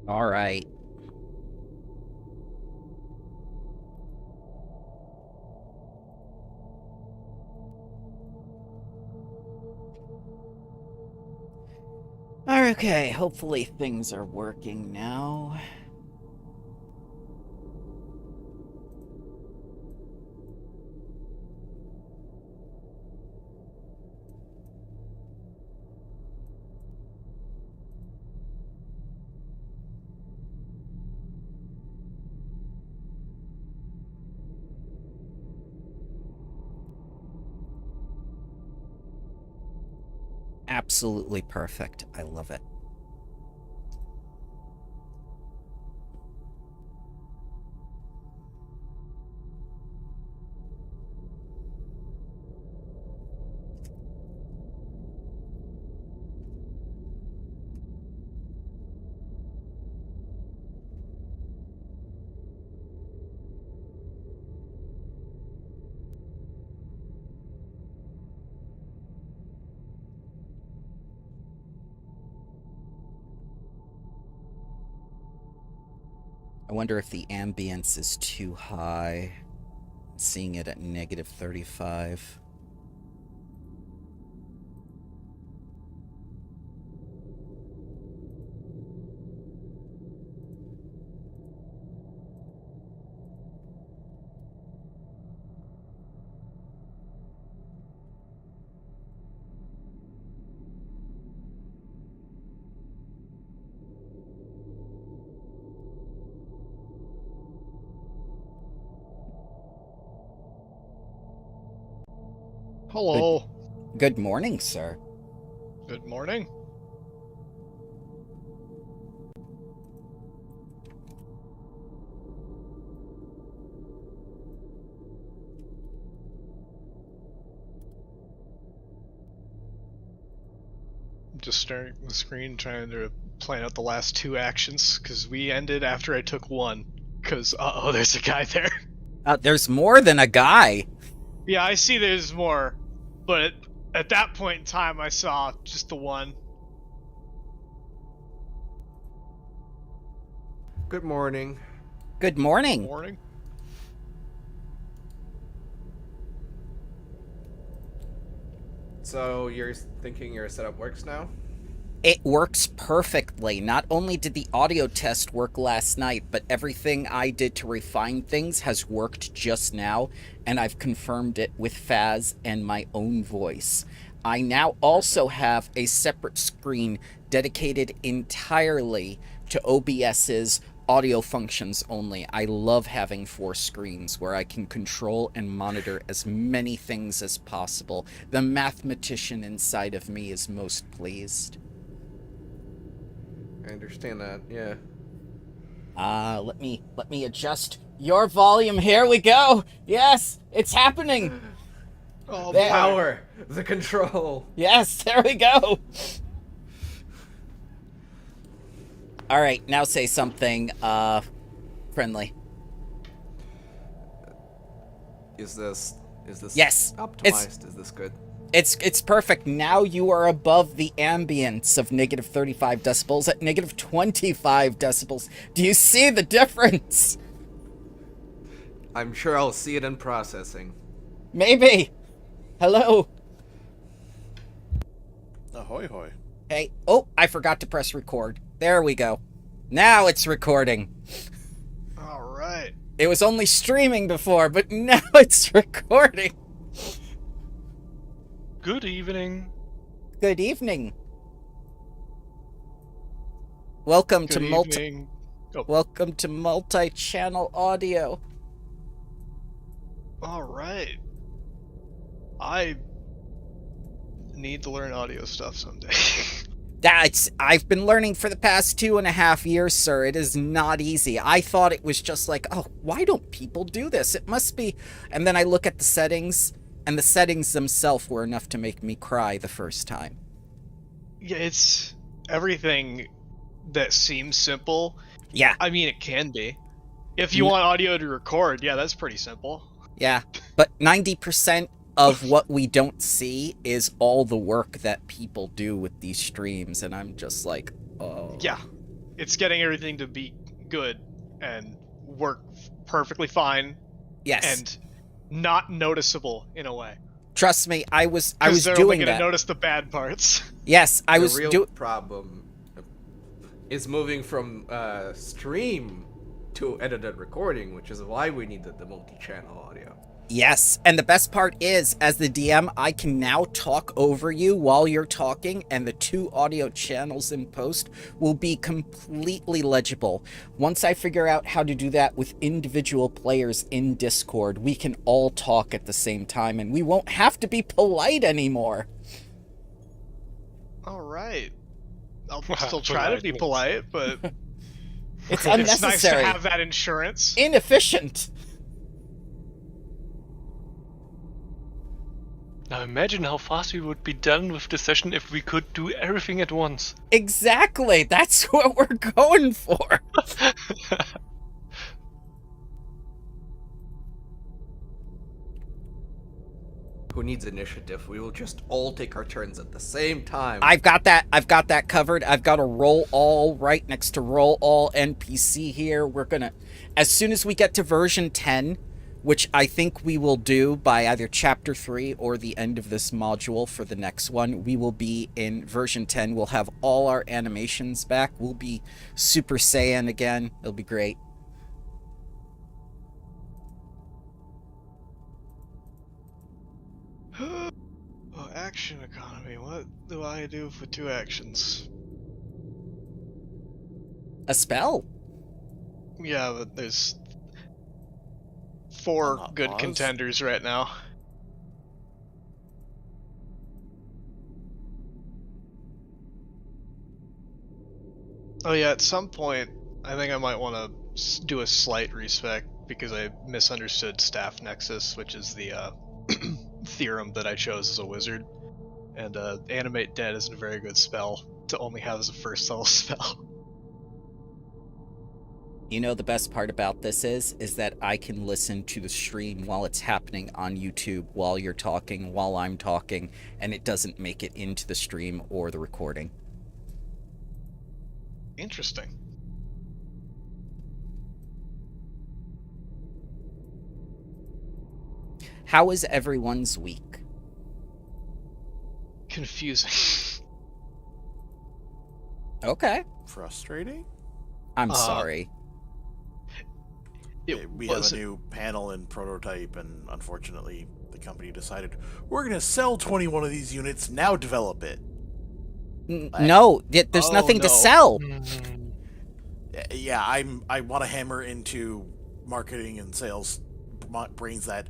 All right. Okay, hopefully things are working now. Absolutely perfect. I love it. I wonder if the ambience is too high. I'm seeing it at negative 35. Good Hello. good morning, sir. Good morning. I'm just staring at the screen trying to plan out the last two actions because we ended after I took one. Because, uh-oh, there's a guy there. There's more than a guy. Yeah, I see there's more. But at that point in time, I saw just the one. Good morning. Good morning. Warning. So you're thinking your setup works now? It works perfectly. Not only did the audio test work last night, but everything I did to refine things has worked just now, and I've confirmed it with Faz and my own voice. I now also have a separate screen dedicated entirely to OBS's audio functions only. I love having 4 screens where I can control and monitor as many things as possible. The mathematician inside of me is most pleased. I understand that, yeah. Let me adjust your volume. Here we go. Yes, it's happening. Oh, There. boy. Power! The control! Yes, there we go. All right, now say something friendly. Is this Yes. optimized? Is this good? It's perfect. Now you are above the ambience of negative 35 decibels at negative 25 decibels. Do you see the difference? I'm sure I'll see it in processing. Maybe. Hello. Ahoy hoy. Hey. Oh, I forgot to press record. There we go. Now it's recording. Alright. It was only streaming before, but now it's recording. Good evening. Good evening. Welcome Good to evening. Welcome to multi-channel audio. Alright. I need to learn audio stuff someday. I've been learning for the past 2.5 years, sir. It is not easy. I thought it was just like, oh, why don't people do this? It must be. And then I look at the settings, and the settings themselves were enough to make me cry the first time. Yeah, it's everything that seems simple. Yeah, I mean, it can be. If you want audio to record, yeah, that's pretty simple. yeah. But 90% of what we don't see is all the work that people do with these streams, and I'm just like, oh. Yeah. it's getting everything to be good and work perfectly fine Yes. and not noticeable in a way. Trust me, I was Because they're only doing going to that. notice the bad parts. Yes, I the was real doing. problem is moving from stream to edited recording, which is why we needed the multi-channel audio. Yes, and the best part is, as the DM, I can now talk over you while you're talking, and the 2 audio channels in post will be completely legible. Once I figure out how to do that with individual players in Discord, we can all talk at the same time, and we won't have to be polite anymore. All right. I'll still try to be polite, but It's it's nice to unnecessary. have that insurance. Inefficient. Now imagine how fast we would be done with the session if we could do everything at once. Exactly, that's what we're going for. Who needs initiative? We will just all take our turns at the same time. I've got that covered. I've got a roll all right next to roll all NPC here. We're gonna, as soon as we get to version 10, which I think we will do by either chapter 3 or the end of this module for the next one, we will be in version 10. We'll have all our animations back. We'll be Super Saiyan again. It'll be great. Oh, action economy. What do I do for 2 actions? A spell. Yeah, but there's 4 not good pause. contenders right now. Oh yeah, at some point, I think I might want to do a slight respec because I misunderstood Staff Nexus, which is the theorem that I chose as a wizard. And Animate Dead isn't a very good spell to only have as a first level spell. You know, the best part about this is that I can listen to the stream while it's happening on YouTube, while you're talking, while I'm talking, and it doesn't make it into the stream or the recording. Interesting. How is everyone's week? Confusing. Okay. Frustrating? I'm sorry. We have a new panel and prototype, and unfortunately, the company decided we're going to sell 21 of these units. Now develop it. No, there's Oh, nothing to no. sell. Yeah, I want to hammer into marketing and sales brains that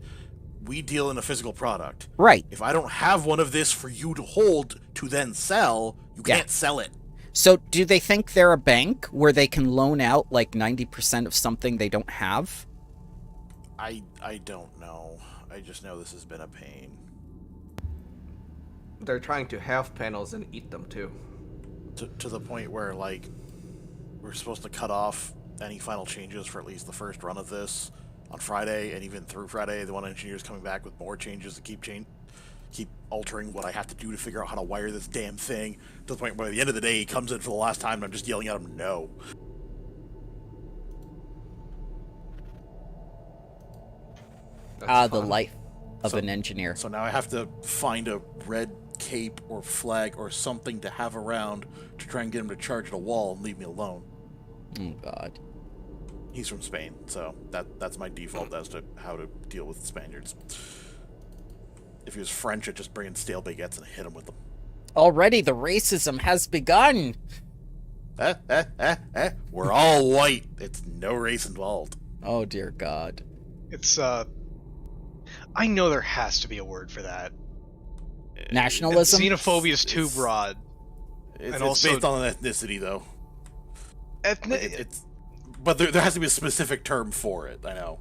we deal in a physical product. Right. If I don't have one of this for you to hold to then sell, you Yeah. can't sell it. So do they think they're a bank where they can loan out like 90% of something they don't have? I don't know. I just know this has been a pain. They're trying to have panels and eat them too. To the point where, like, we're supposed to cut off any final changes for at least the first run of this on Friday, and even through Friday, the one engineer's coming back with more changes to keep altering what I have to do to figure out how to wire this damn thing, to the point where at the end of the day, he comes in for the last time, and I'm just yelling at him, no. That's The fun. life of So- an engineer. So now I have to find a red cape or flag or something to have around to try and get him to charge the wall and leave me alone. Oh, God. He's from Spain, so that's my default as to how to deal with Spaniards. If he was French, I'd just bring in stale baguettes and hit him with them. Already the racism has begun. We're all white. It's no race involved. Oh, dear God. It's I know there has to be a word for that. Nationalism? Xenophobia is too broad. It's also- based on ethnicity, though. Ethnic. It's but there has to be a specific term for it. I know.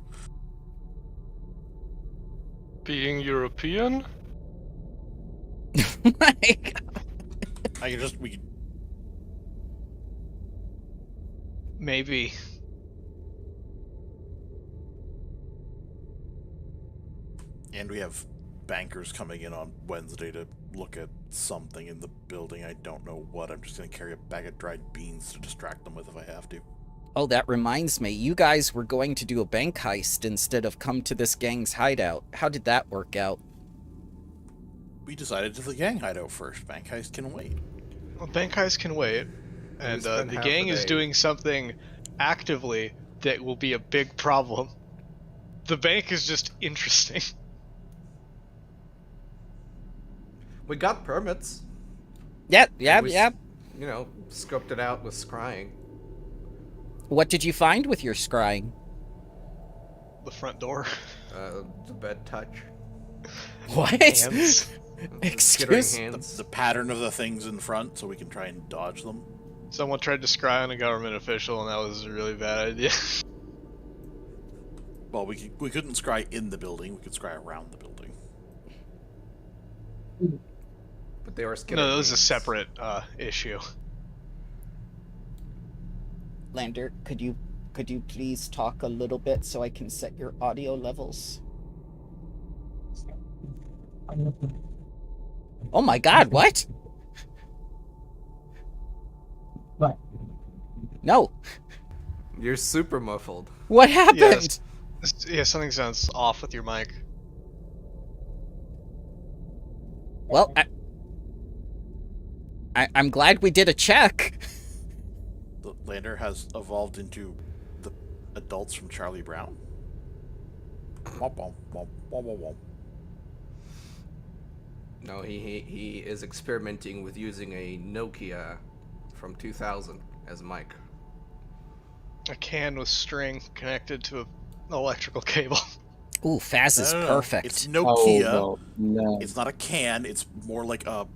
Being European? Like, I can just we. Maybe. And we have bankers coming in on Wednesday to look at something in the building. I don't know what. I'm just going to carry a bag of dried beans to distract them with if I have to. Oh, that reminds me. You guys were going to do a bank heist instead of come to this gang's hideout. How did that work out? We decided to the gang hideout first. Bank heist can wait. Well, bank heist can wait, and spent the half gang the is day. doing something actively that will be a big problem. The bank is just interesting. We got permits. Yeah, We scoped it out with scrying. What did you find with your scrying? The front door. The bed touch. What? Hands. Skittering Excuse? hands. The pattern of the things in front so we can try and dodge them. Someone tried to scry on a government official, and that was a really bad idea. Well, we couldn't scry in the building. We could scry around the building. But they were skittering No, that was a hands. separate issue. Lander, could you please talk a little bit so I can set your audio levels? Oh my god, what? What? No. You're super muffled. What happened? Yes. Yeah, something sounds off with your mic. Well, I'm glad we did a check. The lander has evolved into the adults from Charlie Brown. Womp, womp, womp, womp, womp, womp. No, he is experimenting with using a Nokia from 2000 as a mic. A can with string connected to an electrical cable. Ooh, Faz is No. perfect. It's Nokia. Oh, no. It's not a can. It's more like a,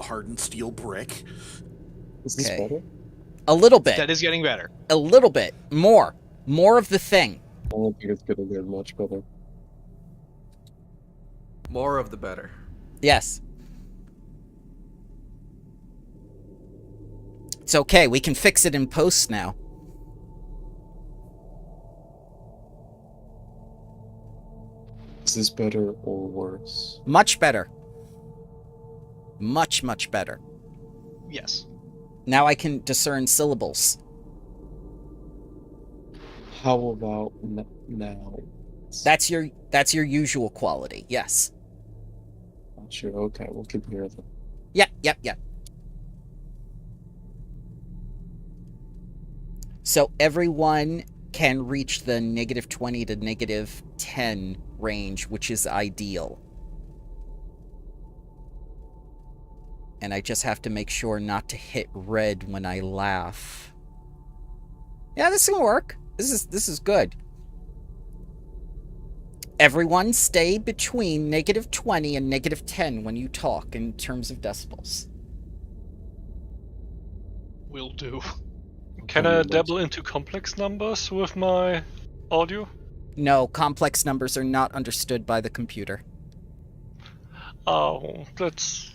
hardened steel brick. Is this Okay. better? A little bit. That is getting better. A little bit. More of the thing. I don't think it's gonna get much better. More of the better. Yes. It's okay. We can fix it in post now. Is this better or worse? Much better. Much, much better. Yes. Now I can discern syllables. How about now? That's your usual quality. Yes. Not sure. Okay, we'll keep here then. Yep. So everyone can reach the -20 to -10 range, which is ideal. And I just have to make sure not to hit red when I laugh. Yeah, this can work. This is good. Everyone stay between -20 and -10 when you talk in terms of decibels. Will do. Can I dabble into complex numbers with my audio? No, complex numbers are not understood by the computer. Oh, that's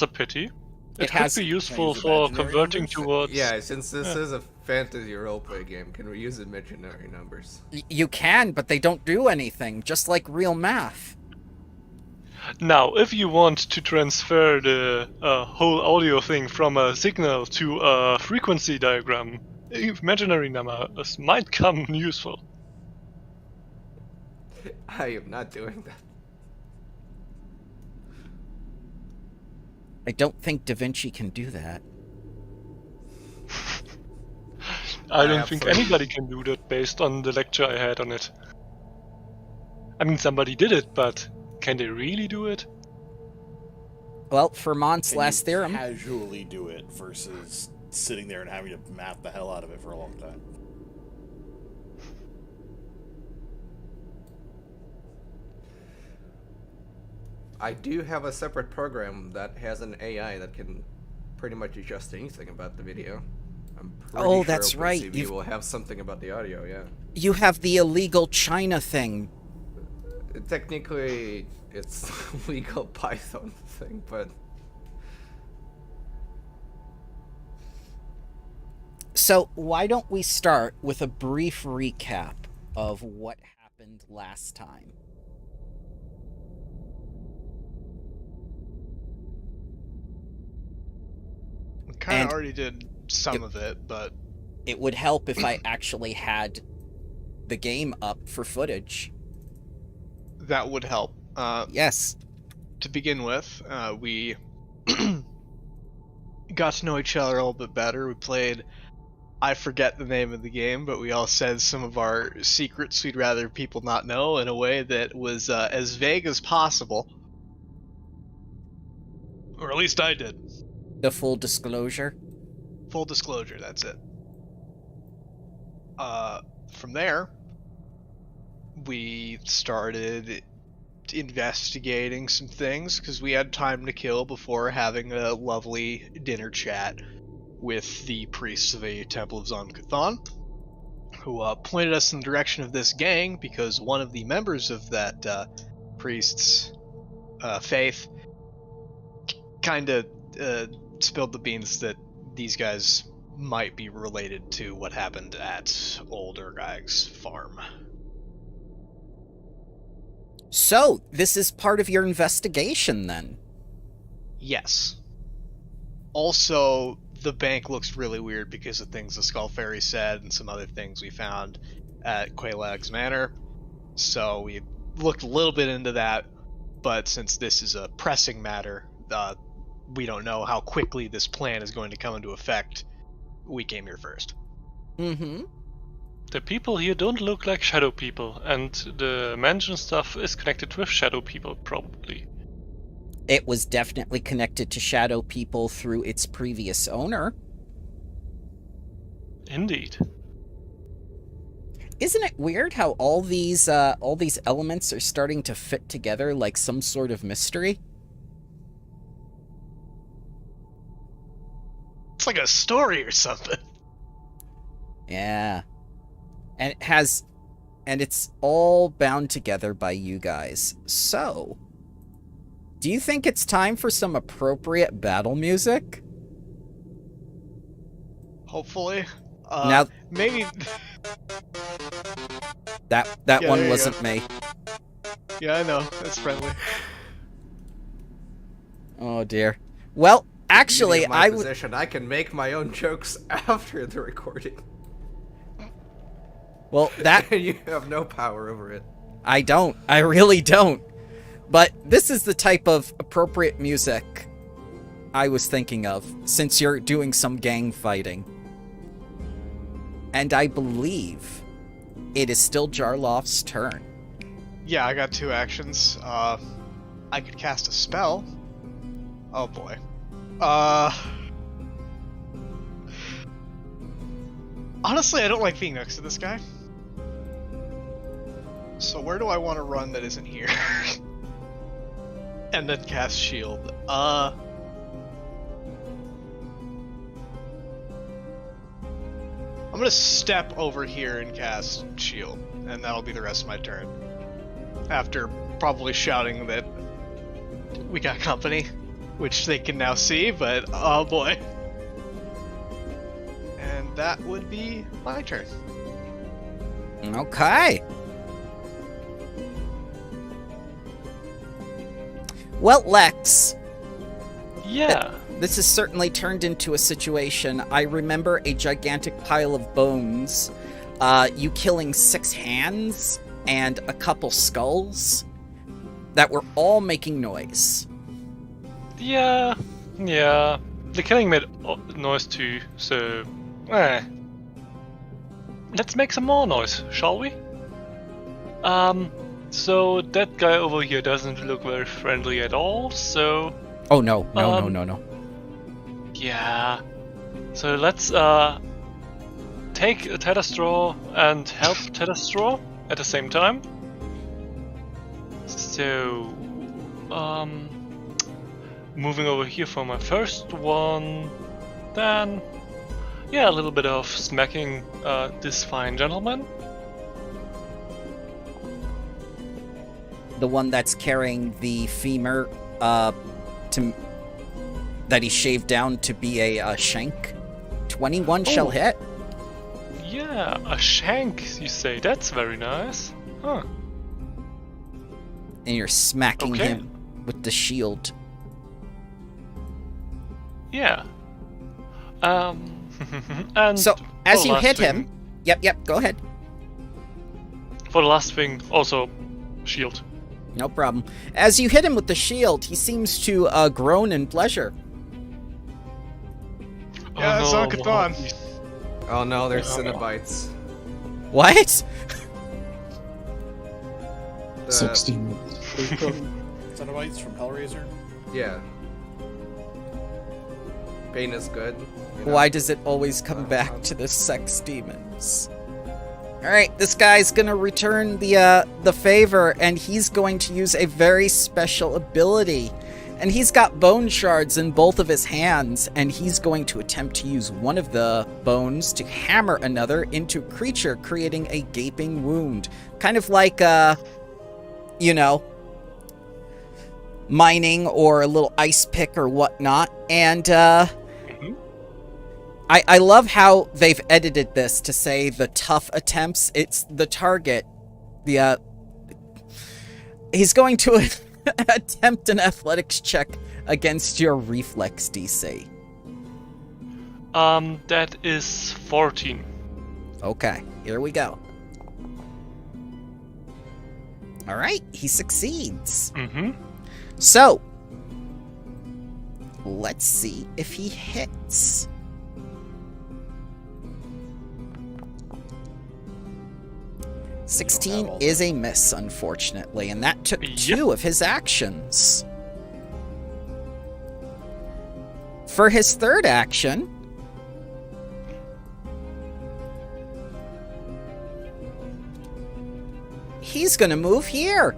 a pity. It It has- could be useful use for imaginary converting numbers? towards. Yeah, since this is a fantasy roleplay game, can we use imaginary numbers? You can, but they don't do anything, just like real math. Now, if you want to transfer the whole audio thing from a signal to a frequency diagram, imaginary numbers might come useful. I am not doing that. I don't think Da Vinci can do that. I don't think absolutely. anybody can do that based on the lecture I had on it. I mean, somebody did it, but can they really do it? Well, Fermat's Can last you theorem. casually do it versus sitting there and having to math the hell out of it for a long time. I do have a separate program that has an AI that can pretty much adjust anything about the video. I'm pretty Oh, sure that's right, OpenCV you've- will have something about the audio, yeah. You have the illegal China thing. Technically, it's legal Python thing, but So why don't we start with a brief recap of what happened last time? kind And of already did some of it, but it would help if I actually had the game up for footage. that would help. Yes. To begin with, we got to know each other a little bit better. We played, I forget the name of the game, but we all said some of our secrets we'd rather people not know in a way that was as vague as possible. Or at least I did. The full disclosure. Full disclosure, that's it. From there, we started investigating some things because we had time to kill before having a lovely dinner chat with the priests of the Temple of Zon-Kuthon, who pointed us in the direction of this gang because one of the members of that priest's faith kind of spilled the beans that these guys might be related to what happened at Old Urgag's farm. So, this is part of your investigation, then? Yes. Also, the bank looks really weird because of things the Skull Fairy said and some other things we found at Quaylag's Manor. So we looked a little bit into that, but since this is a pressing matter, we don't know how quickly this plan is going to come into effect. We came here first. Mm-hmm. The people here don't look like shadow people, and the mansion stuff is connected with shadow people, probably. It was definitely connected to shadow people through its previous owner. Indeed. Isn't it weird how all these elements are starting to fit together like some sort of mystery? It's like a story or something. Yeah. And it's all bound together by you guys. So, do you think it's time for some appropriate battle music? Hopefully. Now, Maybe. that Yeah, one there you wasn't go. me. Yeah, I know. That's friendly. Oh dear. Well, actually, Beauty of my position, I can make my own jokes after the recording. well, that You have no power over it. I don't. I really don't. But this is the type of appropriate music I was thinking of, since you're doing some gang fighting. And I believe it is still Jarloff's turn. Yeah, I got 2 actions. I could cast a spell. Oh boy. Honestly, I don't like being next to this guy. So where do I want to run that isn't here? And then cast shield. I'm gonna step over here and cast shield, and that'll be the rest of my turn. After probably shouting that we got company, which they can now see, but oh boy. And that would be my turn. Okay. Well, Lex, Yeah. this has certainly turned into a situation. I remember a gigantic pile of bones, you killing 6 hands, and a couple skulls that were all making noise. Yeah. The killing made noise too, so... Let's make some more noise, shall we? So that guy over here doesn't look very friendly at all, so... Oh, no. No. Yeah. So let's, take a Tetastraw and help Tetastraw at the same time. So... moving over here for my first one, then... Yeah, a little bit of smacking this fine gentleman. The one that's carrying the femur, that he shaved down to be a shank. 21 shall Oh. hit. Yeah, a shank, you say. That's very nice. Huh. And you're smacking Okay. him with the shield. Yeah. And So, for as the you last hit thing- him... Yep, go ahead. For the last thing, also shield. No problem. As you hit him with the shield, he seems to groan in pleasure. Yeah, it's no, not Catan. Oh no, there's Oh. Cinnabites. What? The- 16 minutes. Cenobites from Hellraiser. Yeah. Pain is good. You know? Why does it always come back to the sex demons? Alright, this guy's gonna return the favor, and he's going to use a very special ability. And he's got bone shards in both of his hands, and he's going to attempt to use one of the bones to hammer another into a creature, creating a gaping wound. Kind of like, you know, mining or a little ice pick or whatnot. And, I love how they've edited this to say the tough attempts. It's the target. He's going to attempt an athletics check against your reflex DC. That is 14. Okay, here we go. All right, he succeeds. Mm-hmm. So, let's see if he hits. have 16 all is a miss, unfortunately, and that took Yep. 2 of his actions. For his third action, he's gonna move here.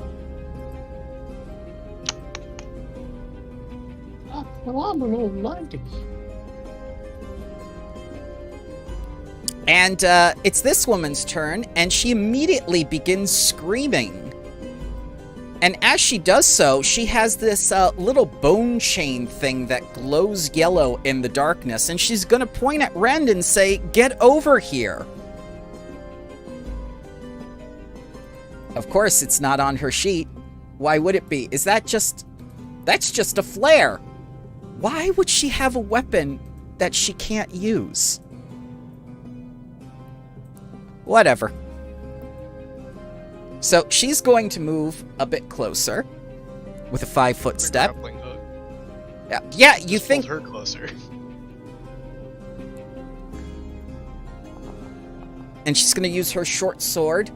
Well, I'm an old lady. And it's this woman's turn, and she immediately begins screaming. And as she does so, she has this little bone chain thing that glows yellow in the darkness, and she's gonna point at Rend and say, "Get over here." Of course, it's not on her sheet. Why would it be? That's just a flare. Why would she have a weapon that she can't use? Whatever. So she's going to move a bit closer with a 5-foot step. Grappling hook. Yeah, you Just think... pulled her closer. And she's going to use her short sword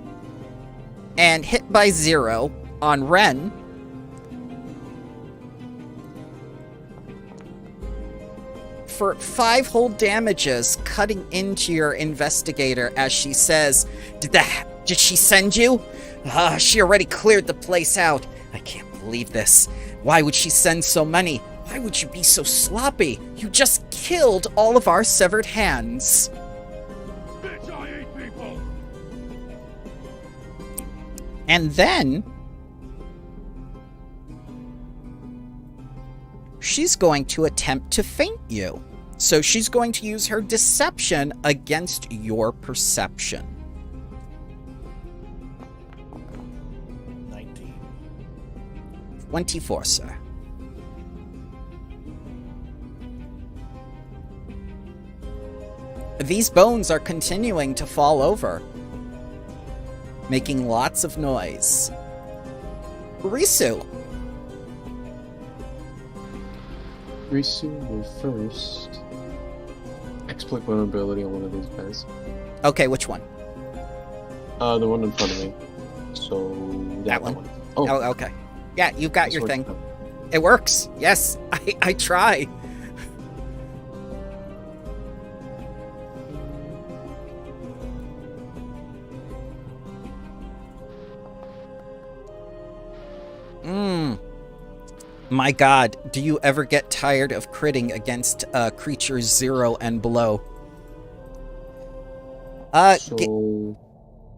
and hit by 0 on Ren. For 5 whole damages, cutting into your investigator as she says, Did she send you? She already cleared the place out. I can't believe this. Why would she send so many? Why would you be so sloppy? You just killed all of our severed hands. Bitch, I eat people! And then she's going to attempt to feint you. So she's going to use her deception against your perception. 19. 24, sir. These bones are continuing to fall over, making lots of noise. Risu. Risu will first exploit vulnerability on one of these guys. Okay, which one? The one in front of me. So That one? Oh, Oh, okay. Yeah, you've got this your works thing. out. It works. Yes, I try. My god, do you ever get tired of critting against creatures 0 and below? So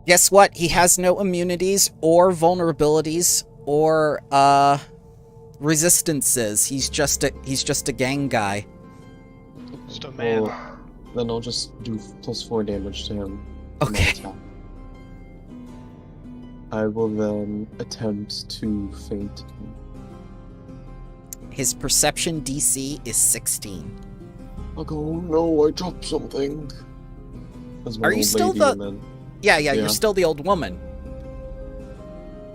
Guess what? He has no immunities or vulnerabilities or resistances. He's just a gang guy. Just a man. well, then I'll just do +4 damage to him. on my Okay. attack. I will then attempt to feint him. His perception DC is 16. I'll go, oh no, I dropped something. As my Are you old still lady, the- and then, Yeah, Yeah. you're still the old woman.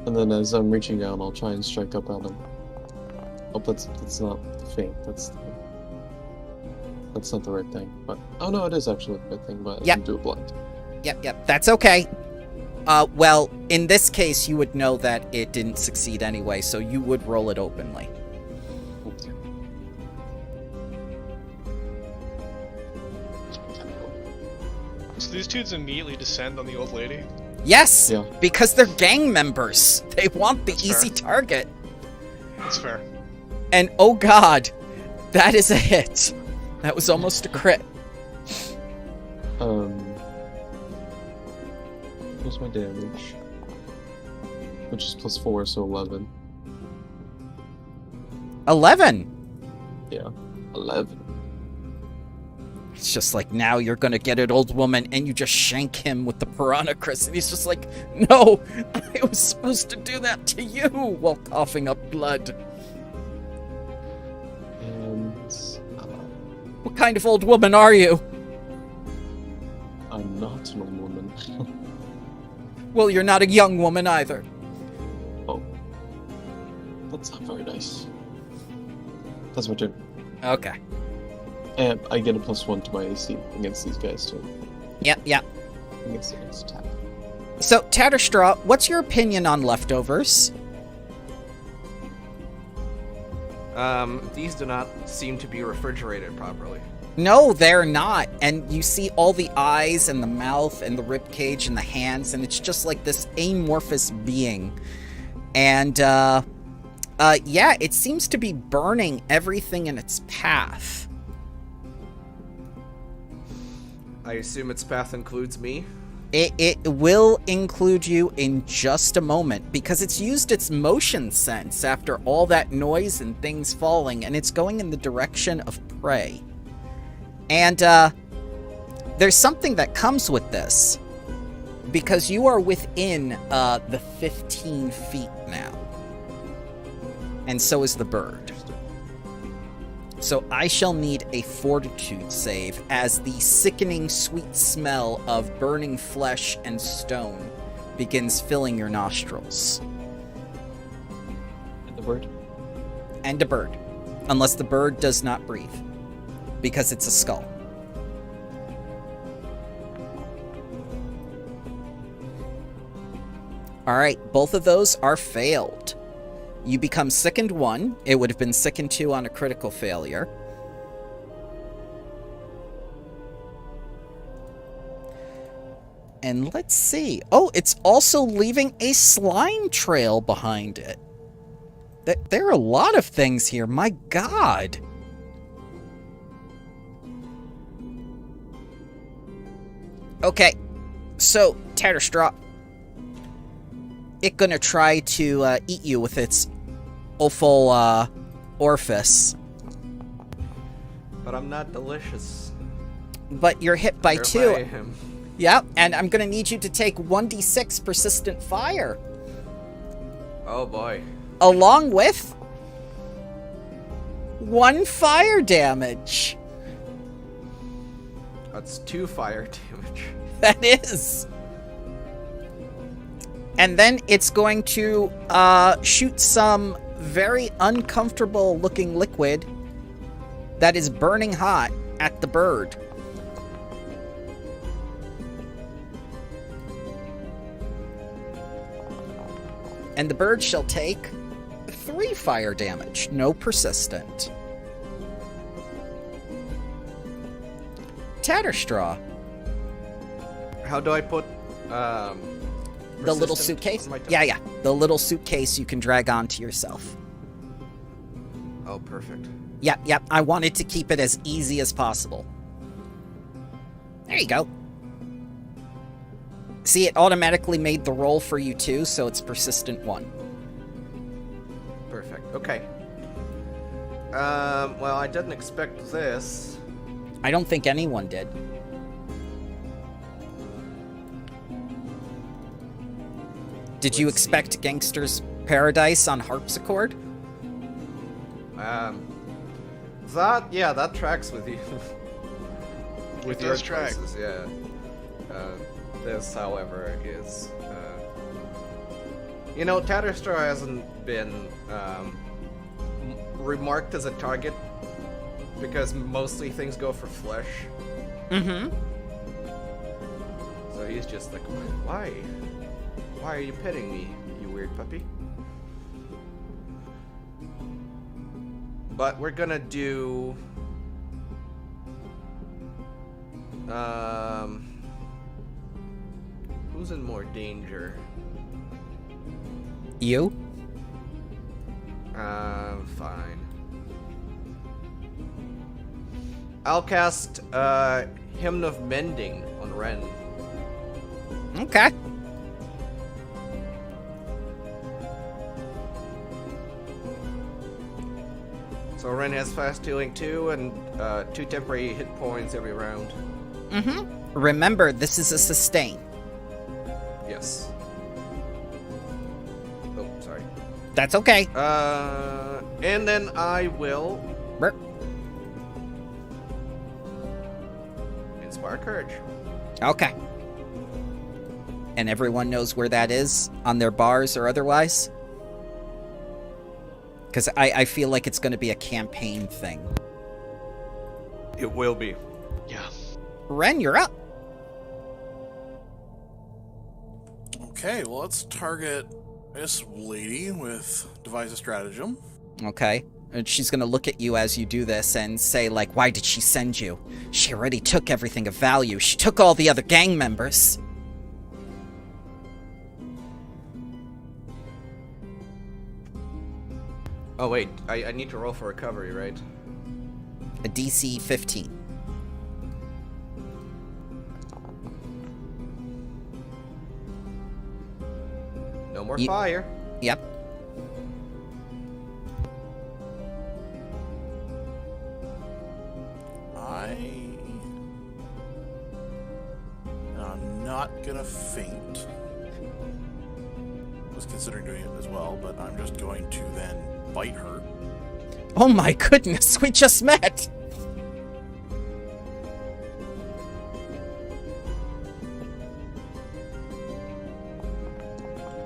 and then as I'm reaching out, I'll try and strike up at him. Oh, that's not faint. That's not the right thing. But oh no, it is actually the right thing. But I Yep. can do a blind. Yep, that's okay. Well, in this case, you would know that it didn't succeed anyway, so you would roll it openly. Okay. So these dudes immediately descend on the old lady. Yes, Yeah. because they're gang members. They want the That's easy fair. target. That's fair. And oh god, that is a hit. That was almost a crit. What's my damage? Which is +4, so 11. 11. Yeah, 11. It's just like, now you're gonna get it, old woman, and you just shank him with the piranha, Chris. And he's just like, no, I was supposed to do that to you, while coughing up blood. And What kind of old woman are you? I'm not an old woman. Well, you're not a young woman either. Oh, that's not very nice. That's my turn. Okay. And I get a +1 to my AC against these guys too. Yep. Against the next attack. So, Tatterstraw, what's your opinion on leftovers? These do not seem to be refrigerated properly. No, they're not. And you see all the eyes and the mouth and the ribcage and the hands, and it's just like this amorphous being. And, yeah, it seems to be burning everything in its path. I assume its path includes me. It will include you in just a moment, because it's used its motion sense after all that noise and things falling, and it's going in the direction of prey. And, there's something that comes with this, because you are within, the 15 feet now. And so is the bird. So I shall need a fortitude save as the sickening sweet smell of burning flesh and stone begins filling your nostrils. And the bird? And a bird. Unless the bird does not breathe. Because it's a skull. Alright, both of those are failed. You become sickened 1. It would have been sickened 2 on a critical failure. And let's see. Oh, it's also leaving a slime trail behind it. There are a lot of things here. My god. Okay. So, Tatterstraw. It's gonna try to eat you with its awful orifice. But I'm not delicious. But you're hit by Or if 2. I am. Yep, and I'm gonna need you to take 1d6 persistent fire. Oh boy. Along with 1 fire damage. That's 2 fire damage. That is. And then it's going to shoot some very uncomfortable looking liquid that is burning hot at the bird. And the bird shall take 3 fire damage, no persistent. Tatterstraw, How do I put the little resistant suitcase? on my Yeah, the little suitcase you can drag onto yourself. Oh, perfect. Yep, I wanted to keep it as easy as possible. There you go. See, it automatically made the roll for you too, so it's persistent 1. Perfect. Okay. Well, I didn't expect this. I don't think anyone did. Did you Let's expect Gangster's Paradise on harpsichord? Yeah, that tracks with you. with It your does track. choices, yeah. This, however, is Tatterstar hasn't been remarked as a target because mostly things go for flesh. Mm-hmm. So he's just like, why? Why are you petting me, you weird puppy? But we're gonna do who's in more danger? You? Fine. I'll cast Hymn of Mending on Ren. Okay. So Ren has fast healing 2 and 2 temporary hit points every round. Mm-hmm. Remember, this is a sustain. Yes. Oh, sorry. That's okay. And then I will Burp. Inspire Courage. Okay. And everyone knows where that is on their bars or otherwise? Because I feel like it's going to be a campaign thing. It will be. Yeah. Ren, you're up. Okay, well, let's target this lady with Devise a Stratagem. Okay. And she's going to look at you as you do this and say, like, why did she send you? She already took everything of value. She took all the other gang members. Oh wait, I need to roll for recovery, right? A DC 15. No more Ye- fire. Yep. I'm not gonna faint. I was considering doing it as well, but I'm just going to then bite her. Oh my goodness, we just met!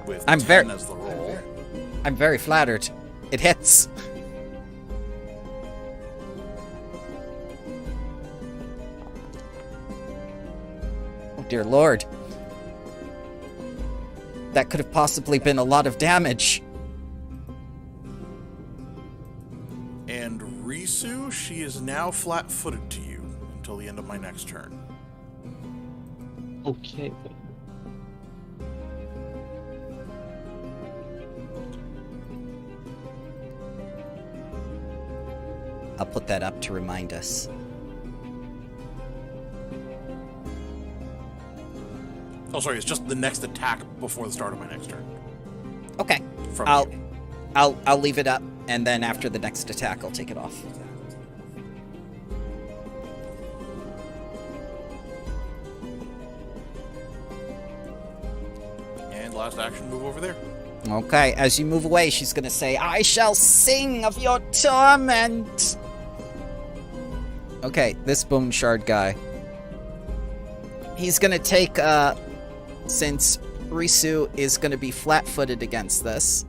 With I'm 10 very- as the roll. I'm very flattered. It hits. Oh dear lord. That could have possibly been a lot of damage. And Risu, she is now flat-footed to you until the end of my next turn. Okay. Then. I'll put that up to remind us. Oh, sorry, it's just the next attack before the start of my next turn. Okay. From I'll you. I'll leave it up, and then after the next attack I'll take it off. And last action, move over there. Okay, as you move away, she's gonna say, I shall sing of your torment! Okay, this bone shard guy. He's gonna take, since Risu is gonna be flat-footed against this,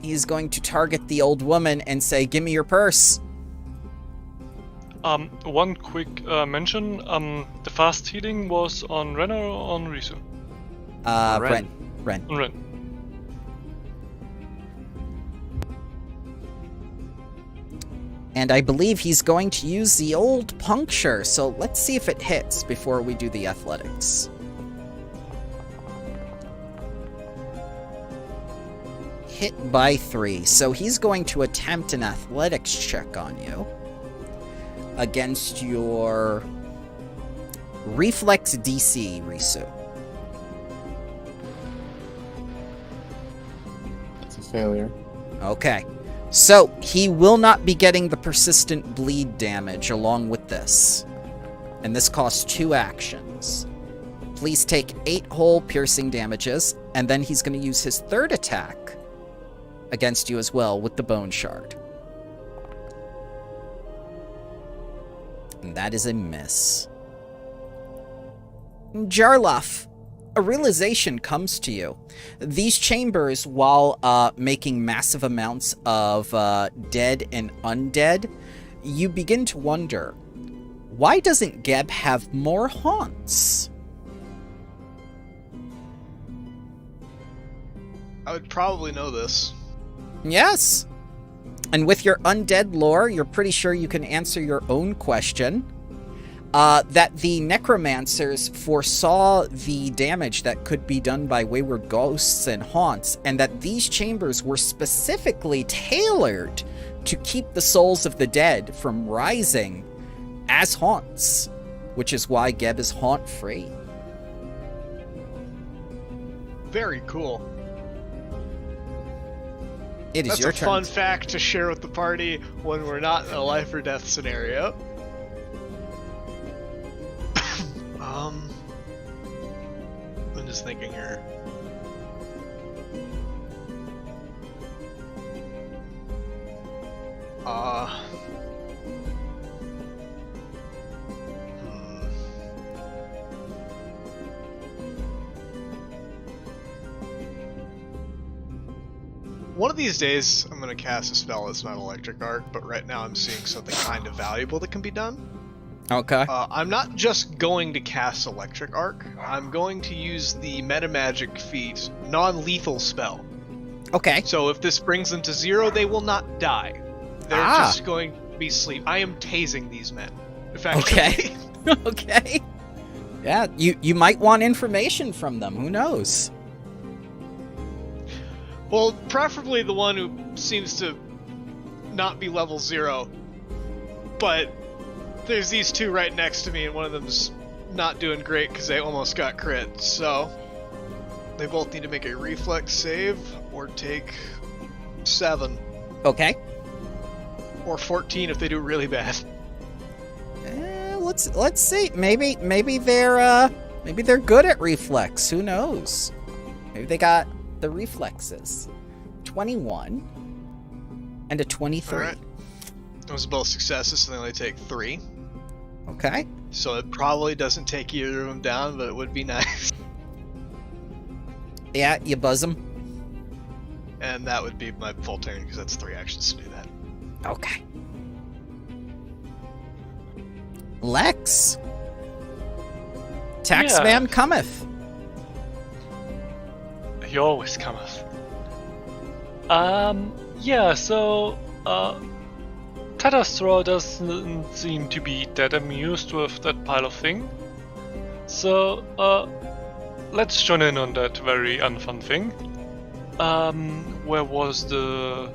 he's going to target the old woman and say, give me your purse. One quick mention. The fast healing was on Ren or on Risu? Ren. On Ren. And I believe he's going to use the old puncture, so let's see if it hits before we do the athletics. Hit by 3, so he's going to attempt an athletics check on you against your reflex DC, Risu. That's a failure. Okay. So, he will not be getting the persistent bleed damage along with this. And this costs 2 actions. Please take 8 whole piercing damages, and then he's going to use his third attack against you as well with the bone shard. And that is a miss. Jarloff, a realization comes to you. These chambers, while making massive amounts of dead and undead, you begin to wonder, why doesn't Geb have more haunts? I would probably know this. Yes. And with your undead lore, you're pretty sure you can answer your own question. That the necromancers foresaw the damage that could be done by wayward ghosts and haunts, and that these chambers were specifically tailored to keep the souls of the dead from rising as haunts, which is why Geb is haunt-free. Very cool. It is That's your a turn. fun fact to share with the party when we're not in a life or death scenario. I'm just thinking here. One of these days, I'm going to cast a spell that's not Electric Arc, but right now I'm seeing something kind of valuable that can be done. Okay. I'm not just going to cast Electric Arc, I'm going to use the Metamagic feat non-lethal spell. Okay. So if this brings them to 0, they will not die. They're just going to be asleep. I am tasing these men, effectively. Okay. Okay. Yeah, you might want information from them. Who knows? Well, preferably the one who seems to not be level 0. But there's these two right next to me, and one of them's not doing great because they almost got crit. So they both need to make a reflex save or take 7. Okay. Or 14 if they do really bad. Let's see. Maybe they're good at reflex. Who knows? Maybe they got the reflexes. 21 and a 23. Alright. Those are both successes, so they only take 3. Okay. So it probably doesn't take either of them down, but it would be nice. Yeah, you buzz them. And that would be my full turn, because that's 3 actions to do that. Okay. Lex. Taxman cometh. He always cometh. Yeah, so, Tatastraw doesn't seem to be that amused with that pile of thing. So, let's join in on that very unfun thing. Where was the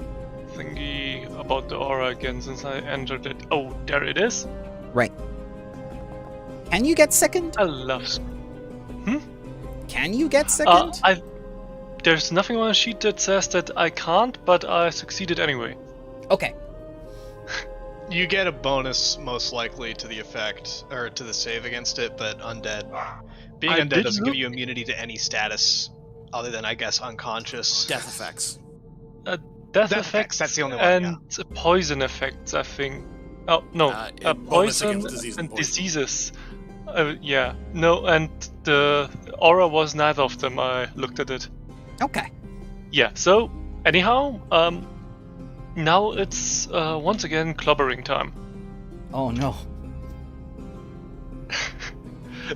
thingy about the aura again since I entered it? Oh, there it is. Right. Can you get second? I love... Can you get second? There's nothing on the sheet that says that I can't, but I succeeded anyway. Okay. You get a bonus, most likely, to the effect, or to the save against it, but undead. Being undead doesn't give you immunity to any status, other than, I guess, unconscious. Death effects. Death effects, that's the only one, and poison effects, I think. Oh, no. Bonus Poison against disease and poison. diseases. Yeah. No, and the aura was neither of them. I looked at it. Okay. Yeah, so, anyhow, now it's once again clobbering time. Oh no.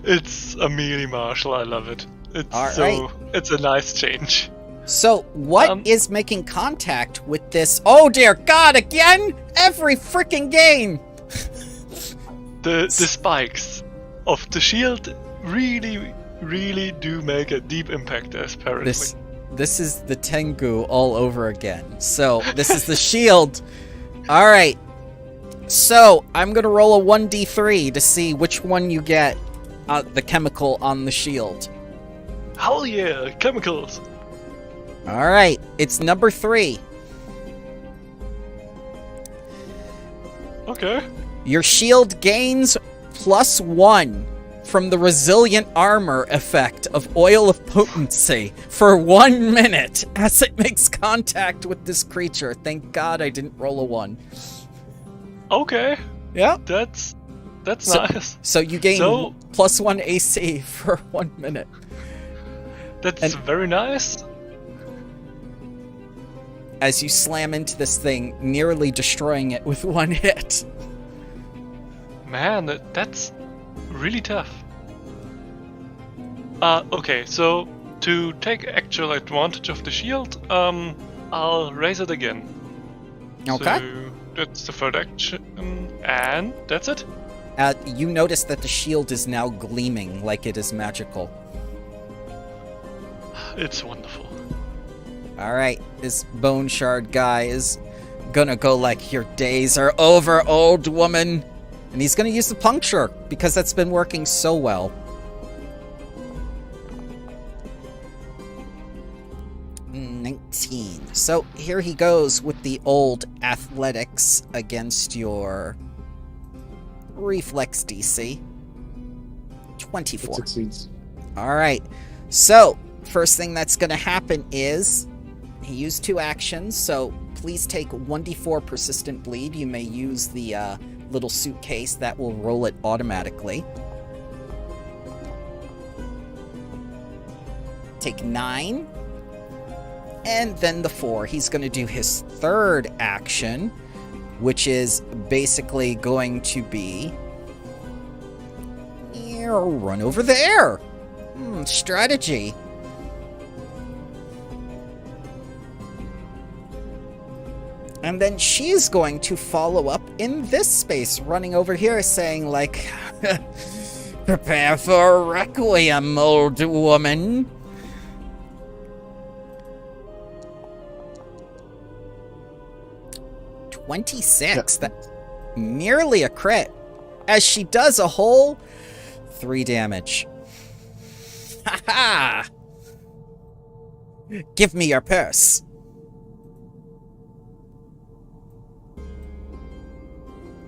It's a melee martial, I love it. It's a nice change. So, what is making contact with this? Oh dear God, again? Every freaking game! The spikes of the shield really do make a deep impact, apparently. This is the Tengu all over again. So, this is the shield. Alright. So, I'm gonna roll a 1d3 to see which one you get the chemical on the shield. Hell yeah, chemicals! Alright, it's number 3. Okay. Your shield gains +1 from the resilient armor effect of Oil of Potency for 1 minute as it makes contact with this creature. Thank God I didn't roll a 1. Okay. Yeah. That's That's So- nice. So you gain So- +1 AC for 1 minute. That's And- very nice. As you slam into this thing, nearly destroying it with 1 hit. Man, that's really tough. Okay, so to take actual advantage of the shield, I'll raise it again. Okay. So that's the third action, and that's it. You notice that the shield is now gleaming like it is magical. It's wonderful. Alright, this bone shard guy is gonna go like, your days are over, old woman. And he's gonna use the puncture, because that's been working so well. $19. So here he goes with the old athletics against your reflex DC. It 24. succeeds. Alright, so first thing that's gonna happen is he used 2 actions, so please take 1d4 persistent bleed. You may use the little suitcase that will roll it automatically. Take 9. And then the 4. He's going to do his third action, which is basically going to be... run over there. Strategy. And then she's going to follow up in this space, running over here, saying like, prepare for a requiem, old woman. $26. That's nearly a crit. As she does a whole 3 damage. Ha ha! Give me your purse.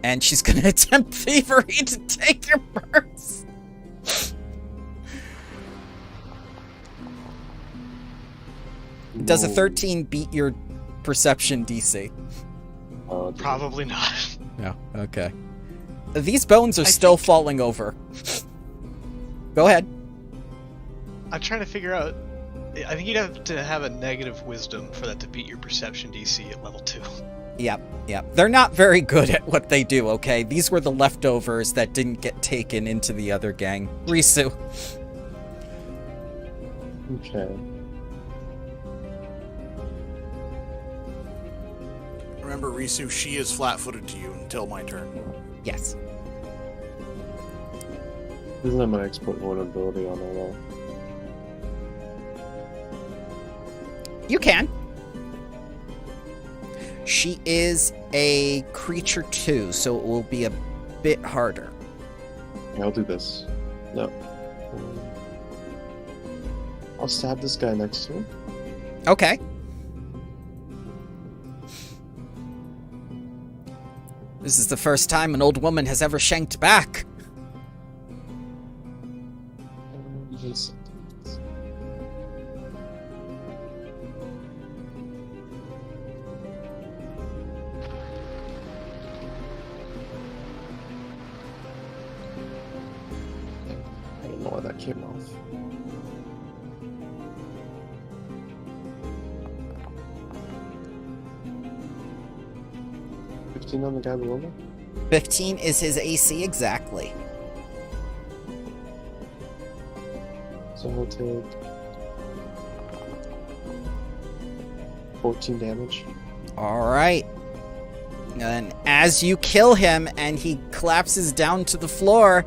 And she's gonna attempt thievery to take your purse. Does a 13 beat your perception DC? Probably not. No. Okay. These bones are still falling over. Go ahead. I'm trying to figure out. I think you'd have to have a negative wisdom for that to beat your perception DC at level 2. Yep. They're not very good at what they do, okay? These were the leftovers that didn't get taken into the other gang. Risu. Okay. Remember, Risu, she is flat-footed to you until my turn. Yes. Isn't that my expert vulnerability on all that? You can. She is a creature too, so it will be a bit harder. Okay, I'll do this. No. I'll stab this guy next to me. Okay. This is the first time an old woman has ever shanked back. Just- I don't know why that came off. $15 on the guy below me? 15 is his AC exactly. So he'll take 14 damage. Alright. And as you kill him and he collapses down to the floor,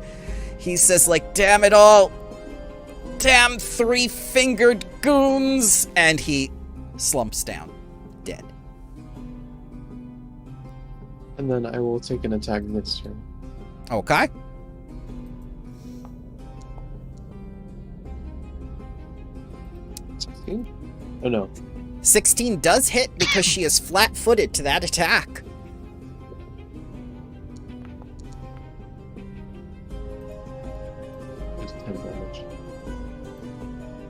he says like, damn it all! Damn 3-fingered goons! And he slumps down, dead. And then I will take an attack next turn. Okay. Oh no. 16 does hit because she is flat-footed to that attack. Just 10 damage.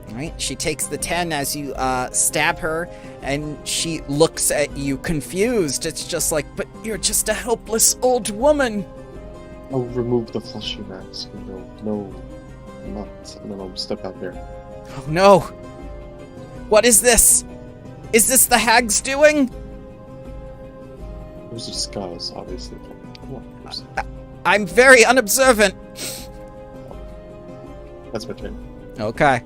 Alright, she takes the 10 as you stab her, and she looks at you confused. It's just like, but you're just a helpless old woman. I'll remove the fleshy mask and go, no, I'm not. And then I'll step out there. Oh no! What is this? Is this the hag's doing? It was a disguise, obviously. Come on, Bruce. I'm very unobservant. That's my turn. Okay.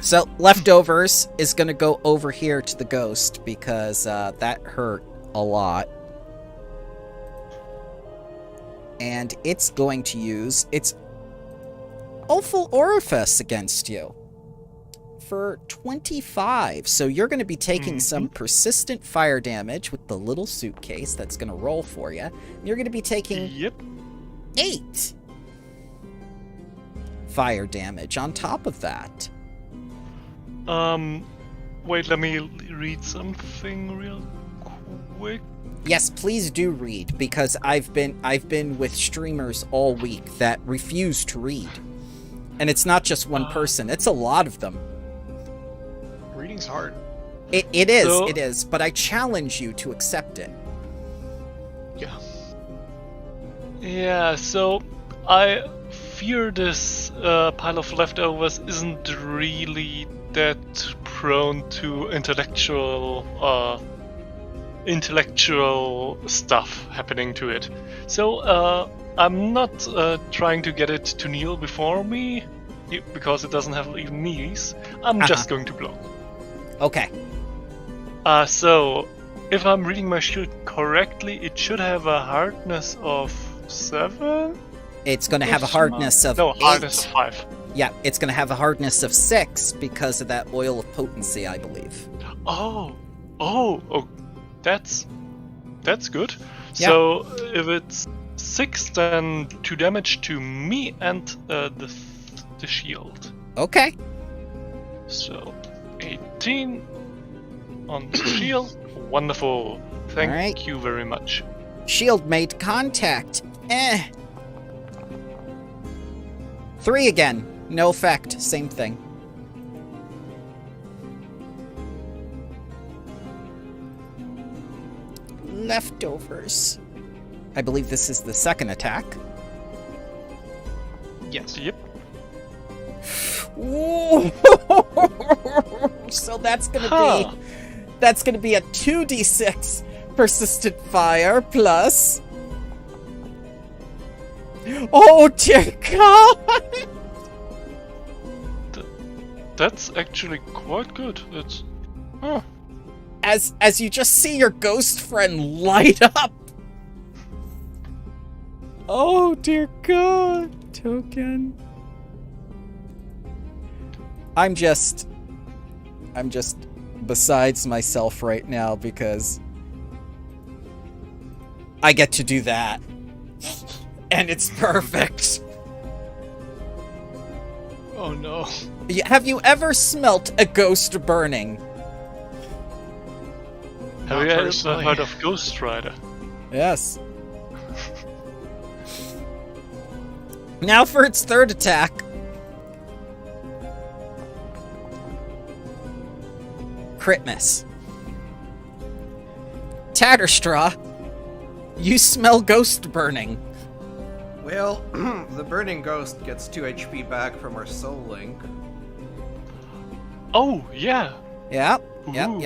So, Leftovers is gonna go over here to the ghost because that hurt a lot. And it's going to use its Awful Orifice against you for 25. So you're going to be taking some persistent fire damage with the little suitcase that's going to roll for you. You're going to be taking Yep. 8 fire damage on top of that. Wait, let me read something real quick. Yes, please do read, because I've been with streamers all week that refuse to read. And it's not just one person, it's a lot of them. Reading's hard. It is, but I challenge you to accept it. Yeah. Yeah, so I fear this pile of leftovers isn't really that prone to intellectual stuff happening to it. So I'm not trying to get it to kneel before me, because it doesn't have even knees. I'm just going to block. Okay. So if I'm reading my shield correctly, it should have a hardness of 7? It's going to have a hardness of 8. Hardness of 5. Yeah, it's going to have a hardness of 6 because of that oil of potency, I believe. Oh, that's good. Yeah. So if it's 6, then 2 damage to me and the shield. Okay. So 18 on the shield. Wonderful. Thank Alright. you very much. Shield made contact. 3 again. No effect. Same thing. Leftovers. I believe this is the second attack. Yes. Yep. Ooh. So that's gonna Huh. be a 2d6 persistent fire plus. Oh dear God! That's actually quite good. That's. Huh. As you just see your ghost friend light up. Oh dear God, Token. I'm just besides myself right now because I get to do that. And it's perfect. Oh no. Have you ever smelt a ghost burning? Have Not you ever personally. heard of Ghost Rider? Yes. Now for its third attack. Crit miss. Tatterstraw, you smell ghost burning. Well, the burning ghost gets 2 HP back from our soul link. Oh, yeah. Yep. Ooh.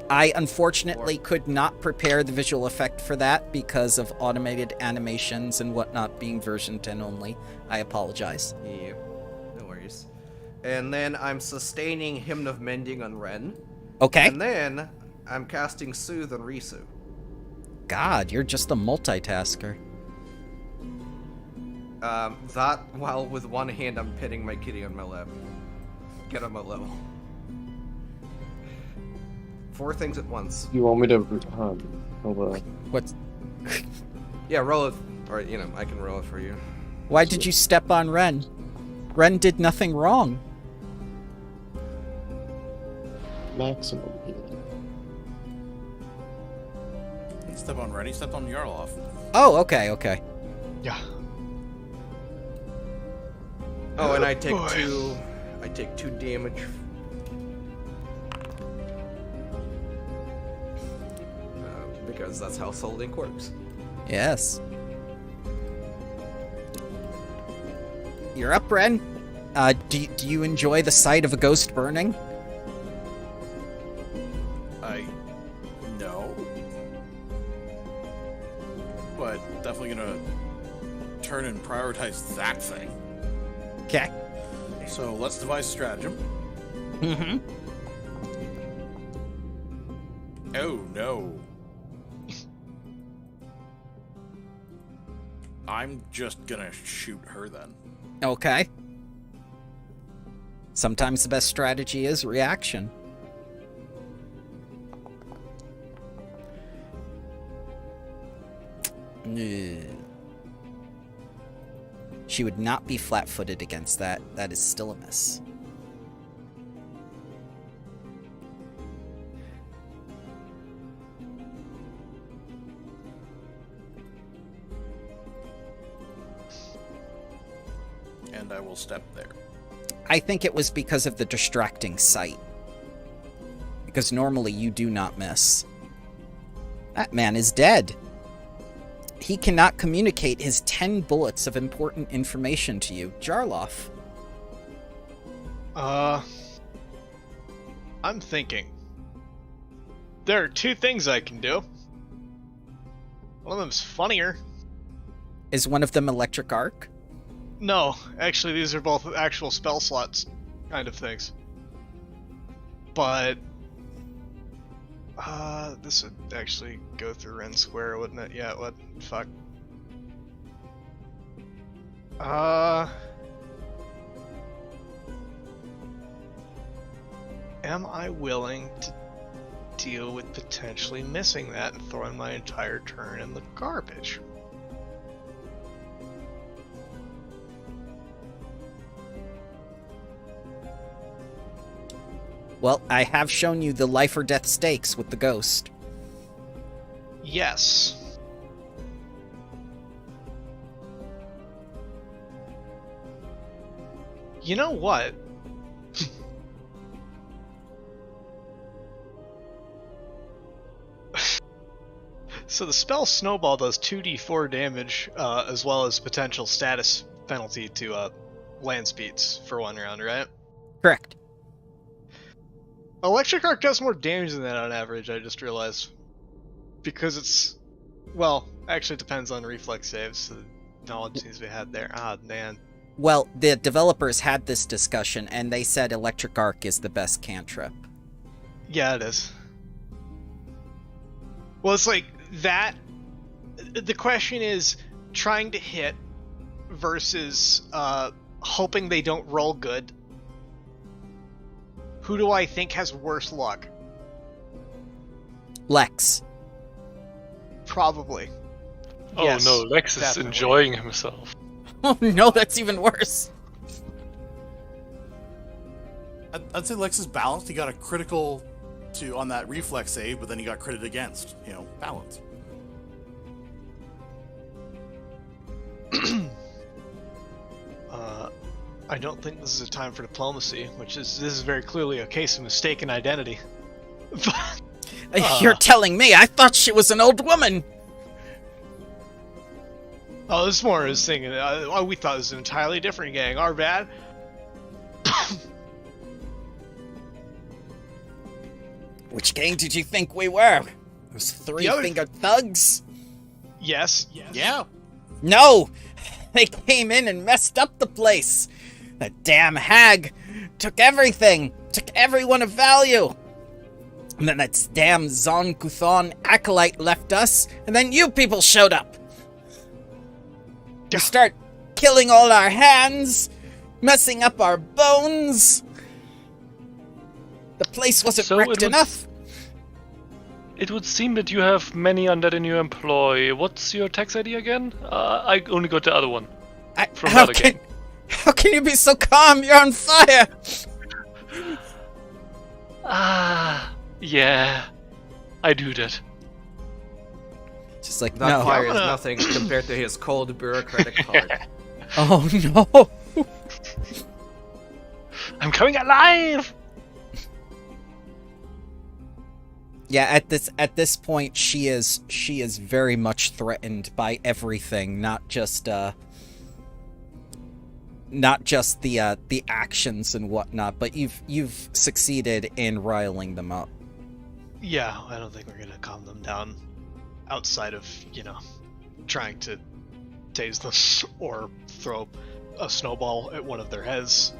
I unfortunately could not prepare the visual effect for that because of automated animations and whatnot being version 10 only. I apologize. Yeah, no worries. And then I'm sustaining Hymn of Mending on Ren. Okay. And then I'm casting Soothe on Risu. God, you're just a multitasker. That while with one hand I'm pinning my kitty on my lap. Get on my level. 4 things at once. You want me to roll What's... Yeah, roll it. Or, I can roll it for you. Why did you step on Ren? Ren did nothing wrong. maximum healing? Step on Rennie, step on Yarloff. Oh, okay. Yeah. Oh, and I take Boy. 2 damage. Because that's how Soul Link works. Yes. You're up, Ren. Do you enjoy the sight of a ghost burning? No. But definitely gonna turn and prioritize that thing. Okay. So let's devise a stratagem. Mm-hmm. Oh no. I'm just gonna shoot her then. Okay. Sometimes the best strategy is reaction. She would not be flat-footed against that. That is still a miss. And I will step there. I think it was because of the distracting sight. Because normally you do not miss. That man is dead. He cannot communicate his 10 bullets of important information to you. Jarloff. I'm thinking. There are two things I can do. One of them's funnier. Is one of them electric arc? No, actually, these are both actual spell slots kind of things. But this would actually go through Ren Square, wouldn't it? Yeah, what? Fuck. Am I willing to deal with potentially missing that and throwing my entire turn in the garbage? Well, I have shown you the life or death stakes with the ghost. Yes. You know what? So the spell Snowball does 2d4 damage, as well as potential status penalty to land speeds for one round, right? Correct. Electric Arc does more damage than that on average, I just realized. Because it's... Well, actually it depends on reflex saves, so knowledge seems to be had there. Ah, man. Well, the developers had this discussion, and they said electric arc is the best cantrip. Yeah, it is. Well, it's like that. The question is trying to hit versus hoping they don't roll good. Who do I think has worse luck? Lex. Probably. Oh Yes, no, Lex is definitely. enjoying himself. Oh no, that's even worse. I'd say Lex is balanced. He got a critical on that reflex save, but then he got critted against. Balance. I don't think this is a time for diplomacy, this is very clearly a case of mistaken identity. You're telling me? I thought she was an old woman. Oh, this is more his thing. We thought it was an entirely different gang. Our bad. Which gang did you think we were? Those three-fingered thugs? Yes. Yeah. No! They came in and messed up the place. That damn hag took everything. Took everyone of value. And then that damn Zon Kuthon acolyte left us, and then you people showed up. You start killing all our hands, messing up our bones. The place wasn't So wrecked enough. It would seem that you have many undead in your employ. What's your tax ID again? I only got the other one. From the other gang. How can you be so calm? You're on fire! Yeah. I do that. Just like, That no. fire is nothing compared to his cold bureaucratic heart. Oh no! I'm coming alive! Yeah, at this point, she is very much threatened by everything, not just not just the actions and whatnot, but you've succeeded in riling them up. Yeah, I don't think we're gonna calm them down outside of, trying to tase them or throw a snowball at one of their heads,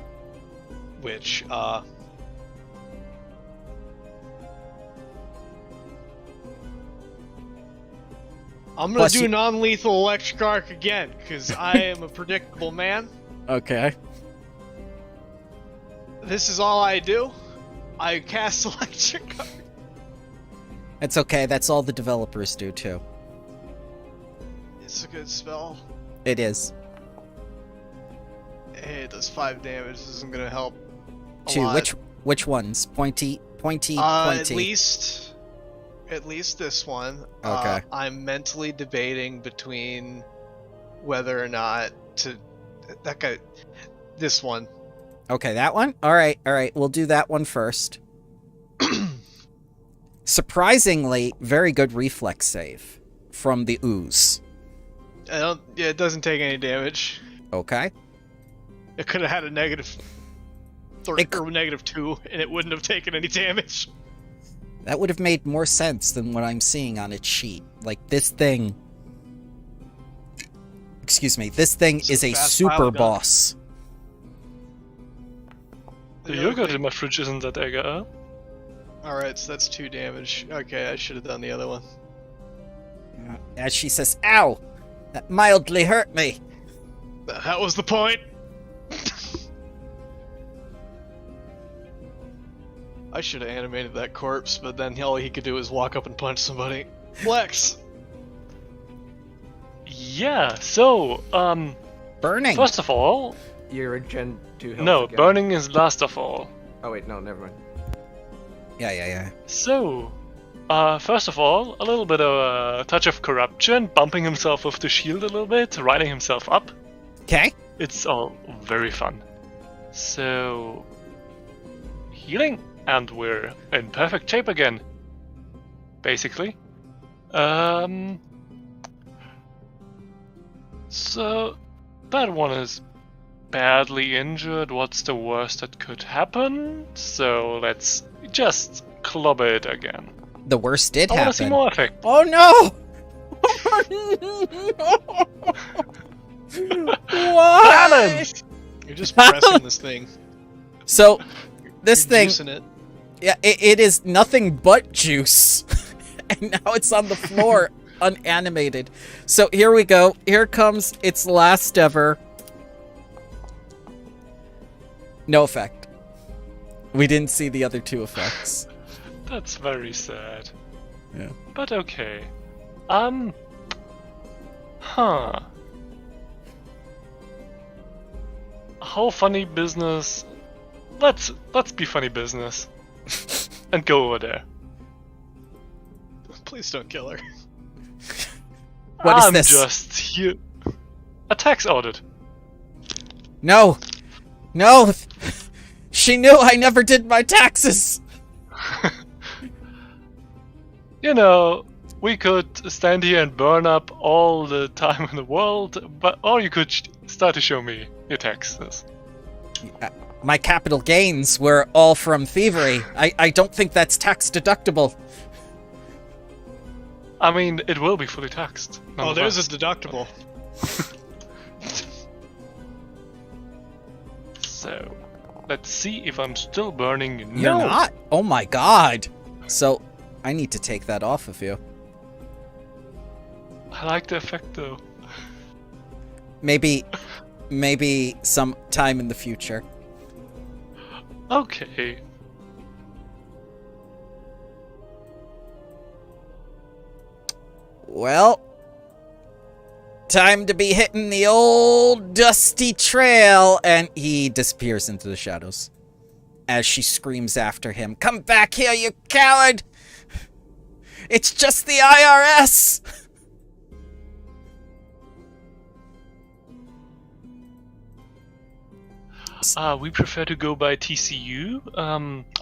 which, I'm gonna Plus do you- non-lethal electric arc again, because I am a predictable man. Okay. This is all I do. I cast electric arc. It's okay. That's all the developers do too. It's a good spell. It is. Hey, it does 5 damage. This isn't gonna help a 2. lot. Which ones? Pointy. At least this one. Okay. I'm mentally debating between whether or not to this one. Okay, that one? All right. We'll do that one first. Surprisingly, very good reflex save from the ooze. It doesn't take any damage. Okay. It could have had a -3 or -2, and it wouldn't have taken any damage. That would have made more sense than what I'm seeing on its sheet. Like, this thing... Excuse me, this thing It's is a a fast super pilot gun. boss. The yogurt in my fridge isn't that egg, huh? Alright, so that's 2 damage. Okay, I should have done the other one. As she says, ow! That mildly hurt me. That was the point! I should have animated that corpse, but then all he could do was walk up and punch somebody. Flex! Yeah, so, Burning! first of all, You're a Gen 2 health no, again. burning is last of all. Oh wait, no, never mind. Yeah. So, first of all, a little bit of a touch of corruption, bumping himself with the shield a little bit, riding himself up. Okay. It's all very fun. So, healing, and we're in perfect shape again. Basically. So, that one is badly injured. What's the worst that could happen? So, let's just club it again. The worst did I want to see happen. more effect. Oh no! Why? Balance! You're just pressing this thing. So, this You're thing, juicing it. yeah, it is nothing but juice. And now it's on the floor, unanimated. So here we go. Here comes its last ever. No effect. We didn't see the other 2 effects. That's very sad. Yeah. But okay. Huh. How funny business? Let's be funny business. And go over there. Please don't kill her. What is I'm this? just here. A tax audit. No! No! She knew I never did my taxes! You know, we could stand here and burn up all the time in the world, but or you could start to show me your taxes. My capital gains were all from thievery. I don't think that's tax deductible. I mean, it will be fully taxed. Oh, there's a nonetheless. deductible. So, let's see if I'm still burning. You're No. not? Oh my god. So, I need to take that off of you. I like the effect though. Maybe some time in the future. Okay. Well, time to be hitting the old dusty trail, and he disappears into the shadows. As she screams after him, "Come back here, you coward! It's just the IRS!" We prefer to go by TCU.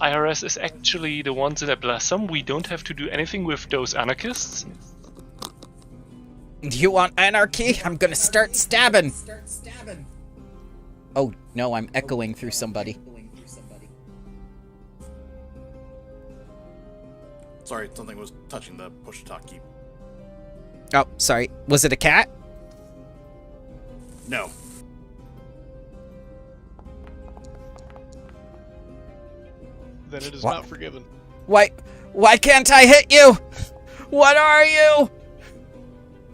IRS is actually the ones in a blossom. We don't have to do anything with those anarchists. Do you want anarchy? I'm gonna start stabbing. Oh, no, I'm echoing through somebody. Sorry, something was touching the push-to-talk key. Oh, sorry. Was it a cat? No. Then it is What? not forgiven. Why can't I hit you? What are you?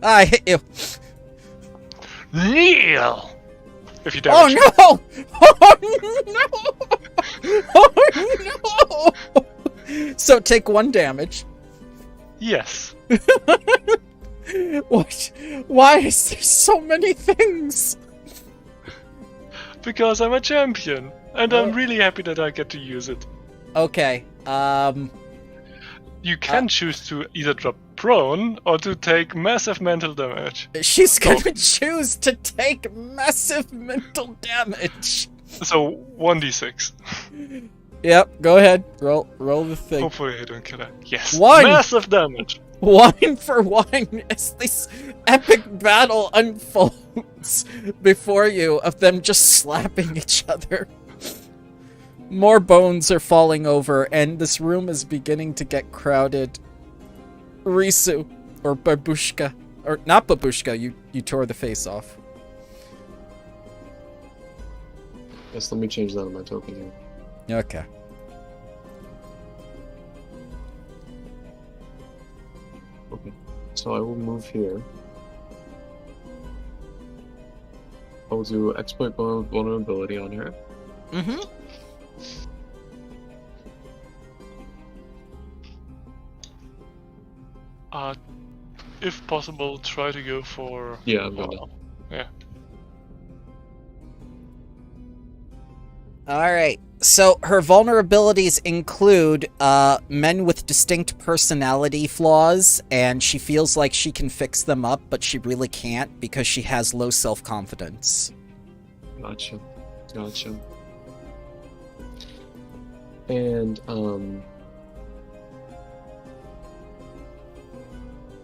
I hit you. Kneel! If you Oh damage no! Oh no! So take 1 damage. Yes. What? Why is there so many things? Because I'm a champion. And I'm really happy that I get to use it. Okay, You can choose to either drop prone or to take massive mental damage. she's gonna choose to take massive mental damage. So 1d6. Yep, go ahead. Roll the thing. Hopefully I don't kill her. Yes. 1! Massive damage. 1 for 1 as this epic battle unfolds before you of them just slapping each other. More bones are falling over, and this room is beginning to get crowded. Risu, or Babushka, or not Babushka, you tore the face off. Yes, let me change that on my token here. Okay. Okay. So I will move here. I will do exploit vulnerability on her. Mm-hmm. If possible, try to go for... Yeah, I'm gonna. Yeah. Alright, so her vulnerabilities include men with distinct personality flaws, and she feels like she can fix them up, but she really can't because she has low self-confidence. Gotcha. Gotcha. And,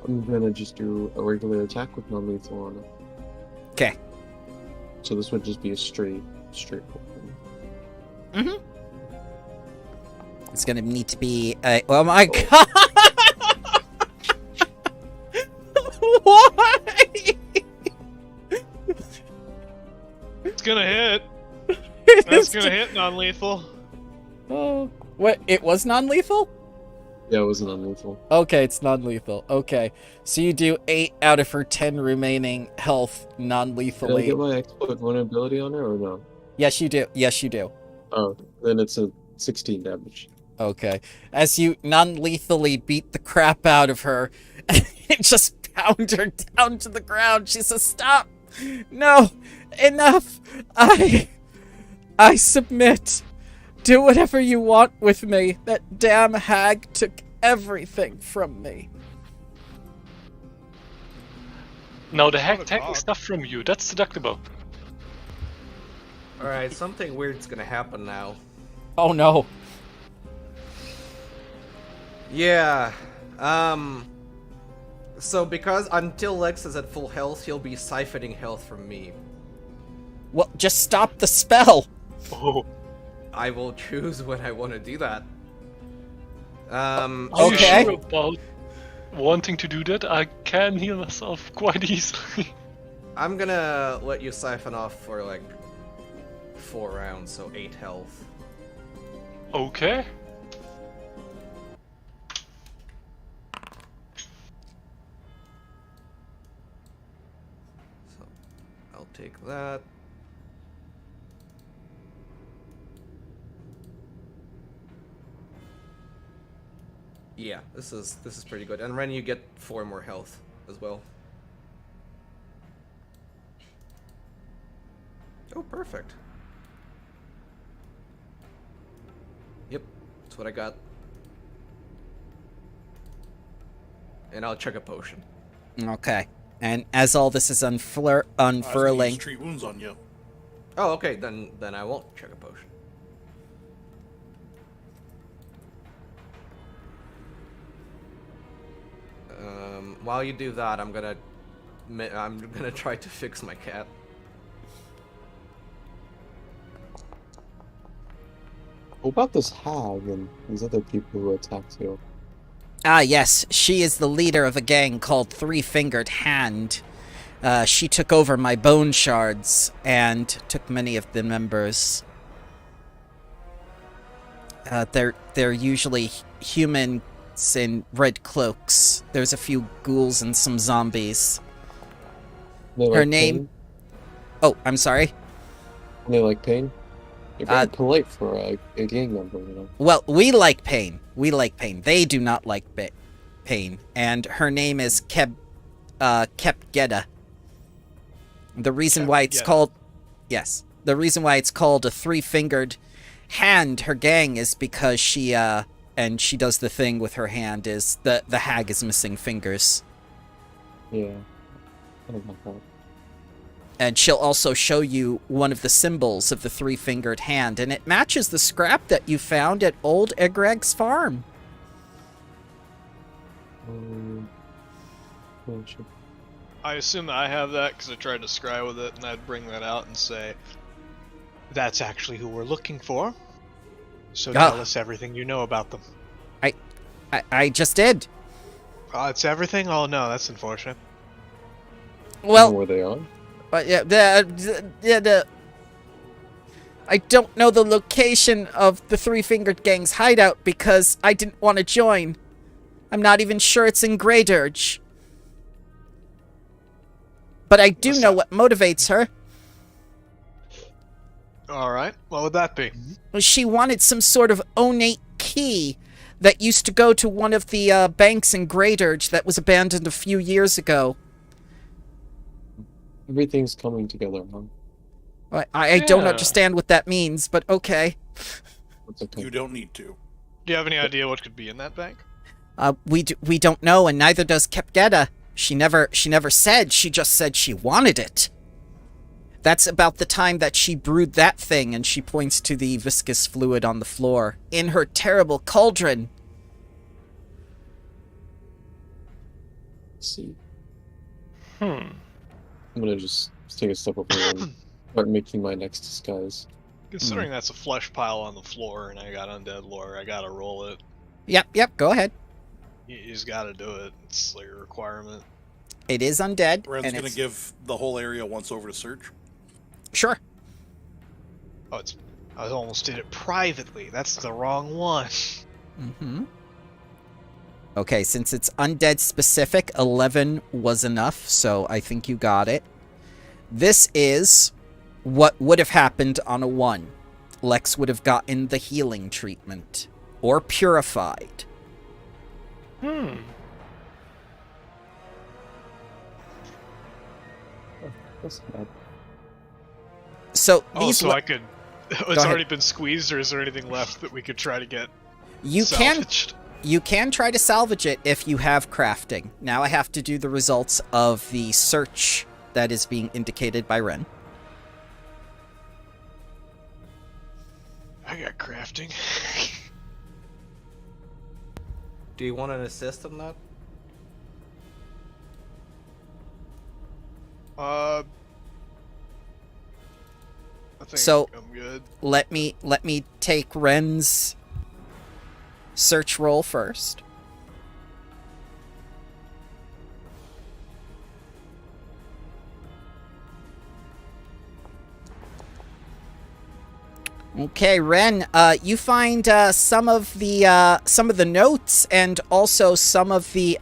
I'm gonna just do a regular attack with non-lethal on it. Okay. So this would just be a straight roll. Mm-hmm. It's gonna need to be a... Oh my god! Why? It's gonna hit. It That's is gonna hit non-lethal. Oh, what? It was non-lethal? Yeah, it was non-lethal. Okay, it's non-lethal. Okay, so you do 8 out of her 10 remaining health Did I non-lethally. get my exploit vulnerability on her or no? Yes, you do. Yes, you do. Oh, then it's a 16 damage. Okay. As you non-lethally beat the crap out of her, and just pound her down to the ground, she says, "Stop! No! Enough! I submit. Do whatever you want with me. That damn hag took everything from me." Now the hack What a taking dog. stuff from you, that's deductible. Alright, something weird's gonna happen now. Oh no. Yeah, so because until Lex is at full health, he'll be siphoning health from me. Well, just stop the spell. Oh. I will choose when I want to do that. Are you Okay. sure about wanting to do that? I can heal myself quite easily. I'm gonna let you siphon off for like 4 rounds, so 8 health. Okay. So I'll take that. Yeah, this is pretty good. And Ren, you get 4 more health as well. Oh, perfect. Yep, that's what I got. And I'll check a potion. Okay. And as all this is I was gonna unfurling, use treat wounds on you. Oh, okay, then I won't check a potion. While you do that, I'm gonna try to fix my cat. What about this hag and these other people who attacked you? Ah, yes, she is the leader of a gang called Three-Fingered Hand. She took over my bone shards and took many of the members. They're usually humans in red cloaks. There's a few ghouls and some zombies. They Her like name... Pain? Oh, I'm sorry. They like Pain? You're very polite for a gang member, you know. Well, we like Pain. We like Pain. They do not like Pain. And her name is Kepgeda. The reason why it's called... Yes. The reason why it's called a Three-Fingered Hand, her gang, is because she, and she does the thing with her hand, is the hag is missing fingers. Yeah. I don't like that. And she'll also show you one of the symbols of the Three-Fingered Hand, and it matches the scrap that you found at old Egreg's farm. Well, sure. I assume I have that because I tried to scry with it, and I'd bring that out and say, "That's actually who we're looking for. So tell us everything you know about them." I just did. Oh, it's everything? Oh no, that's unfortunate. You know Well, where they are? I don't know the location of the Three-Fingered Gang's hideout because I didn't want to join. I'm not even sure it's in Greydirge. But I do know what motivates her. Alright, what would that be? She wanted some sort of ornate key that used to go to one of the banks in Greydirge that was abandoned a few years ago. Everything's coming together, huh? I don't Yeah. understand what that means, but okay. It's okay. You don't need to. Do you have any idea what could be in that bank? We don't know, and neither does Kepgeda. She never said. She just said she wanted it. That's about the time that she brewed that thing, and she points to the viscous fluid on the floor in her terrible cauldron. Let's see. Hmm. I'm gonna just take a step over and start making my next disguise. Considering that's a flesh pile on the floor and I got undead lore, I gotta roll it. Yep, go ahead. You just gotta do it. It's like a requirement. It is undead, Ren's and gonna it's... give the whole area once over to search. Sure. Oh, I almost did it privately. That's the wrong one. Mm-hmm. Okay, since it's undead specific, 11 was enough, so I think you got it. This is what would have happened on a 1. Lex would have gotten the healing treatment. Or purified. That's bad. So Oh, these so I could... It's ahead. already been squeezed, or is there anything left that we could try to get you salvaged? can try to salvage it if you have crafting. Now I have to do the results of the search that is being indicated by Ren. I got crafting. Do you want an assist on that? I think So- I'm good. Let me take Ren's search roll first. Okay, Ren, you find some of the notes and also some of the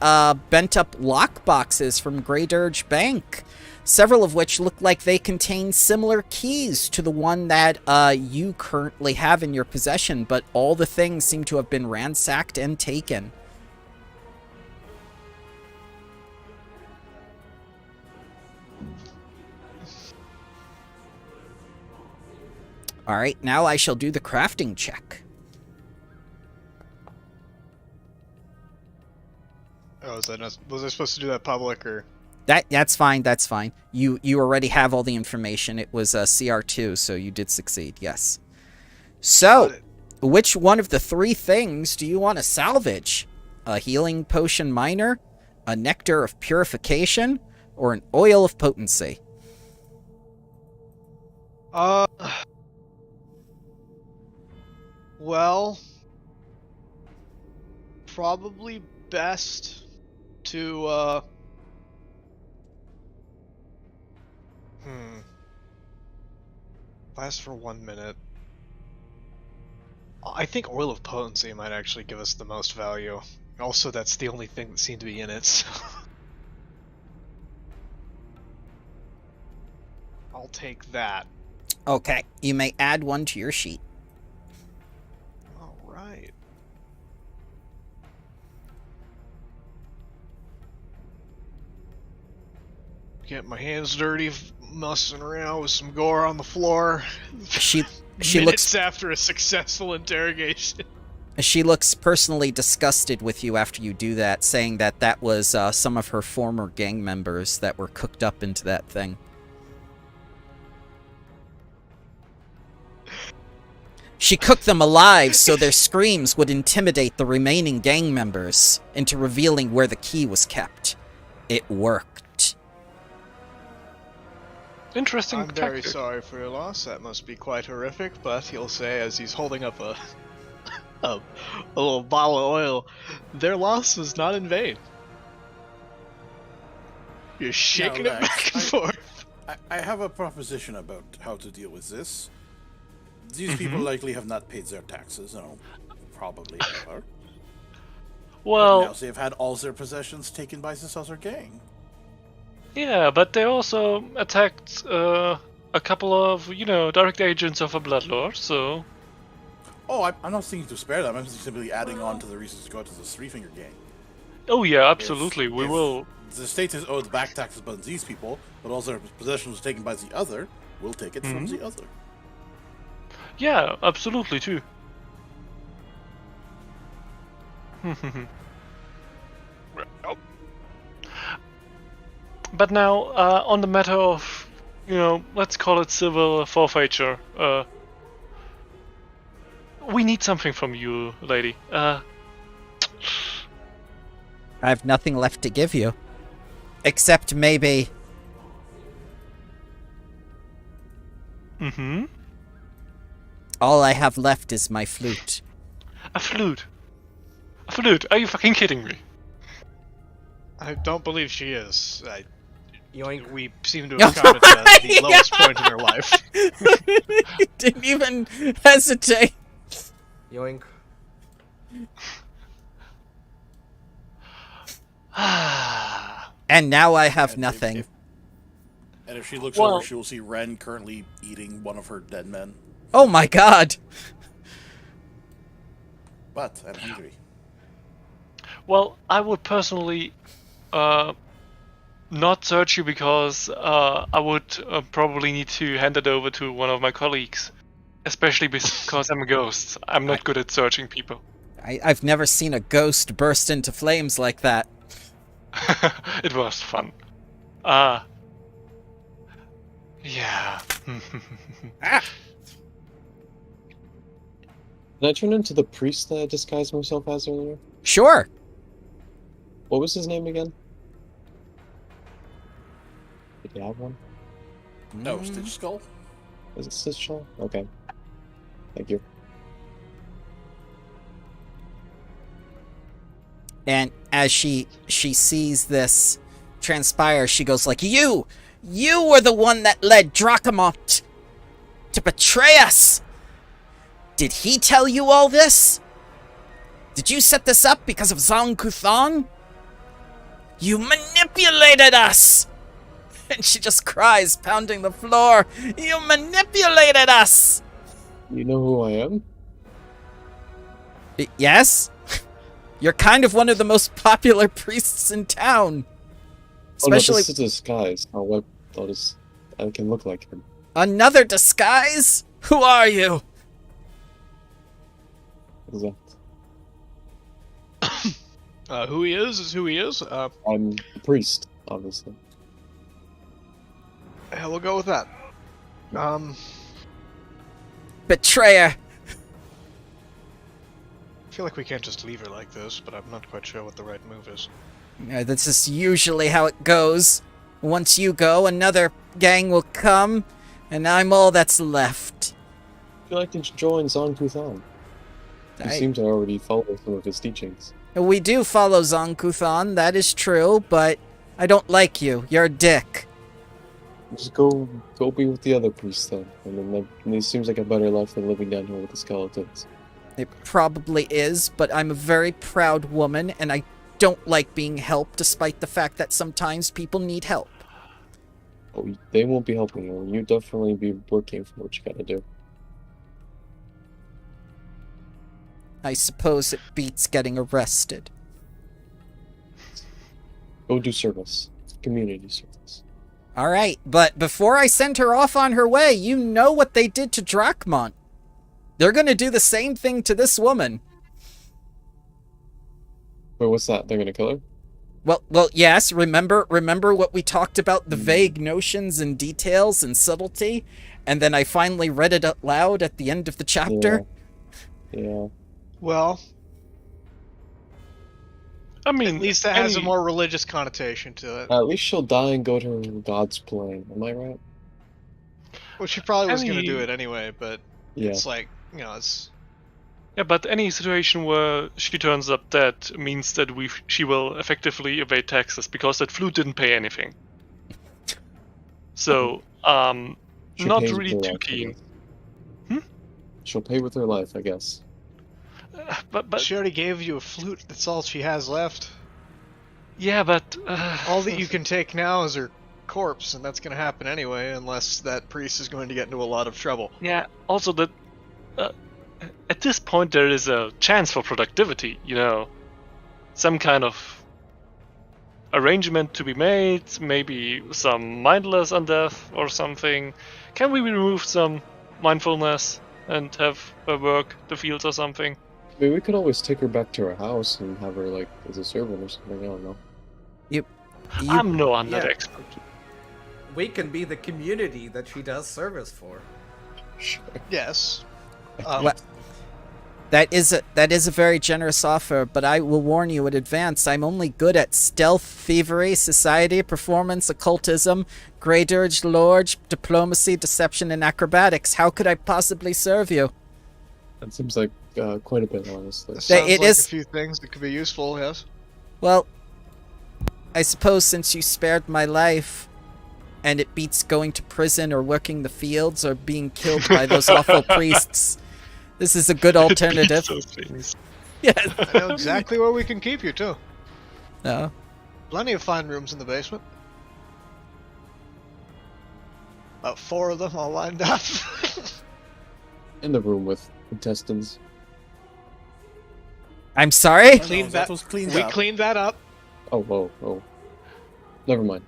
bent up lock boxes from Greydirge Bank. Several of which look like they contain similar keys to the one that you currently have in your possession, but all the things seem to have been ransacked and taken. All right, now I shall do the crafting check. Oh, was I supposed to do that public, or? That's fine. That's fine. You already have all the information. It was CR2, so you did succeed. Yes. So, which one of the 3 things do you want to salvage? A healing potion minor, a nectar of purification, or an oil of potency? Well, probably best to, last for 1 minute. I think Oil of Potency might actually give us the most value. Also, that's the only thing that seemed to be in it, so... I'll take that. Okay, you may add one to your sheet. Alright. Get my hands dirty, mussing around with some gore on the floor. She Minutes looks after a successful interrogation. she looks personally disgusted with you after you do that, saying that that was some of her former gang members that were cooked up into that thing. She cooked them alive so their screams would intimidate the remaining gang members into revealing where the key was kept. It worked. Interesting I'm very tactic. sorry for your loss. That must be quite horrific, but he'll say as he's holding up a little bottle of oil, their loss was not in vain. You're shaking it Lex, back and forth. I have a proposition about how to deal with this. These people likely have not paid their taxes, no, probably ever. Now Well, they've had all their possessions taken by this other gang. yeah, but they also attacked a couple of, direct agents of a bloodlord, so... Oh, I'm not thinking to spare them. I'm simply adding on to the reasons to go to the Three Finger Gang. Oh yeah, absolutely, we If will... The state is owed back taxes by these people, but all their possessions taken by the other. We'll take it from the other. Yeah, absolutely, too. But now, on the matter of, let's call it civil forfeiture, we need something from you, lady. I have nothing left to give you. Except maybe... All I have left is my flute. A flute. A flute, are you fucking kidding me? I don't believe she is. Yoink. We seem to have come at the lowest point in her life. Didn't even hesitate. Yoink. And now I have And nothing. And if she looks Well- over, she will see Ren currently eating one of her dead men. Oh my god! But I'm hungry. Well, I would personally not search you because I would probably need to hand it over to one of my colleagues. Especially because I'm a ghost. I'm not good at searching people. I've never seen a ghost burst into flames like that. It was fun. Yeah. Ah! Did I turn into the priest that I disguised myself as earlier? Sure! What was his name again? Did you have one? No, Stitch Skull? Was it Sishaw? Okay. Thank you. And as she sees this transpire, she goes like, You were the one that led Drachamont to betray us! Did he tell you all this? Did you set this up because of Zong Kuthon? You manipulated us! And she just cries, pounding the floor. You manipulated us! You know who I am? Yes? You're kind of one of the most popular priests in town. Especially Oh no, this is a disguise. Oh, what? I can look like him. another disguise? Who are you? What is that? Who he is who he is. I'm a priest, obviously. Yeah, we'll go with that. Betrayer. I feel like we can't just leave her like this, but I'm not quite sure what the right move is. This is usually how it goes. Once you go, another gang will come, and I'm all that's left. Would you like to join Zong Kuthan? You seem to already follow some of his teachings. We do follow Zankuthan, that is true, but I don't like you. You're a dick. Just go be with the other priests then. It seems like a better life than living down here with the skeletons. It probably is, but I'm a very proud woman, and I don't like being helped, despite the fact that sometimes people need help. Oh, they won't be helping you. You definitely be working for what you gotta do. I suppose it beats getting arrested. Go do service. Community service. Alright, but before I send her off on her way, you know what they did to Drakmont. They're gonna do the same thing to this woman. Wait, what's that? They're gonna kill her? Well, yes, remember what we talked about, the vague notions and details and subtlety? And then I finally read it out loud at the end of the chapter? Yeah. Well, I mean, at least it has a more religious connotation to it. At least she'll die and go to God's plane. Am I right? Well, she probably was going to Any- do it anyway, but Yeah. it's like, you know, it's... Yeah, but any situation where she turns up dead means that she will effectively evade taxes because that flute didn't pay anything. So, She'll not pay with really her too life, I keen. guess. She'll pay with her life, I guess. But She already gave you a flute, that's all she has left. yeah, but All that you can take now is her corpse, and that's going to happen anyway, unless that priest is going to get into a lot of trouble. yeah. Also, that at this point there is a chance for productivity. You know, some kind of arrangement to be made. Maybe some mindless undeath or something. Can we remove some mindfulness and have her work the fields or something? I mean, we could always take her back to her house and have her, like, as a servant or something. I don't know. I'm no undead Yeah. expert. We can be the community that she does service for. Sure. Yes. Well, that is a very generous offer, but I will warn you in advance, I'm only good at stealth, thievery, society, performance, occultism, grey dirge, lore, diplomacy, deception, and acrobatics. How could I possibly serve you? That seems like quite a bit, honestly. Sounds it like is- a few things that could be useful, yes. Well, I suppose since you spared my life, and it beats going to prison or working the fields or being killed by those awful priests, this is a good alternative. Those things. Yes. I know exactly where we can keep you, too. No. Plenty of fine rooms in the basement. About 4 of them all lined up. In the room with intestines. I'm sorry? Cleaned that that- was cleaned we up. cleaned that up. Oh, whoa, oh. Never mind.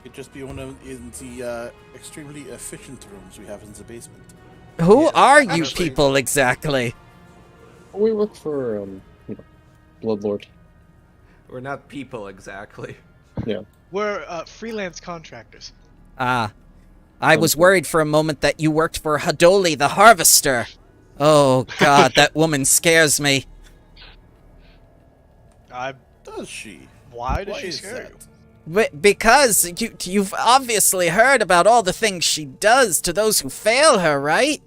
It'd just be one of the extremely efficient rooms we have in the basement. Who Yeah, are you actually- people exactly? We work for, Bloodlord. We're not people exactly. We're freelance contractors. Ah. I was worried for a moment that you worked for Hadoli the Harvester. Oh god, that woman scares me. Does she? Why does Why she is scare that? you? Because you've obviously heard about all the things she does to those who fail her, right?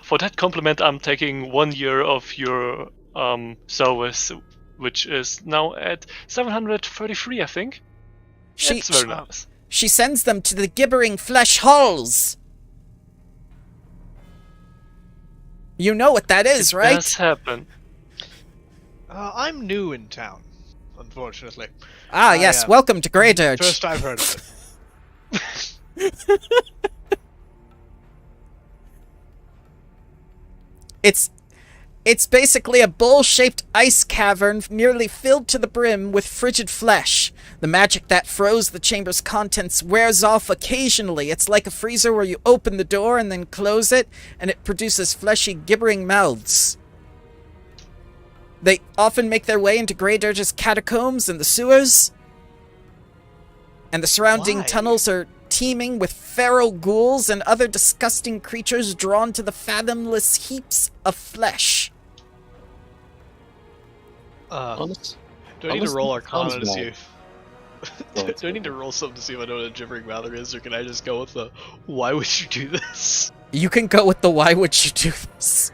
For that compliment, I'm taking 1 year of your service, which is now at 733, I think. That's very nice. She sends them to the gibbering flesh hulls. You know what that is, It right? does happen. I'm new in town, unfortunately. Ah, I, yes, uh, welcome to Grey Dirge. First I've heard of it. It's basically a bowl-shaped ice cavern nearly filled to the brim with frigid flesh. The magic that froze the chamber's contents wears off occasionally. It's like a freezer where you open the door and then close it, and it produces fleshy, gibbering mouths. They often make their way into Grey Dirge's catacombs and the sewers. And the surrounding Why? tunnels are teeming with feral ghouls and other disgusting creatures drawn to the fathomless heaps of flesh. Honest? Do I need to honestly, roll Arcana sounds to see bad. if... Well, do I need to roll something to see if I know what a gibbering mouther is, or can I just go with the, why would you do this? You can go with the why would you do this?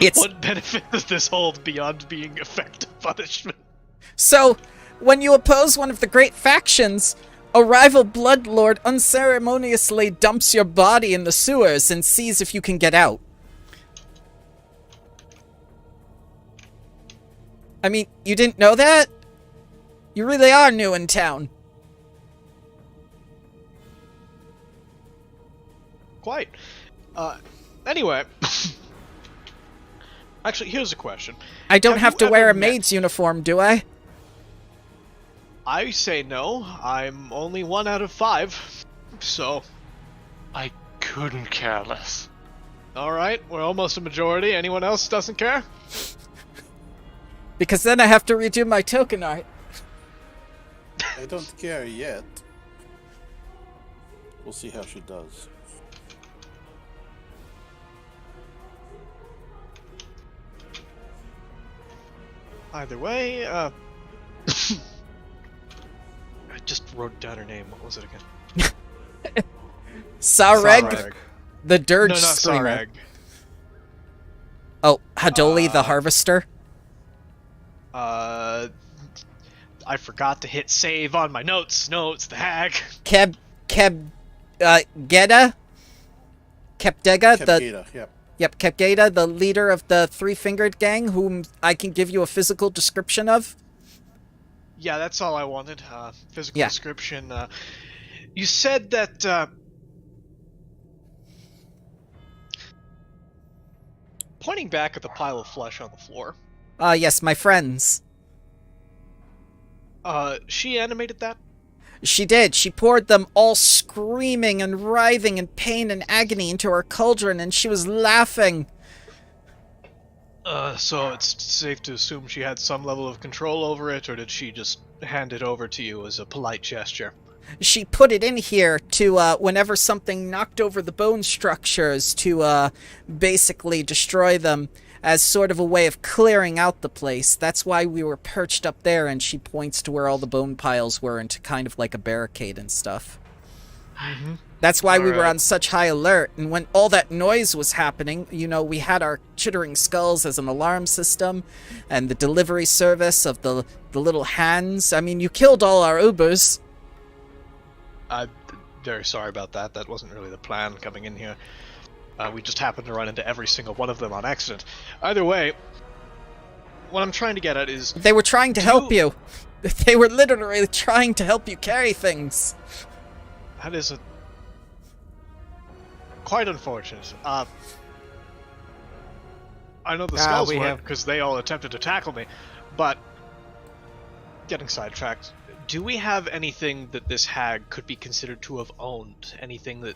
It's What benefit does this hold beyond being effective punishment? so when you oppose one of the great factions, a rival bloodlord unceremoniously dumps your body in the sewers and sees if you can get out. I mean, you didn't know that? You really are new in town. Quite. Anyway. Actually, here's a question. I don't have you to wear ever a maid's uniform, do I? I say no. I'm only 1 out of 5. So, I couldn't care less. alright, we're almost a majority. Anyone else doesn't care? Because then I have to redo my token art. I don't care yet. We'll see how she does. Either way, I just wrote down her name. What was it again? Sareg, the dirge No, not screamer. Sareg. Oh, Hadoli the harvester. I forgot to hit save on my notes. No, it's the hag. Geda? Kepdega, the Kepgeda, yep. Yep, Kepgeda, the leader of the Three-Fingered Gang, whom I can give you a physical description of. Yeah, that's all I wanted. Physical Yeah. description. You said that. Pointing back at the pile of flesh on the floor. Yes, my friends. She animated that? She did. She poured them all screaming and writhing in pain and agony into her cauldron, and she was laughing. So it's safe to assume she had some level of control over it, or did she just hand it over to you as a polite gesture? She put it in here to, whenever something knocked over the bone structures, to, basically destroy them as sort of a way of clearing out the place. That's why we were perched up there, and she points to where all the bone piles were into kind of like a barricade and stuff. Mm-hmm. That's why we were Alright. on such high alert, and when all that noise was happening, you know, we had our chittering skulls as an alarm system, and the delivery service of the little hands. I mean, you killed all our Ubers. I'm very sorry about that. That wasn't really the plan coming in here. We just happened to run into every single one of them on accident. Either way, what I'm trying to get at is... They were trying to help you. They were literally trying to help you carry things. That is quite unfortunate. I know the skulls we weren't have- because they all attempted to tackle me, but getting sidetracked. Do we have anything that this hag could be considered to have owned? Anything that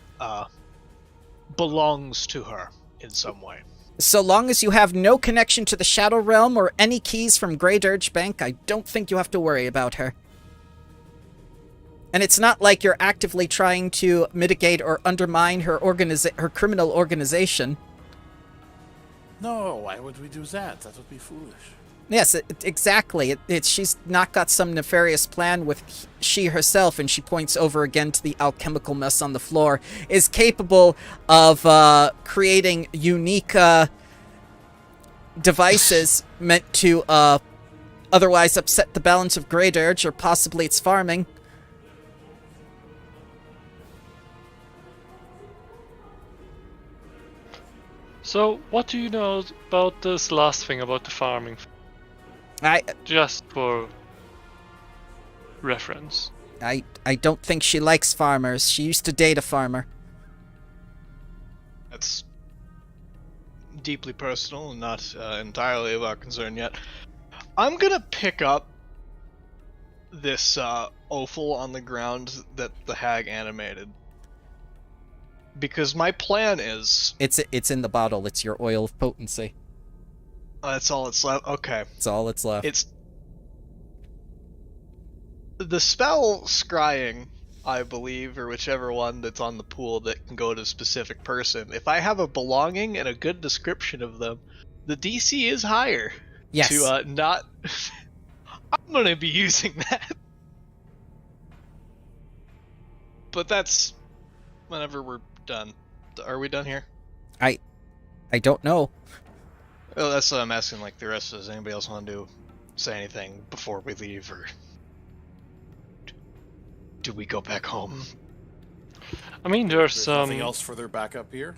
belongs to her in some way? So long as you have no connection to the Shadow Realm or any keys from Grey Dirge Bank, I don't think you have to worry about her. And it's not like you're actively trying to mitigate or undermine her her criminal organization. No, why would we do that? That would be foolish. Yes, exactly. She's not got some nefarious plan with she herself, and she points over again to the alchemical mess on the floor, is capable of creating unique devices meant to otherwise upset the balance of Grey Dirge or possibly its farming. So, what do you know about this last thing about the farming? Just for reference. I don't think she likes farmers. She used to date a farmer. That's deeply personal and not entirely of our concern yet. I'm gonna pick up this offal on the ground that the hag animated. Because my plan is... It's in the bottle. It's your oil of potency. that's all it's left. Okay. It's all that's left. It's... The spell Scrying, I believe, or whichever one that's on the pool that can go to a specific person, if I have a belonging and a good description of them, the DC is higher. Yes. To not... I'm gonna be using that. But that's whenever we're done. Are we done here? I don't know. Oh, that's what I'm asking. Like the rest, does anybody else want to say anything before we leave, or do we go back home? I mean, there's There's nothing else further back up here.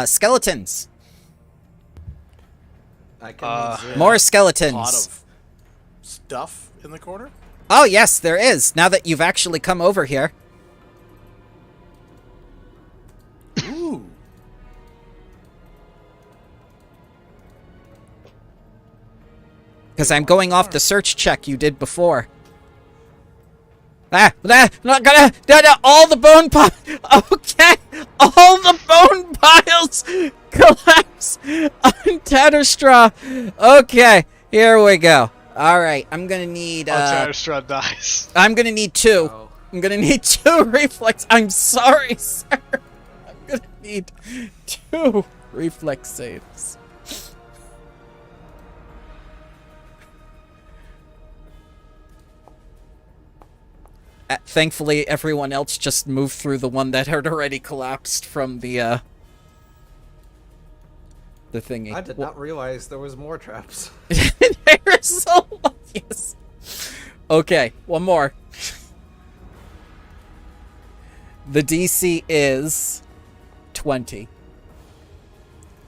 Skeletons. I can More Pot skeletons. of stuff in the corner. Oh yes, there is. Now that you've actually come over here. Ooh. Because I'm going off the search check you did before. Not gonna, all the bone piles, okay, all the bone piles collapse on Tatterstraw. Okay, here we go. Alright, I'm gonna need, Tatterstraw dies. I'm gonna need 2. Oh. I'm gonna need 2 reflex. I'm sorry, sir. I'm gonna need 2 reflex saves. Thankfully, everyone else just moved through the one that had already collapsed from the thingy. I did not realize there was more traps. There's so much. Yes. Okay, one more. The DC is 20.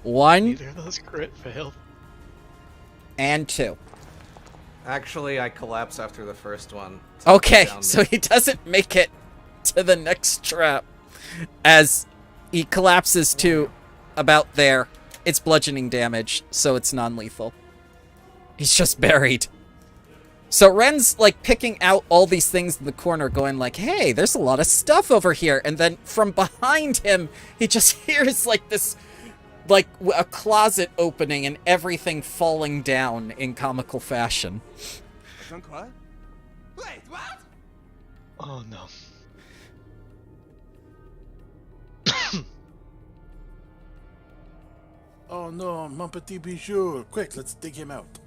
1 Neither of those crit failed. and 2. Actually, I collapsed after the first one. Okay, Down so he doesn't make it to the next trap as he collapses to about there. It's bludgeoning damage, so it's non-lethal. He's just buried. So Ren's like picking out all these things in the corner going like, hey, there's a lot of stuff over here. And then from behind him, he just hears like this, like a closet opening and everything falling down in comical fashion. Wait, what? Oh no. Oh no, mon petit bijou. Quick, let's dig him out.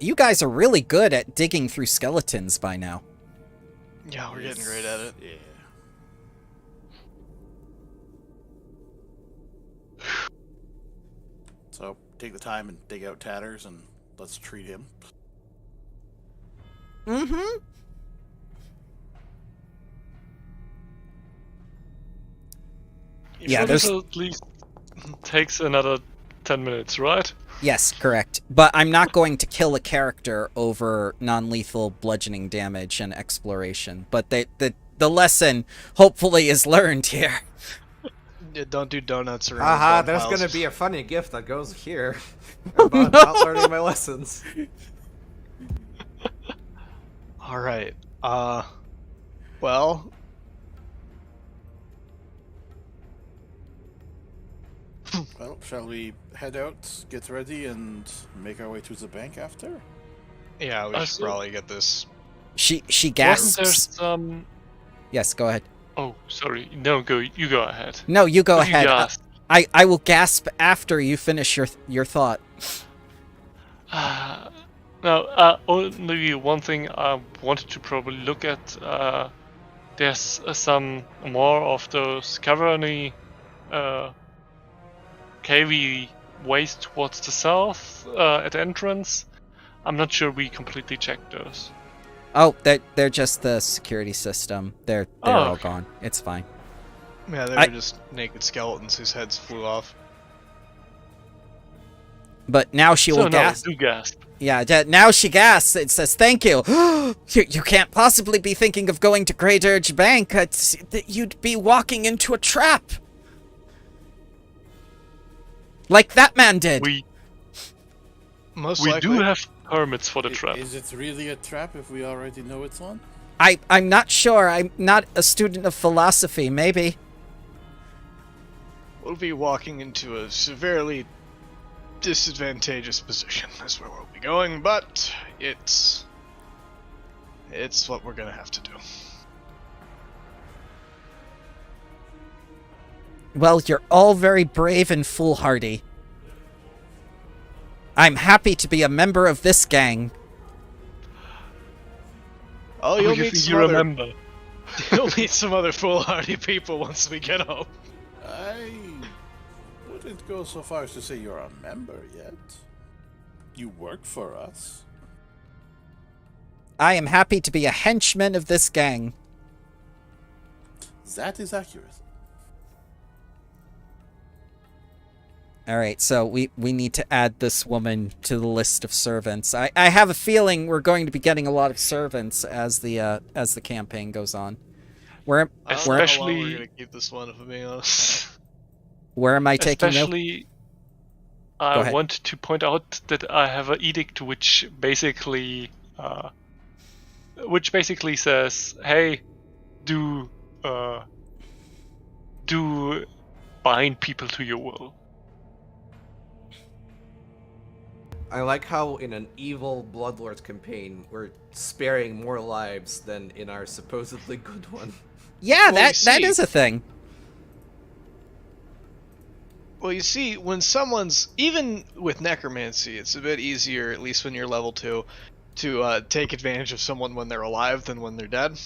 You guys are really good at digging through skeletons by now. Yeah, we're getting great at it. Yeah. So, take the time and dig out Tatters and let's treat him. Mm-hmm. Yeah, Sure, there's- this at least takes another 10 minutes, right? Yes, correct. But I'm not going to kill a character over non-lethal bludgeoning damage and exploration. But the lesson hopefully is learned here. Yeah, don't do donuts around. Haha, bone there's piles. gonna be a funny gift that goes here about not learning my lessons. All right. Well. Well, shall we head out, get ready, and make our way to the bank after? Yeah, we I should see. probably get this. She Wasn't gasps. there some... Yes, go ahead. Oh, sorry. No, you go ahead. No, you go What you ahead. gasp? I will gasp after you finish your thought. Now, only one thing I wanted to probably look at. There's some more of those caverny, cavey ways towards the south at the entrance. I'm not sure we completely checked those. Oh, they're just the security system. They're all okay. gone. It's fine. Yeah, they I- were just naked skeletons whose heads flew off. But now she So will no, gasp. do gasp. Yeah, now she gasps. It says, thank you. You can't possibly be thinking of going to Great Urge Bank. You'd be walking into a trap. Like that man did. We Most we likely. do have permits for the trap. Is it really a trap if we already know it's on? I'm not sure. I'm not a student of philosophy. Maybe. We'll be walking into a severely disadvantageous position. That's where we'll be going, but it's what we're gonna have to do. Well, you're all very brave and foolhardy. I'm happy to be a member of this gang. Oh, you'll meet you some other remember. You'll meet some other foolhardy people once we get home. I wouldn't go so far as to say you're a member yet. You work for us. I am happy to be a henchman of this gang. That is accurate. All right, so we need to add this woman to the list of servants. I have a feeling we're going to be getting a lot of servants as the campaign goes on. Where I don't know how long Especially- we're gonna keep this one, if I'm being honest. where am I taking you? Especially, Go I ahead. want to point out that I have an edict which basically says, "Hey, do bind people to your will." I like how in an evil Bloodlords campaign, we're sparing more lives than in our supposedly good one. Yeah, Well, that you see- is a thing. Well, you see, when someone's, even with necromancy, it's a bit easier, at least when you're level 2, to take advantage of someone when they're alive than when they're dead.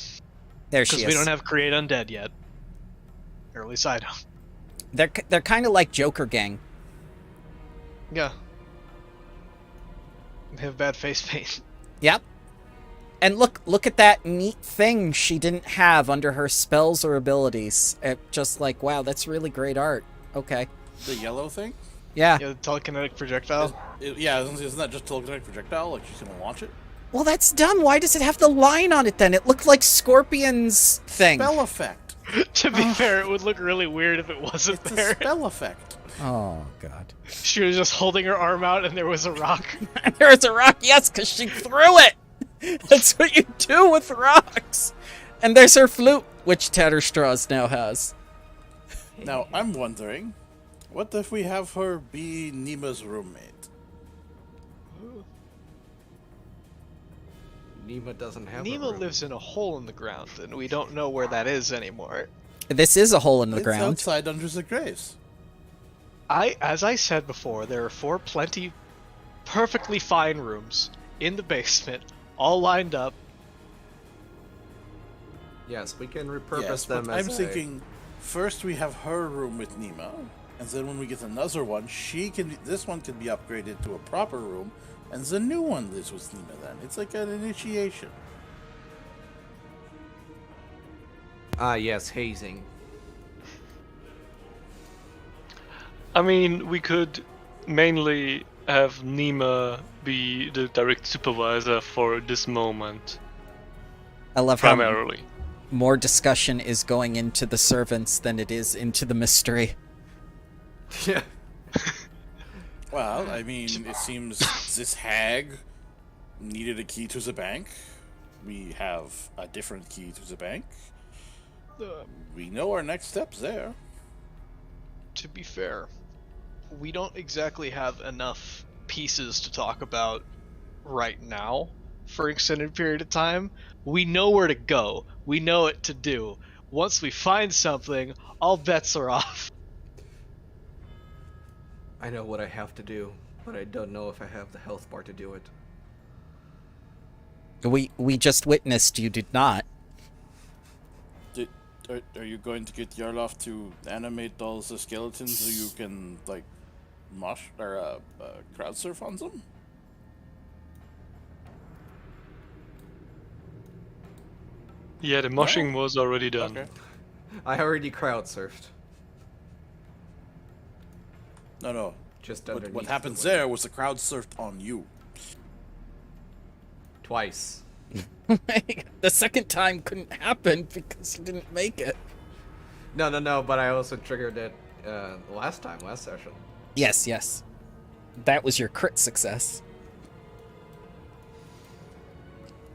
There she Because is. we don't have create undead yet. Or at least I don't. They're kind of like Joker gang. Yeah. They have bad face paint. Yep. And look at that neat thing she didn't have under her spells or abilities. Just like, wow, that's really great art. Okay. The yellow thing? Yeah. Yeah, the telekinetic projectile. Isn't that just telekinetic projectile? Like she's gonna launch it? Well, that's dumb. Why does it have the line on it then? It looked like Scorpion's thing. Spell effect. To be fair, it would look really weird if it wasn't It's a there. spell effect. Oh, God. She was just holding her arm out and there was a rock. There's a rock, yes, because she threw it. That's what you do with rocks. And there's her flute, which Tatterstraws now has. Now, I'm wondering, what if we have her be Nima's roommate? Nima doesn't have a Nemo room. lives in a hole in the ground, and we don't know where that is anymore. This is a hole in the It's ground. outside under the graves. As I said before, there are 4 perfectly fine rooms in the basement, all lined up. Yes, we can repurpose Yes, them but as I'm thinking, first we have her room with Nima, and then when we get another one, this one can be upgraded to a proper room, and the new one lives with Nima then. It's like an initiation. yes, hazing. I mean, we could mainly have Nima be the direct supervisor for this moment, I love how primarily. more discussion is going into the servants than it is into the mystery. Yeah. Well, I mean, it seems this hag needed a key to the bank. We have a different key to the bank. We know our next steps there. To be fair, we don't exactly have enough pieces to talk about right now for an extended period of time. We know where to go. We know what to do. Once we find something, all bets are off. I know what I have to do, but I don't know if I have the health bar to do it. We just witnessed you did not. Are you going to get Yarloff to animate all the skeletons so you can, like, mosh or crowd surf on them? Yeah, the moshing was already done. Okay. I already crowd surfed. No. Just What underneath the happens window. there was the crowd surfed on you. Twice. The second time couldn't happen because you didn't make it. No, but I also triggered it last session. Yes. That was your crit success.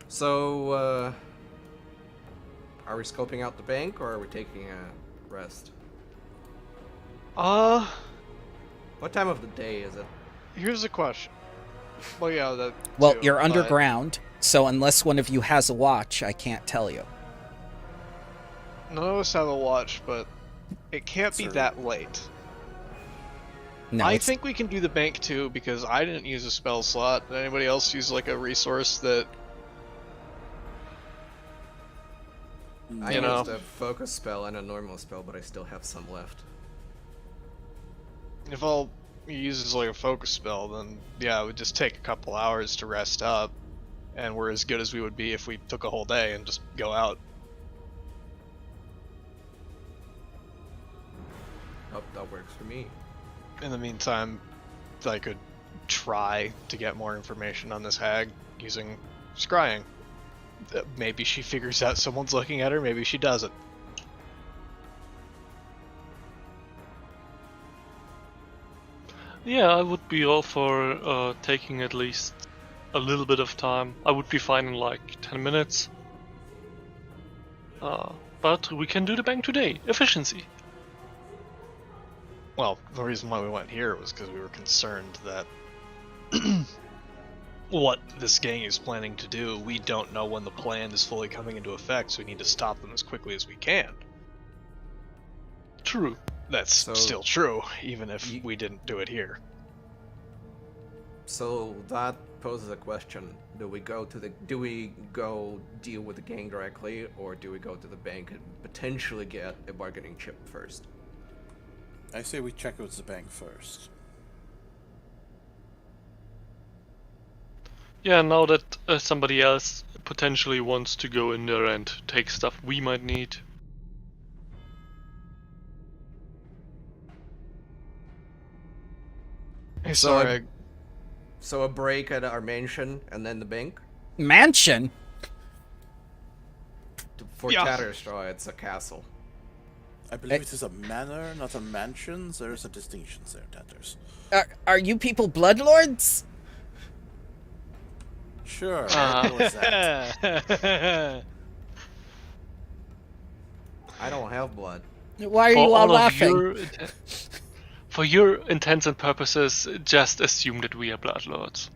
So, are we scoping out the bank or are we taking a rest? What time of the day is it? Here's a question. Well, yeah, that. Well, too, you're but underground, so unless one of you has a watch, I can't tell you. None of us have a watch, but it can't be Sir. that late. No, I it's- think we can do the bank too because I didn't use a spell slot. Did anybody else use like a resource that? I You know. used a focus spell and a normal spell, but I still have some left. If all you use is like a focus spell, then yeah, it would just take a couple hours to rest up, and we're as good as we would be if we took a whole day and just go out. Oh, that works for me. In the meantime, I could try to get more information on this hag using scrying. Maybe she figures out someone's looking at her, maybe she doesn't. Yeah, I would be all for taking at least a little bit of time. I would be fine in like 10 minutes. But we can do the bank today. Efficiency. Well, the reason why we went here was because we were concerned that what this gang is planning to do, we don't know when the plan is fully coming into effect, so we need to stop them as quickly as we can. True. That's So- still true, even if Ye- we didn't do it here. So that poses a question: do we go deal with the gang directly, or do we go to the bank and potentially get a bargaining chip first? I say we check with the bank first. Yeah, now that somebody else potentially wants to go in there and take stuff we might need. Hey, So sorry, So a break at our mansion and then the bank? Mansion? For Yeah. Tatterstraw, it's a castle. I believe it is a manor, not a mansion. There's a distinction there, Tatters. Are you people bloodlords? Sure. Uh, what was that? I don't have blood. Why are For you all all of laughing? your for your intents and purposes, just assume that we are bloodlords.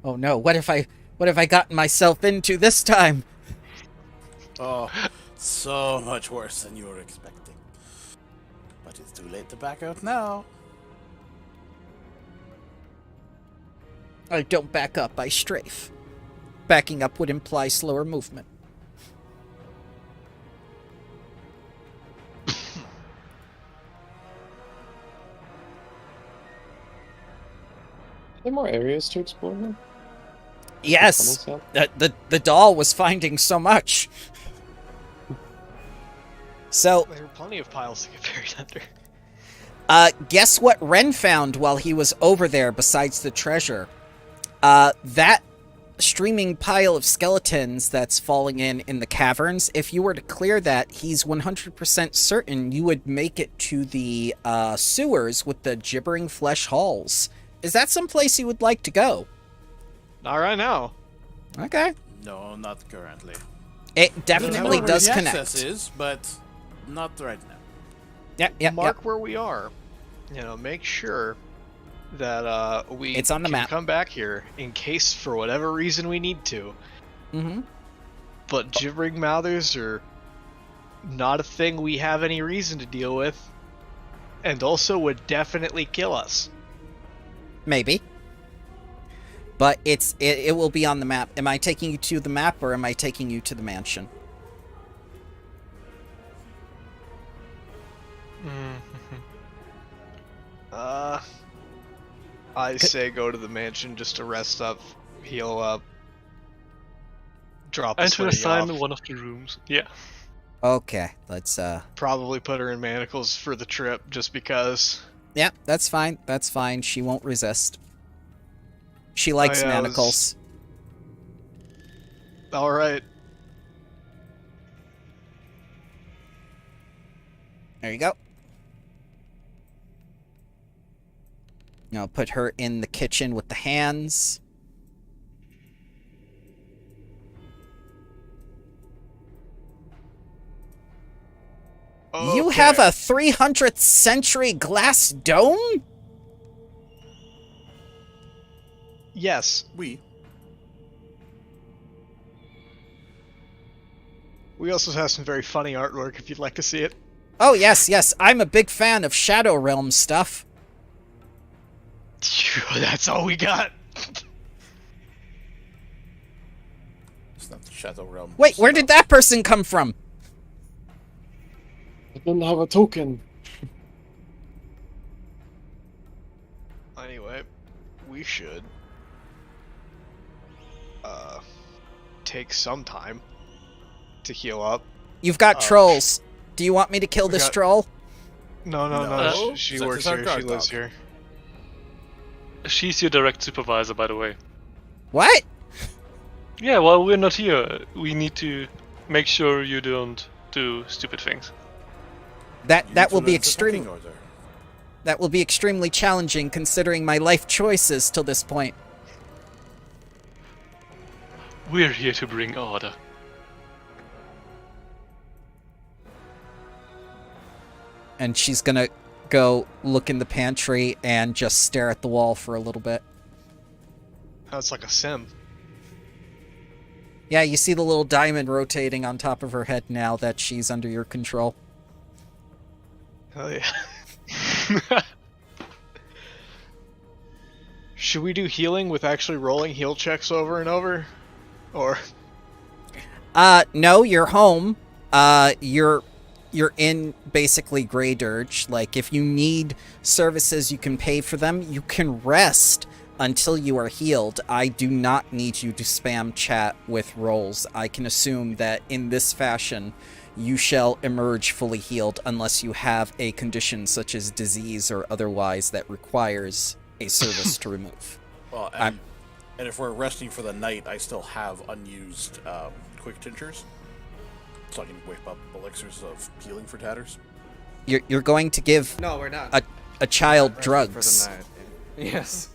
Oh no, what have I gotten myself into this time? Oh, so much worse than you were expecting. But it's too late to back out now. I don't back up, I strafe. Backing up would imply slower movement. Are there more areas to explore now? Yes, Tunnels out? the doll was finding so much. So, there are plenty of piles to get buried under. guess what Ren found while he was over there besides the treasure? That streaming pile of skeletons that's falling in the caverns, if you were to clear that, he's 100% certain you would make it to the sewers with the gibbering flesh halls. Is that someplace you would like to go? Not right now. Okay. No, not currently. It definitely Where does the connect. access is, but not right now. Yep. Mark where we are. You know, make sure that we It's on the can map. come back here in case for whatever reason we need to. Mm-hmm. But gibbering mouthers are not a thing we have any reason to deal with, and also would definitely kill us. Maybe. But it will be on the map. Am I taking you to the map or am I taking you to the mansion? I say go to the mansion just to rest up, heal up, drop the And to sweaty assign off. one of the rooms. Yeah. Okay, let's Probably put her in manacles for the trip just because. yeah, that's fine. That's fine. She won't resist. She likes yeah, I was- manacles. Alright. There you go. Now put her in the kitchen with the hands. You have a 300th century glass dome? Yes. We. We also have some very funny artwork if you'd like to see it. Oh, yes. I'm a big fan of Shadow Realm stuff. That's all we got. That's the Chateau Realm. Wait, where did that person come from? I didn't have a token. Anyway, we should take some time to heal up. You've got trolls. Do you want me to kill we this got- troll? No. No. She This works is our here. She guard lives dog. here. She's your direct supervisor, by the way. What? Yeah, while we're not here, we need to make sure you don't do stupid things. That will be That will be extremely challenging considering my life choices till this point. We're here to bring order. And she's gonna go look in the pantry and just stare at the wall for a little bit. That's like a sim. Yeah, you see the little diamond rotating on top of her head now that she's under your control. Hell yeah. Should we do healing with actually rolling heal checks over and over? Or No, you're home. You're in basically Grey Dirge. Like, if you need services, you can pay for them. You can rest until you are healed. I do not need you to spam chat with rolls. I can assume that in this fashion, you shall emerge fully healed unless you have a condition such as disease or otherwise that requires a service to remove. Well, and if we're resting for the night, I still have unused quick tinctures, so I can whip up elixirs of healing for tatters. You're going to give No, we're not. a child Resting drugs. For the night. Yes.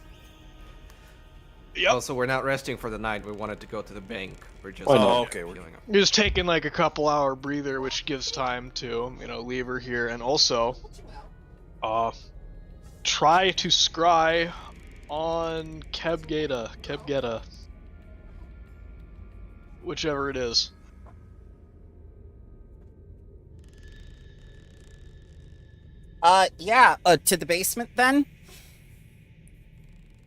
Yep. Also, we're not resting for the night. We wanted to go to the bank. We're just. Why not? Oh, okay. healing up. you're just taking like a couple hour breather, which gives time to, leave her here, and also, try to scry on Kebgeta, whichever it is. Yeah, to the basement then?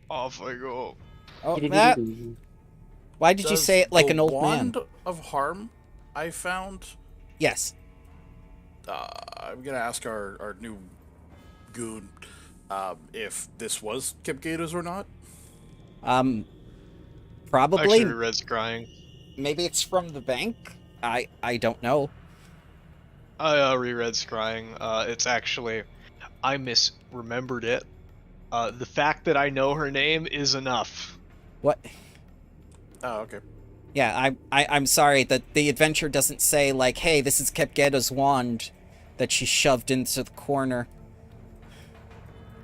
Off I go. Oh, that. Why did you Does say it like the an old wand man? of harm I found? Yes. I'm gonna ask our new goon if this was Kipgata's or not. Probably. Actually, Red's crying. Maybe it's from the bank? I don't know. I reread Scrying. It's actually, I misremembered it. The fact that I know her name is enough. What? Oh, okay. Yeah, I'm sorry that the adventure doesn't say, like, hey, this is Kepgeta's wand that she shoved into the corner.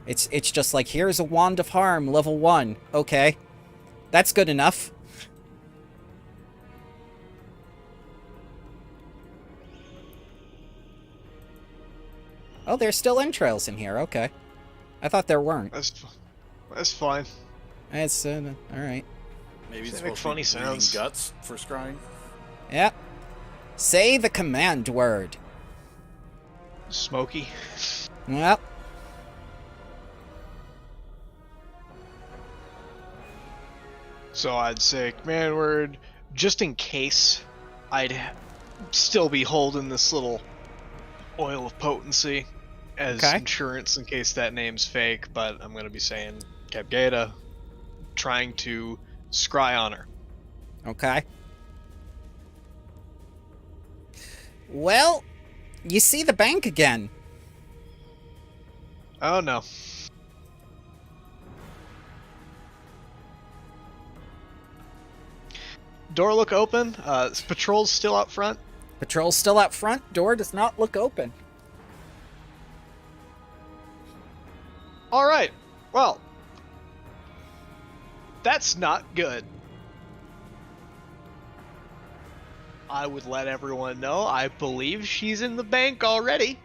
It's just like, here's a wand of harm, level 1. Okay. That's good enough. Oh, there's still entrails in here. Okay. I thought there weren't. That's fine. It's, alright. Maybe it's They make supposed funny to be bleeding sounds. guts for scrying. Yep. Say the command word. Smoky. Yep. So I'd say command word, just in case I'd still be holding this little oil of potency as Okay. insurance in case that name's fake, but I'm going to be saying Kebgeta, trying to scry on her. Okay. Well, you see the bank again. Oh no. Door look open. Patrol's still out front. Patrol's still out front. Door does not look open. All right. Well, that's not good. I would let everyone know I believe she's in the bank already.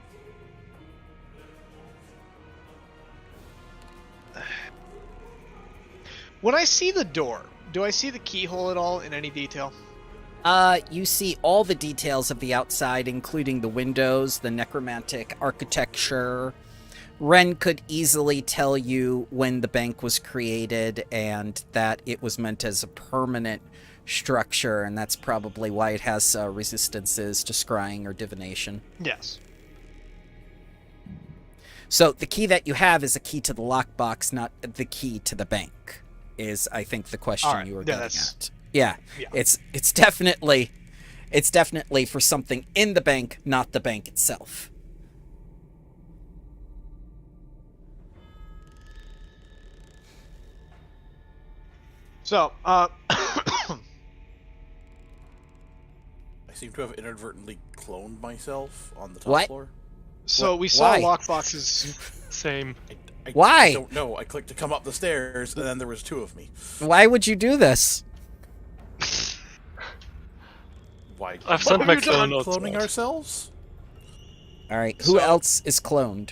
When I see the door, do I see the keyhole at all in any detail? You see all the details of the outside, including the windows, the necromantic architecture. Ren could easily tell you when the bank was created and that it was meant as a permanent structure, and that's probably why it has resistances to scrying or divination. Yes. So the key that you have is a key to the lockbox, not the key to the bank, is, I think, the question Alright, you were yeah, getting that's- at. Yeah, Yeah. it's definitely for something in the bank, not the bank itself. So, I seem to have inadvertently cloned myself on the top What? floor. so What- we saw why? lockboxes. Same. I Why? don't know. I clicked to come up the stairs, and then there was 2 of me. Why would you do this? Why? I've sent my Are we clone done out cloning smart. ourselves? All right, who So- else is cloned?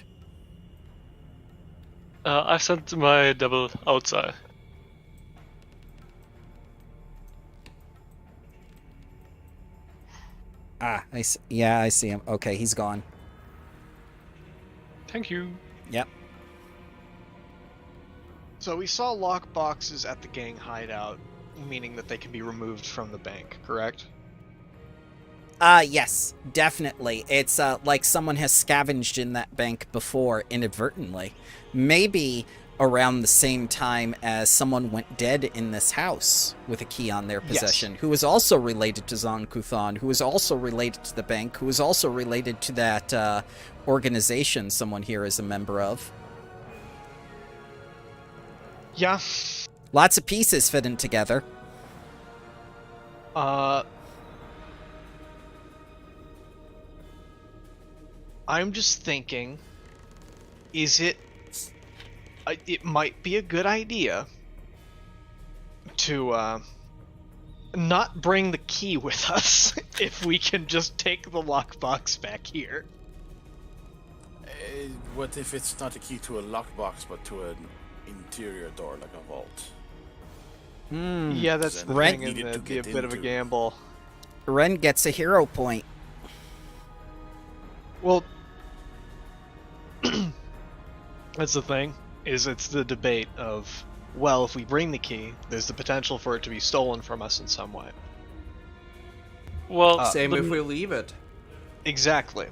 I've sent my double outside. Ah, yeah, I see him. Okay, he's gone. Thank you. Yep. So we saw lockboxes at the gang hideout, meaning that they can be removed from the bank, correct? Yes, definitely. It's like someone has scavenged in that bank before inadvertently. Maybe around the same time as someone went dead in this house with a key on their possession, who was also related to Zon Kuthan, who was also related to the bank, who was also related to that organization someone here is a member of. Yeah. Lots of pieces fitting together. I'm just thinking, it might be a good idea to not bring the key with us if we can just take the lockbox back here. What if it's not a key to a lockbox, but to an interior door, like a vault? Yeah, that's the Ren thing, needed isn't to it? Be a get bit of a into. gamble. Ren gets a hero point. Well, that's the thing, is it's the debate of, well, if we bring the key, there's the potential for it to be stolen from us in some way. Well, Same but if we leave it. Exactly.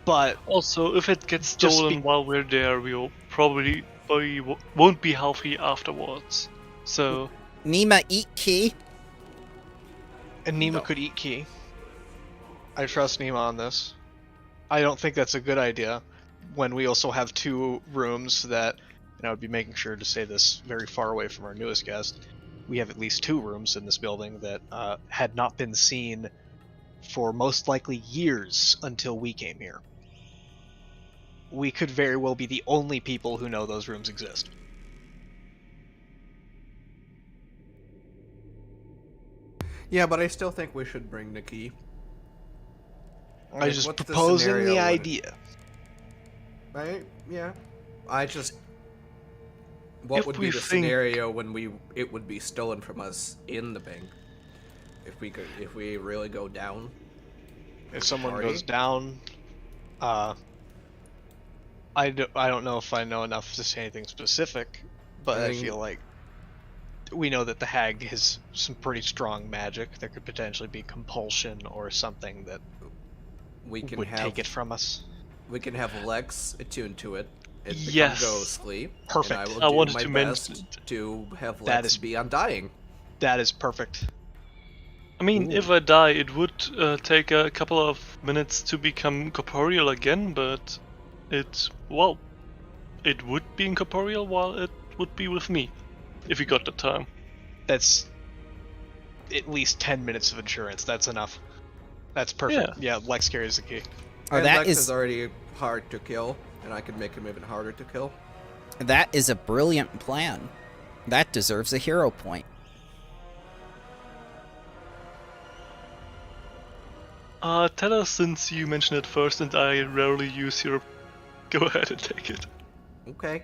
But also if it gets Just stolen be- while we're there, we'll probably won't be healthy afterwards. So Nima, eat key. and Nima No. could eat key. I trust Nima on this. I don't think that's a good idea when we also have 2 rooms that, and I would be making sure to say this very far away from our newest guest, we have at least 2 rooms in this building that had not been seen for most likely years until we came here. We could very well be the only people who know those rooms exist. Yeah, but I still think we should bring the key. I was just what's the proposing scenario the when it- idea. Yeah. I just. What If would we be the think- scenario when it would be stolen from us in the bank? If we really go down. If someone Party? goes down, I don't know if I know enough to say anything specific, but I I mean- feel like we know that the hag has some pretty strong magic. There could potentially be compulsion or something that We can would have take it from us. we can have Lex attuned to it. It becomes Yes. ghostly. Perfect. And I will I do wanted my to best mention- to have That Lex is- be undying. That is perfect. I mean, if I die, it would take a couple of minutes to become corporeal again, but it would be incorporeal while it would be with me, if we got the time. That's at least 10 minutes of insurance. That's enough. That's perfect. Yeah, Lex carries the key. Oh, And that Lex is is already hard to kill, and I can make him even harder to kill. that is a brilliant plan. That deserves a hero point. Tell us since you mentioned it first and I rarely use your... Go ahead and take it. Okay.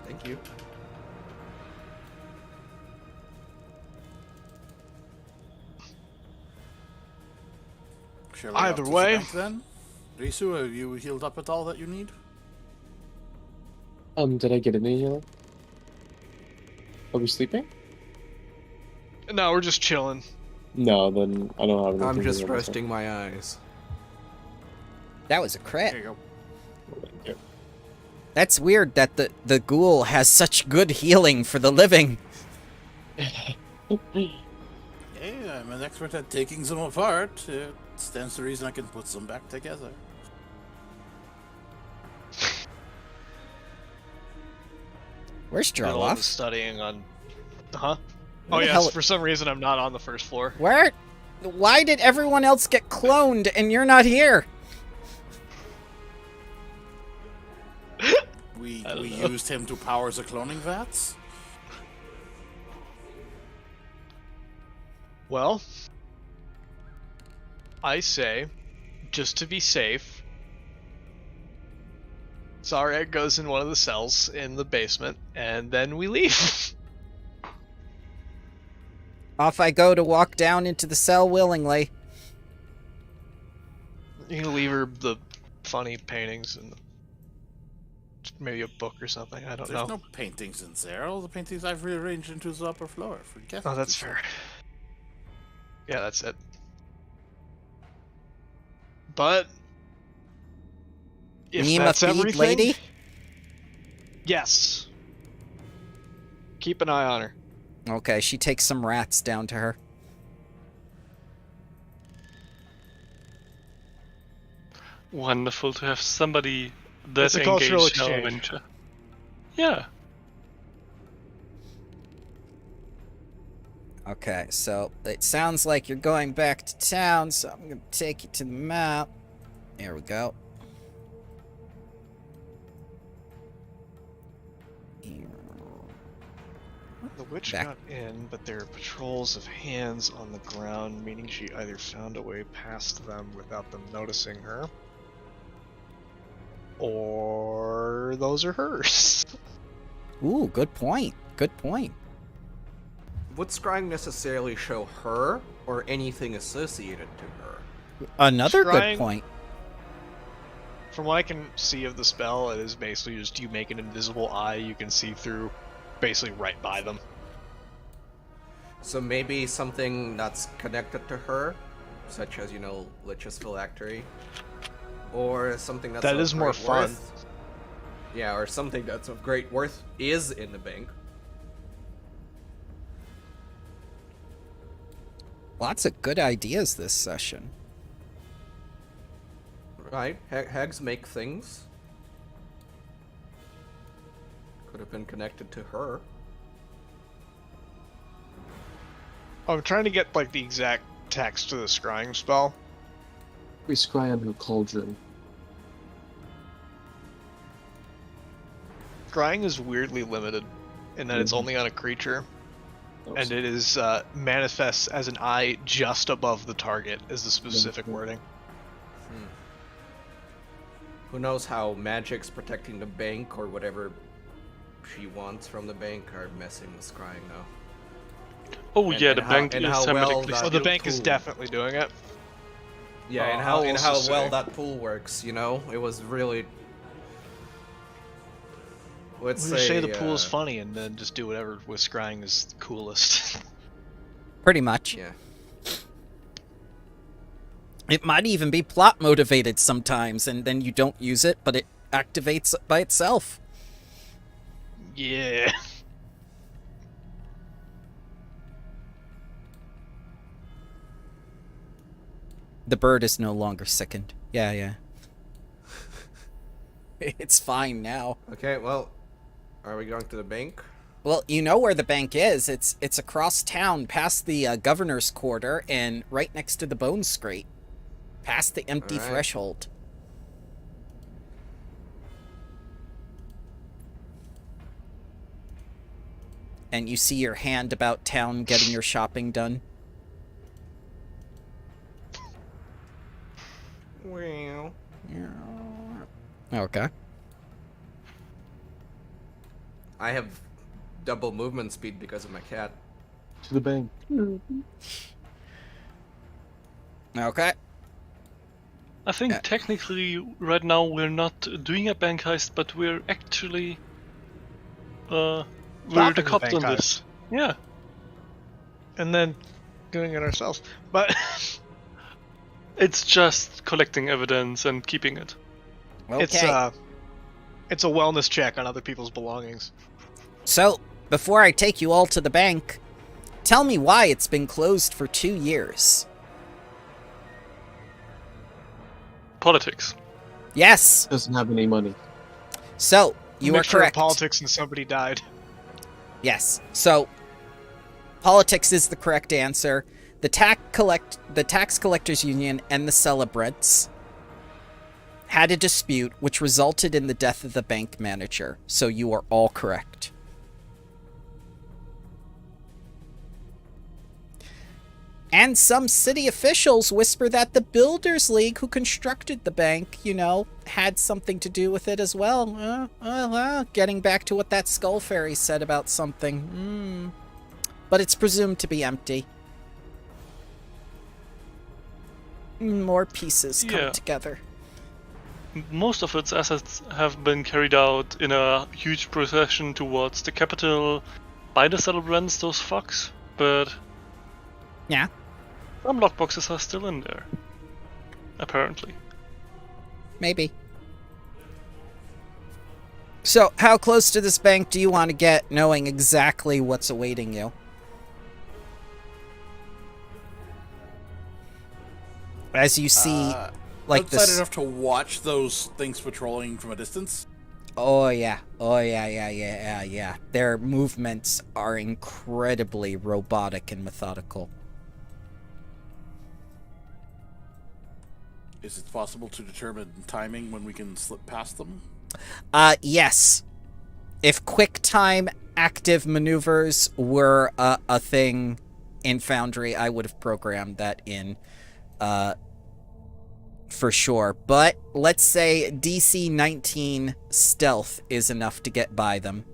Thank you. Shall we Either up to way. the bank then? Risu, have you healed up at all that you need? Did I get any healing? Are we sleeping? No, we're just chilling. No, then I don't have anything. I'm to just do on this resting my eyes. That was a There crit. you go. one. Thank you. That's weird that the ghoul has such good healing for the living. Yeah, I'm an expert at taking them apart. It stands to reason I can put them back together. Where's Did all the Jarloff? studying on. Huh? Where Oh the yes. hell- For some reason, I'm not on the first floor. Where? Why did everyone else get cloned and you're not here? We I don't know. used him to power the cloning vats. Well, I say, just to be safe, Zarek goes in one of the cells in the basement, and then we leave. Off I go to walk down into the cell willingly. You can leave her the funny paintings and maybe a book or something. I don't There's know. no paintings in there. All the paintings I've rearranged into the upper floor. Forget. Oh, that's fair. Yeah, that's it. But if Nima that's feed everything, lady? yes. Keep an eye on her. Okay, she takes some rats down to her. Wonderful to have somebody that It's a cultural engaged in our exchange. adventure. Yeah. Okay, so it sounds like you're going back to town, so I'm gonna take you to the map. There we go. The witch Back. got in, but there are patrols of hands on the ground, meaning she either found a way past them without them noticing her, or those are hers. Ooh, good point. Good point. Would scrying necessarily show her, or anything associated to her? Another good Scrying- point. From what I can see of the spell, it is basically just you make an invisible eye you can see through, basically right by them. So maybe something that's connected to her, such as, Lich's phylactery, or something that's That of is more great fun. worth. Yeah, or something that's of great worth is in the bank. Lots of good ideas this session. Right, hags make things. Could have been connected to her. I'm trying to get like the exact text to the scrying spell. We scry on her cauldron. Scrying is weirdly limited in that it's Mhm. only on a creature, Oh, and it is manifests as an eye just above the target, is the specific Mhm. wording. Who knows how magic's protecting the bank or whatever she wants from the bank are messing with scrying now. Oh And- yeah, and the how- bank and is how well hermetically that- Oh, sealed. the bank is tool. definitely doing it. Yeah, and how how else to well say? that pool works, It was really. Let's We just say the say, pool is funny and then just do whatever with scrying is the coolest. Pretty much. Yeah. It might even be plot motivated sometimes, and then you don't use it, but it activates by itself. Yeah. The bird is no longer sickened. Yeah. It's fine now. Okay, well, are we going to the bank? Well, you know where the bank is. It's across town, past the governor's quarter, and right next to the bone scrape, past the empty Alright. threshold. And you see your hand about town getting your shopping done. Well, Okay. I have double movement speed because of my cat. to the bank. Okay. I think Yeah. technically right now we're not doing a bank heist, but we're actually we're Stopping the the cops bank on heist. this. Yeah. and then doing it ourselves. But It's just collecting evidence and keeping it. Okay. it's a wellness check on other people's belongings. So, before I take you all to the bank, tell me why it's been closed for 2 years. Politics. Yes. Doesn't have any money. So, you are Mixture of correct. politics and somebody died. Yes. So, politics is the correct answer. The tax collectors union and the celebrants had a dispute which resulted in the death of the bank manager. So you are all correct. And some city officials whisper that the Builders League, who constructed the bank, had something to do with it as well. Getting back to what that Skull Fairy said about something. But it's presumed to be empty. More pieces come together. Most of its assets have been carried out in a huge procession towards the capital by the celebrants, those fucks, but Yeah. some lockboxes are still in there. Apparently. Maybe. So, how close to this bank do you want to get, knowing exactly what's awaiting you? As you see, like outside this. enough to watch those things patrolling from a distance. Oh yeah. Their movements are incredibly robotic and methodical. Is it possible to determine timing when we can slip past them? Yes. If QuickTime active maneuvers were a thing in Foundry, I would have programmed that in, for sure. But let's say DC 19 stealth is enough to get by them.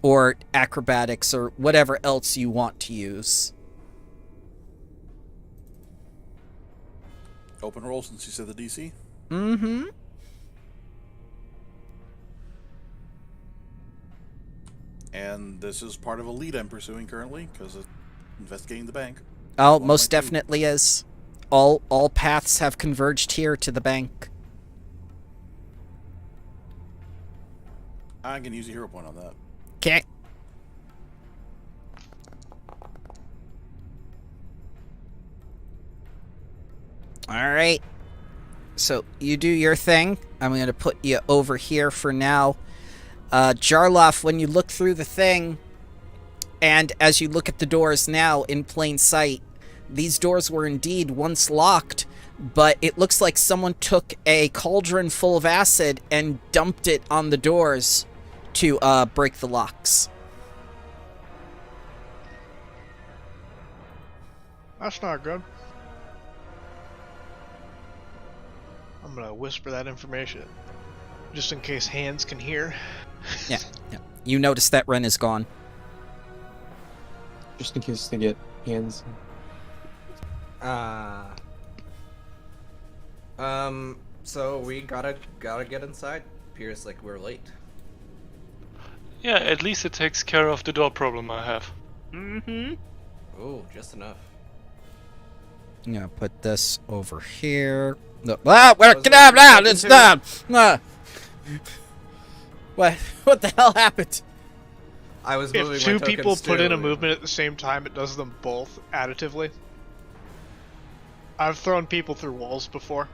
Or acrobatics, or whatever else you want to use. Open roll since you said the DC. Mm-hmm. And this is part of a lead I'm pursuing currently because of investigating the bank. Oh, One most of my two. definitely is. All paths have converged here to the bank. I'm gonna use a hero point on that. Okay. Alright. So, you do your thing. I'm going to put you over here for now. Jarloff, when you look through the thing, and as you look at the doors now in plain sight, these doors were indeed once locked, but it looks like someone took a cauldron full of acid and dumped it on the doors to break the locks. That's not good. I'm gonna whisper that information, just in case hands can hear. Yeah. You notice that Ren is gone. Just in case they get hands. So we gotta get inside. Appears like we're late. Yeah, at least it takes care of the door problem I have. Mm-hmm. Oh, just enough. I'm gonna put this over here. No. Get out now! It's down! What the hell happened? I was moving If my two people tokens put in a too. movement at the same time, it does them both additively. I've thrown people through walls before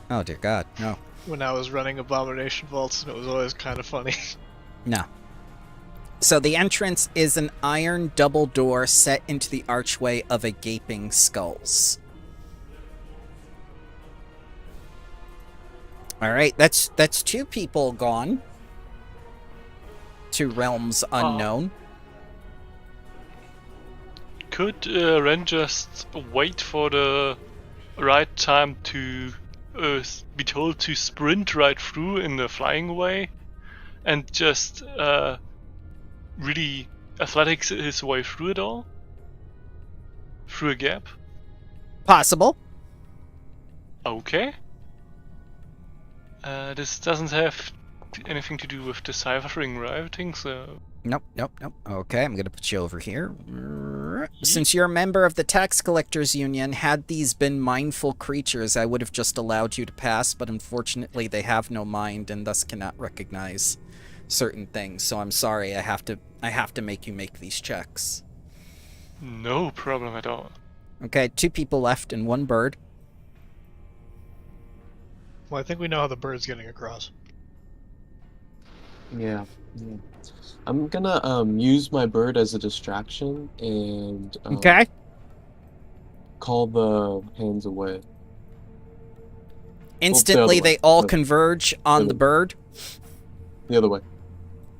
Oh dear God, no. when I was running Abomination Vaults, and it was always kind of funny. No. So the entrance is an iron double door set into the archway of a gaping skulls. Alright, that's two people gone. To realms unknown. Could Ren just wait for the right time to be told to sprint right through in the flying way and just really athletics his way through it all? Through a gap? Possible. Okay. This doesn't have anything to do with deciphering, right? I think so. Nope, nope, nope. Okay, I'm going to put you over here. Since you're a member of the Tax Collectors Union, had these been mindful creatures, I would have just allowed you to pass, but unfortunately they have no mind and thus cannot recognize certain things. So I'm sorry, I have to make you make these checks. No problem at all. Okay, 2 people left and 1 bird. Well, I think we know how the bird's getting across. Yeah. I'm gonna use my bird as a distraction and Okay. call the hands away. Instantly, way. they all The- converge on the bird. The other way.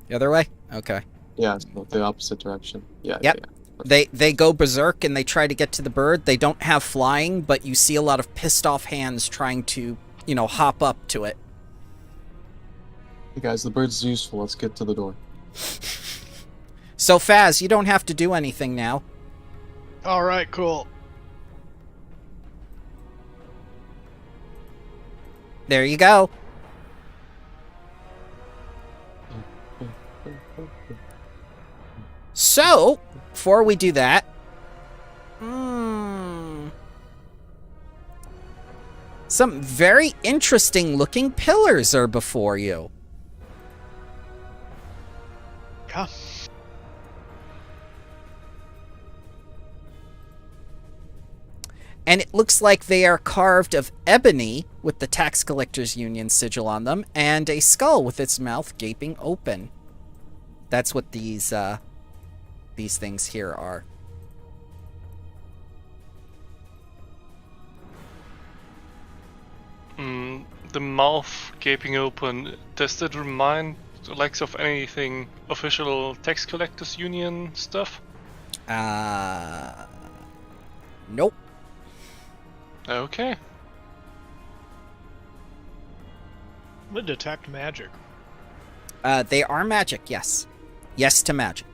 The other way? Okay. Yeah, so the opposite direction. Yeah. Yep. Yeah. They go berserk and they try to get to the bird. They don't have flying, but you see a lot of pissed off hands trying to, hop up to it. Hey guys, the bird's useful. Let's get to the door. So, Faz, you don't have to do anything now. All right, cool. There you go. So, before we do that, some very interesting looking pillars are before you. Yeah. And it looks like they are carved of ebony with the Tax Collectors Union sigil on them and a skull with its mouth gaping open. That's what these things here are. The mouth gaping open, does that remind the likes of anything official Tax Collectors Union stuff? Nope. Okay. I'm gonna detect magic. They are magic, yes. Yes to magic.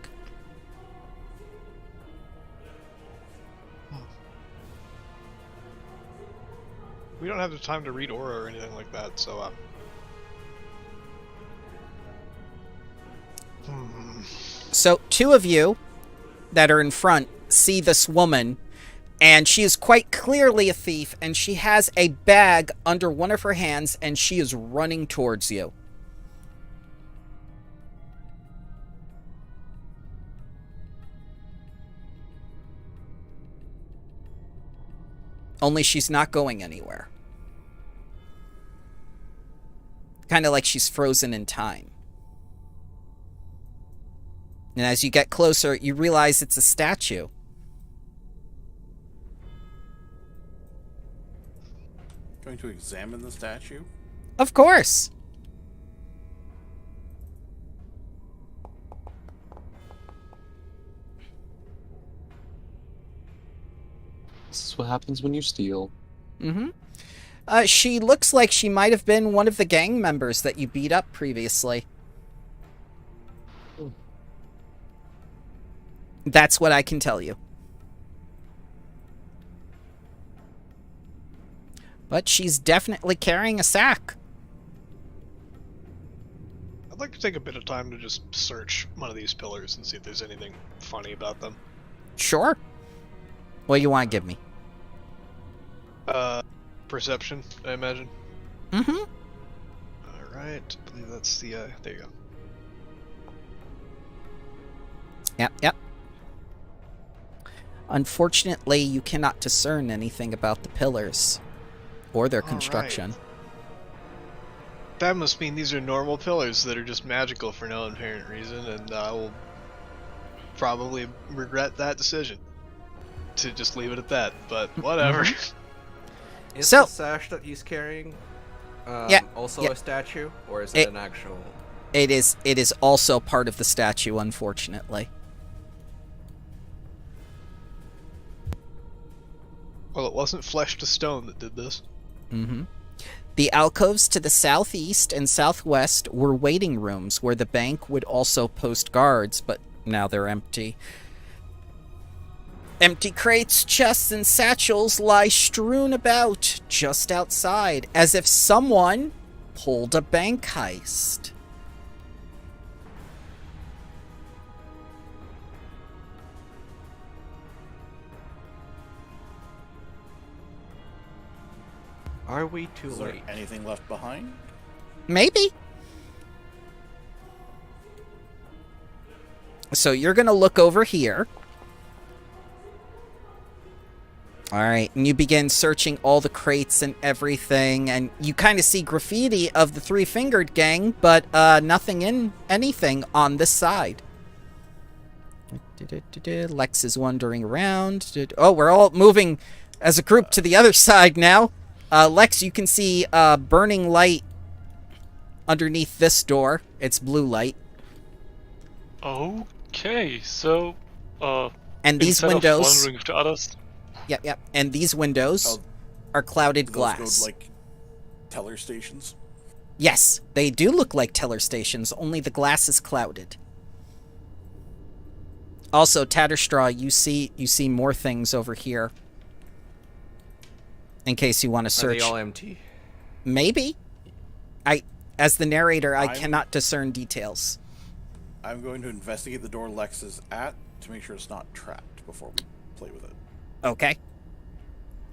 We don't have the time to read aura or anything like that, so So 2 of you that are in front see this woman, and she is quite clearly a thief, and she has a bag under one of her hands, and she is running towards you. Only she's not going anywhere. Kind of like she's frozen in time. And as you get closer, you realize it's a statue. Going to examine the statue? Of course. This is what happens when you steal. Mm-hmm. She looks like she might have been one of the gang members that you beat up previously. That's what I can tell you. But she's definitely carrying a sack. I'd like to take a bit of time to just search one of these pillars and see if there's anything funny about them. Sure. What do you want to give me? Perception, I imagine. Mm-hmm. Alright, I believe that's the, there you go. Yep. Unfortunately, you cannot discern anything about the pillars or their construction. That must mean these are normal pillars that are just magical for no apparent reason, and I will probably regret that decision to just leave it at that, but whatever. Is So- the sash that he's carrying also yeah. a statue, or is it an actual? It is also part of the statue, unfortunately. Well, it wasn't flesh to stone that did this. Mm-hmm. The alcoves to the southeast and southwest were waiting rooms where the bank would also post guards, but now they're empty. Empty crates, chests, and satchels lie strewn about just outside, as if someone pulled a bank heist. Are we too Is there late? anything left behind? Maybe. So you're going to look over here. All right, and you begin searching all the crates and everything, and you kind of see graffiti of the Three-Fingered Gang, but nothing in anything on this side. Lex is wandering around. Oh, we're all moving as a group to the other side now. Lex, you can see burning light underneath this door. It's blue light. Okay, so And these instead windows... of wandering with the others, Yep. And these windows Oh, are clouded do those glass. go like teller stations? Yes, they do look like teller stations, only the glass is clouded. Also, Tatterstraw, you see more things over here. In case you want to Are search. they all empty? Maybe. As the narrator, I I'm- cannot discern details. I'm going to investigate the door Lex is at to make sure it's not trapped before we play with it. Okay.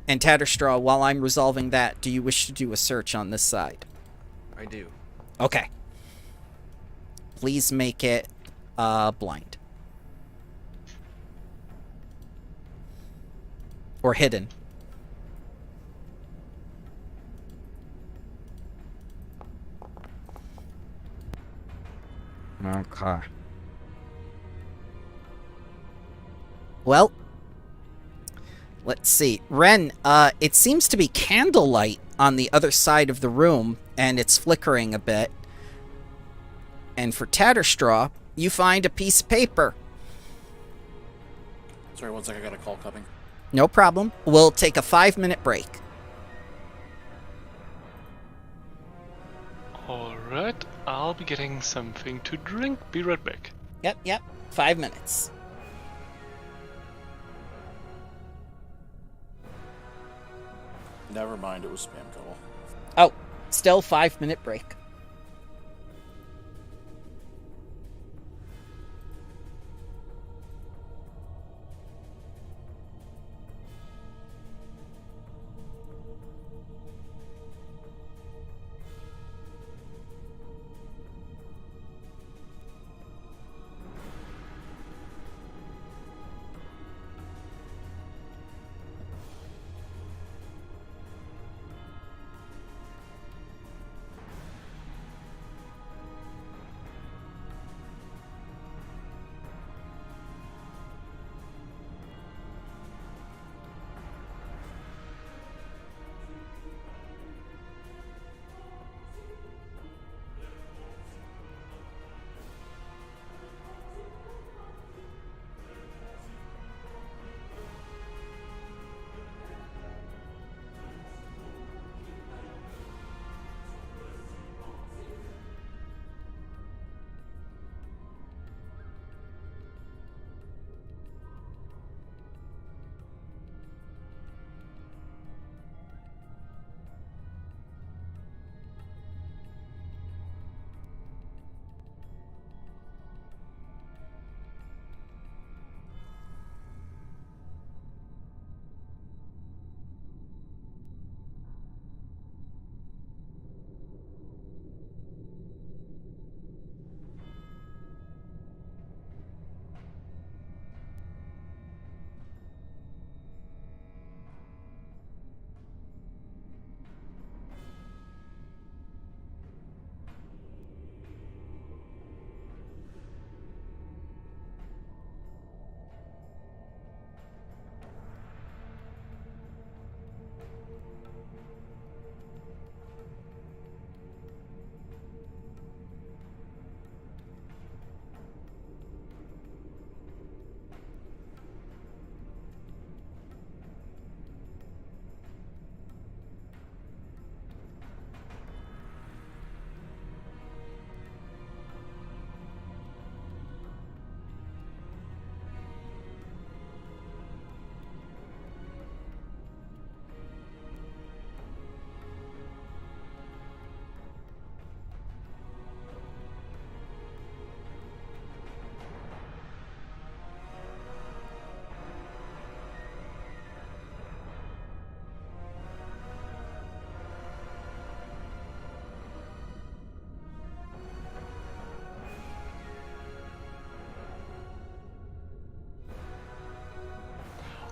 And Tatterstraw, while I'm resolving that, do you wish to do a search on this side? I do. Okay. Please make it blind. Or hidden. Okay. Well, let's see. Ren, it seems to be candlelight on the other side of the room, and it's flickering a bit. And for Tatterstraw, you find a piece of paper. Sorry, one sec, I got a call coming. No problem. We'll take a 5-minute break. alright, I'll be getting something to drink. Be right back. Yep. 5 minutes. Never mind, it was spam call. Oh, still 5-minute break.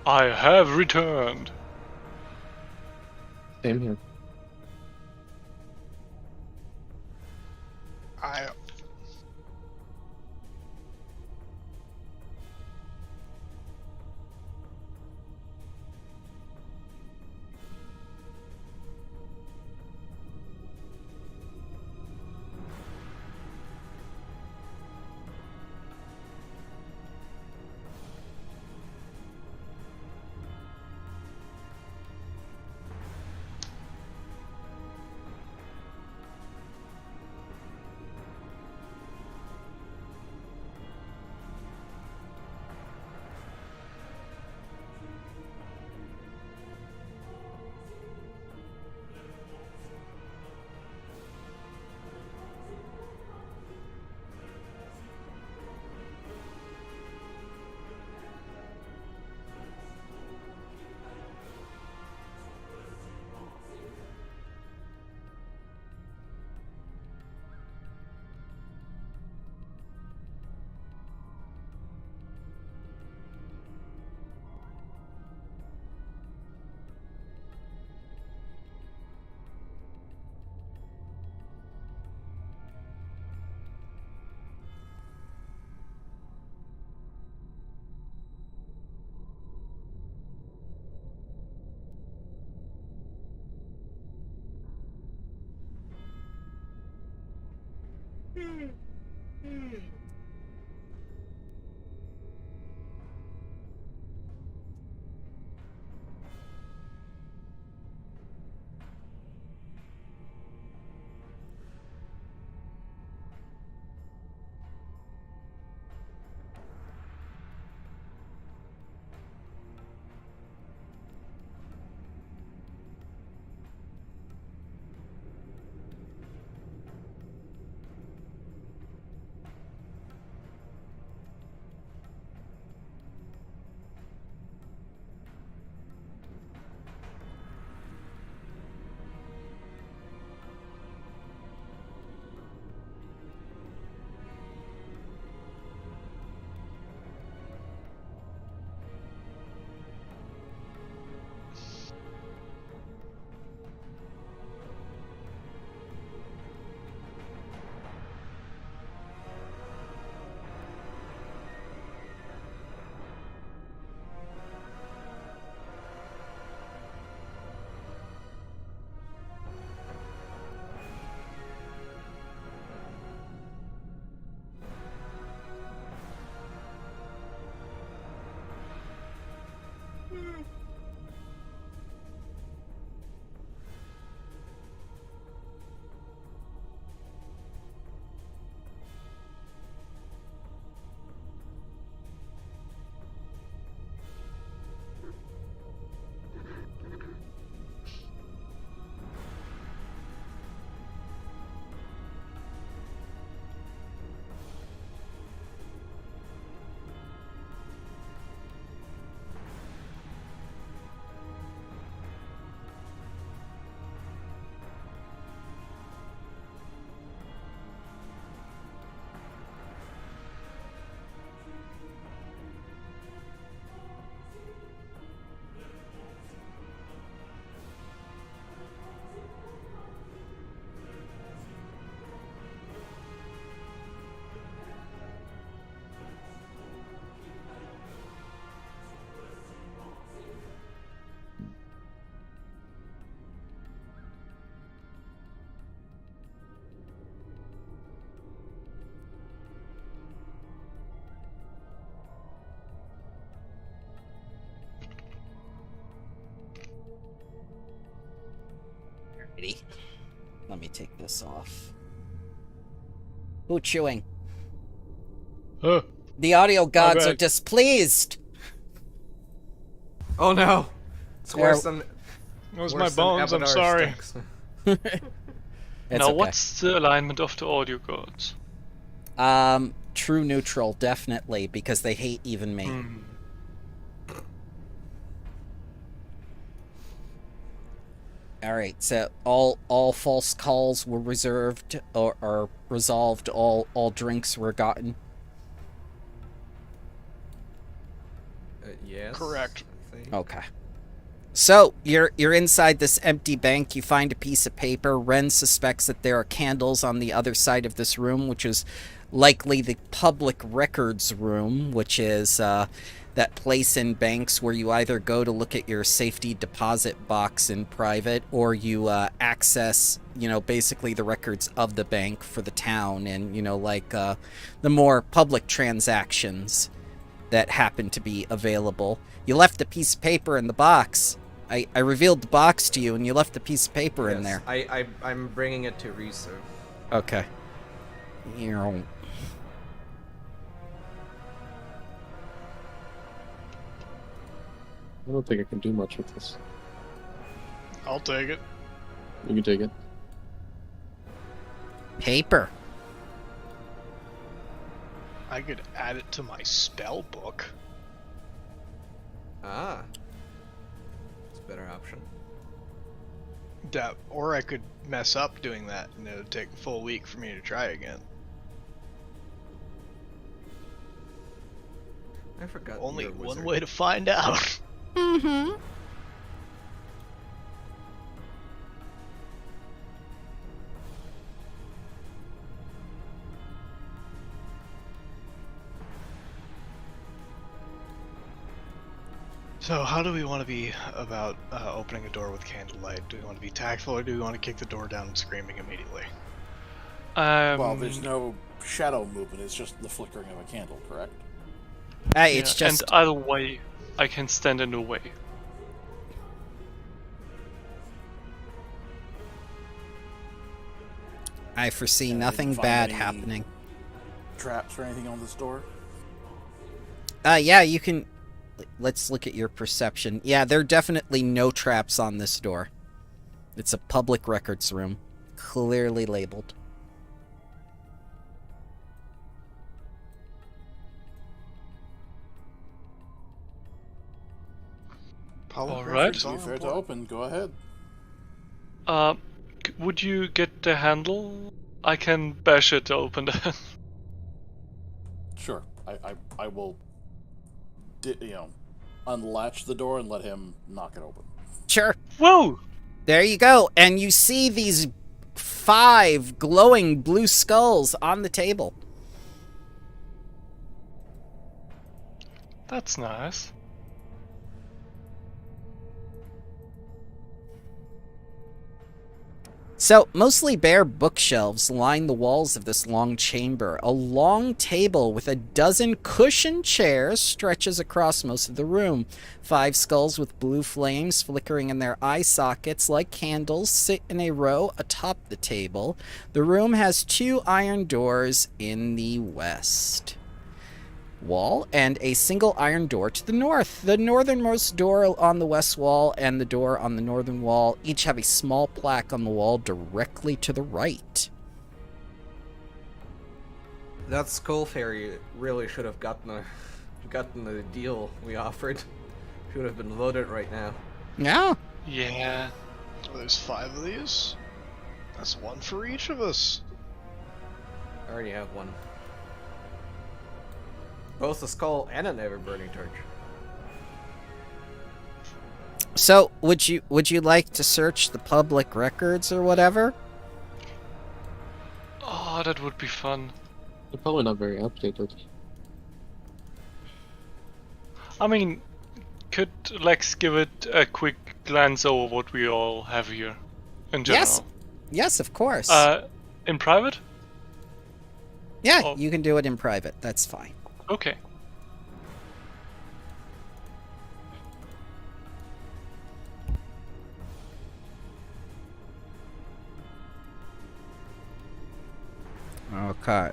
I have returned. Same here. I Alrighty. Let me take this off. Who chewing? Huh. The audio gods are bad. displeased. Oh no! It's There- worse than. That was worse my than bones, I'm Abadar sorry. stinks. It's Now, okay. what's the alignment of the audio gods? True neutral, definitely, because they hate even me. Hmm. Alright, so all false calls were reserved or resolved, all drinks were gotten. Yes. Correct. I Okay. So you're inside this empty bank. You find a piece of paper. Ren suspects that there are candles on the other side of this room, which is likely the public records room, which is that place in banks where you either go to look at your safety deposit box in private, or you access, basically the records of the bank for the town, and the more public transactions that happen to be available. You left a piece of paper in the box. I revealed the box to you, and you left a piece of paper in there. I'm bringing it to Risu. Okay. I don't think I can do much with this. I'll take it. You can take it. Paper. I could add it to my spell book. Ah. It's a better option. Or I could mess up doing that, and it would take a full week for me to try again. I forgot. Only you're a one wizard. way to find out. Mm-hmm. So how do we want to be about opening a door with candlelight? Do we want to be tactful, or do we want to kick the door down and screaming immediately? Well, there's no shadow movement, it's just the flickering of a candle, correct? Hey, it's just... And either way, I can stand in the way. I foresee Yeah, nothing didn't find bad any- happening. Traps or anything on this door? Yeah, you can... Let's look at your perception. Yeah, there are definitely no traps on this door. It's a public records room. Clearly labeled. Public Alright. records Be are fair to important. open, go ahead. Would you get the handle? I can bash it open. Sure, I will, unlatch the door and let him knock it open. Sure. Whoa! There you go. And you see these 5 glowing blue skulls on the table. That's nice. So, mostly bare bookshelves line the walls of this long chamber. A long table with a dozen cushioned chairs stretches across most of the room. 5 skulls with blue flames flickering in their eye sockets like candles sit in a row atop the table. The room has 2 iron doors in the west wall and a single iron door to the north. The northernmost door on the west wall and the door on the northern wall each have a small plaque on the wall directly to the right. That skull fairy really should have gotten the deal we offered. Should have been loaded right now. Yeah. Yeah. Oh, there's 5 of these? That's 1 for each of us. I already have one. Both a skull and an ever-burning torch. So, would you like to search the public records or whatever? Oh, that would be fun. They're probably not very updated. I mean, could Lex give it a quick glance over what we all have here in general? Yes. Yes, of course. In private? yeah, oh. you can do it in private. That's fine. Okay. Okay.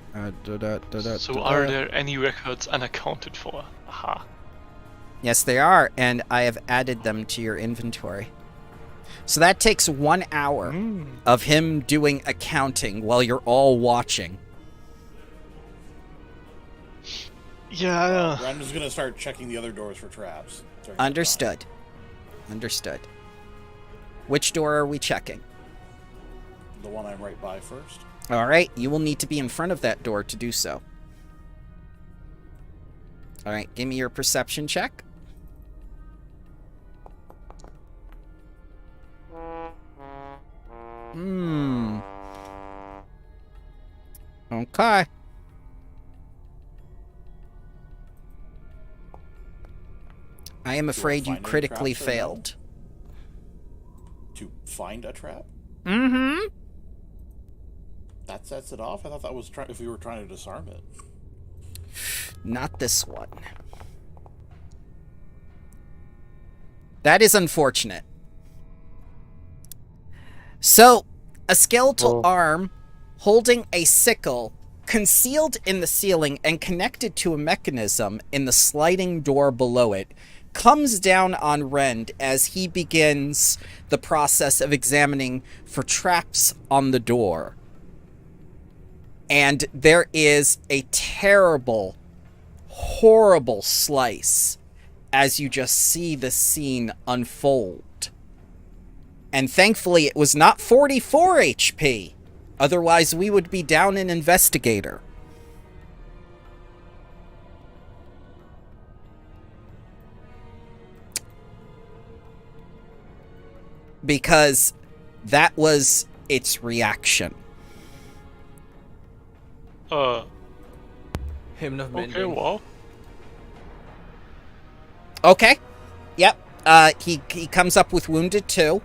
So are there any records unaccounted for? Aha. Yes, they are, and I have added them to your inventory. So that takes 1 hour of him doing accounting while you're all watching. Yeah. I'm just gonna start checking the other doors for traps. during that Understood. Understood. Which door are we checking? time. The one I'm right by first. All right, you will need to be in front of that door to do so. All right, give me your perception check. Okay. I am afraid you find any critically traps or no? failed. To find a trap? Mm-hmm. That sets it off? I thought that was if we were trying to disarm it. Not this one. That is unfortunate. So, a skeletal arm holding a sickle concealed in the ceiling and connected to a mechanism in the sliding door below it comes down on Rend as he begins the process of examining for traps on the door. And there is a terrible, horrible slice as you just see the scene unfold. And thankfully it was not 44 HP. Otherwise we would be down an investigator. Because that was its reaction. Hymn of Okay, Mending. well. Okay. Yep. He comes up with wounded too.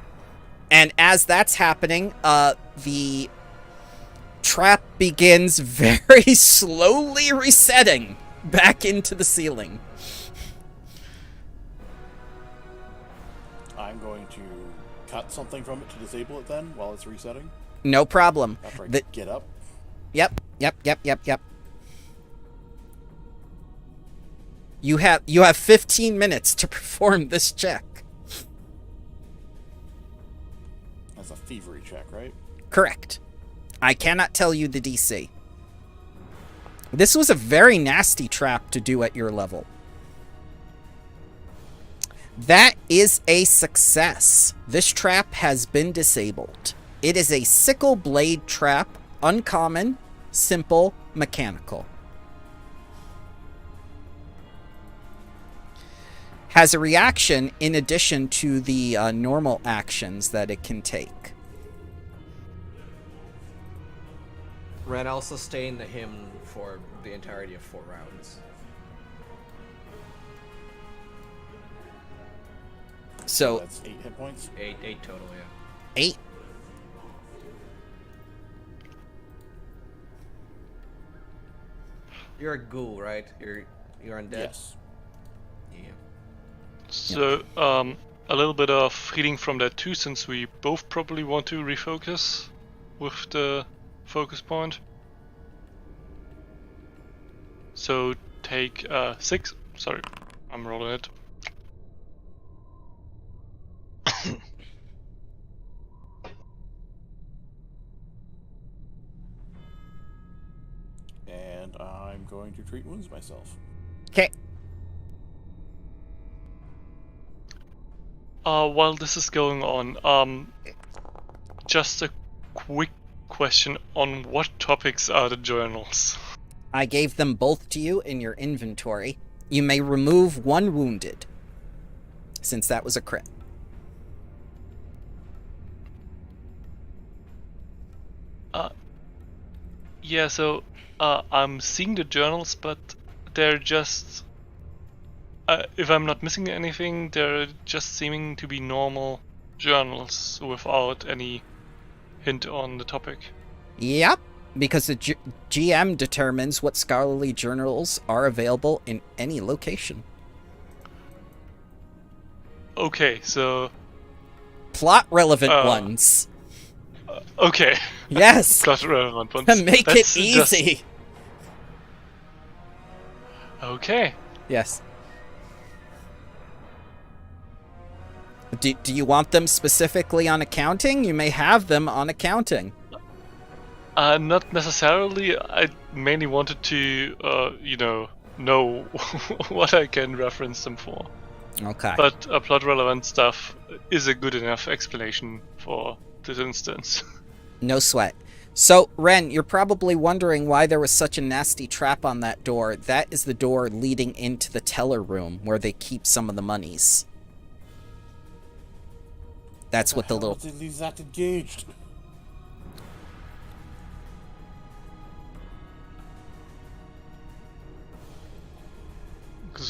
And as that's happening, the trap begins very slowly resetting back into the ceiling. I'm going to cut something from it to disable it then while it's resetting. No problem. After I The- get up. Yep. You have 15 minutes to perform this check. That's a thievery check, right? Correct. I cannot tell you the DC. This was a very nasty trap to do at your level. That is a success. This trap has been disabled. It is a sickle blade trap, uncommon, simple, mechanical. Has a reaction in addition to the normal actions that it can take. Ren, I'll sustain the hymn for the entirety of 4 rounds. So That's 8 hit points. 8 total, yeah. 8. You're a ghoul, right? You're undead? Yes. Yeah. So, a little bit of healing from that too, since we both probably want to refocus with the focus point. So take 6. Sorry, I'm rolling it. And I'm going to treat wounds myself. Okay. While this is going on, just a quick question on what topics are the journals? I gave them both to you in your inventory. You may remove 1 wounded, since that was a crit. Yeah, so I'm seeing the journals, but they're just, if I'm not missing anything, they're just seeming to be normal journals without any hint on the topic. Yep, because the GM determines what scholarly journals are available in any location. Okay, so... Plot-relevant ones. Okay. Yes! Plot relevant ones. To make it That's easy! Okay. Yes. Do you want them specifically on accounting? You may have them on accounting. Not necessarily. I mainly wanted to, know what I can reference them for. Okay. But plot relevant stuff is a good enough explanation for this instance. No sweat. So, Ren, you're probably wondering why there was such a nasty trap on that door. That is the door leading into the teller room where they keep some of the monies. That's what the little... He's that engaged.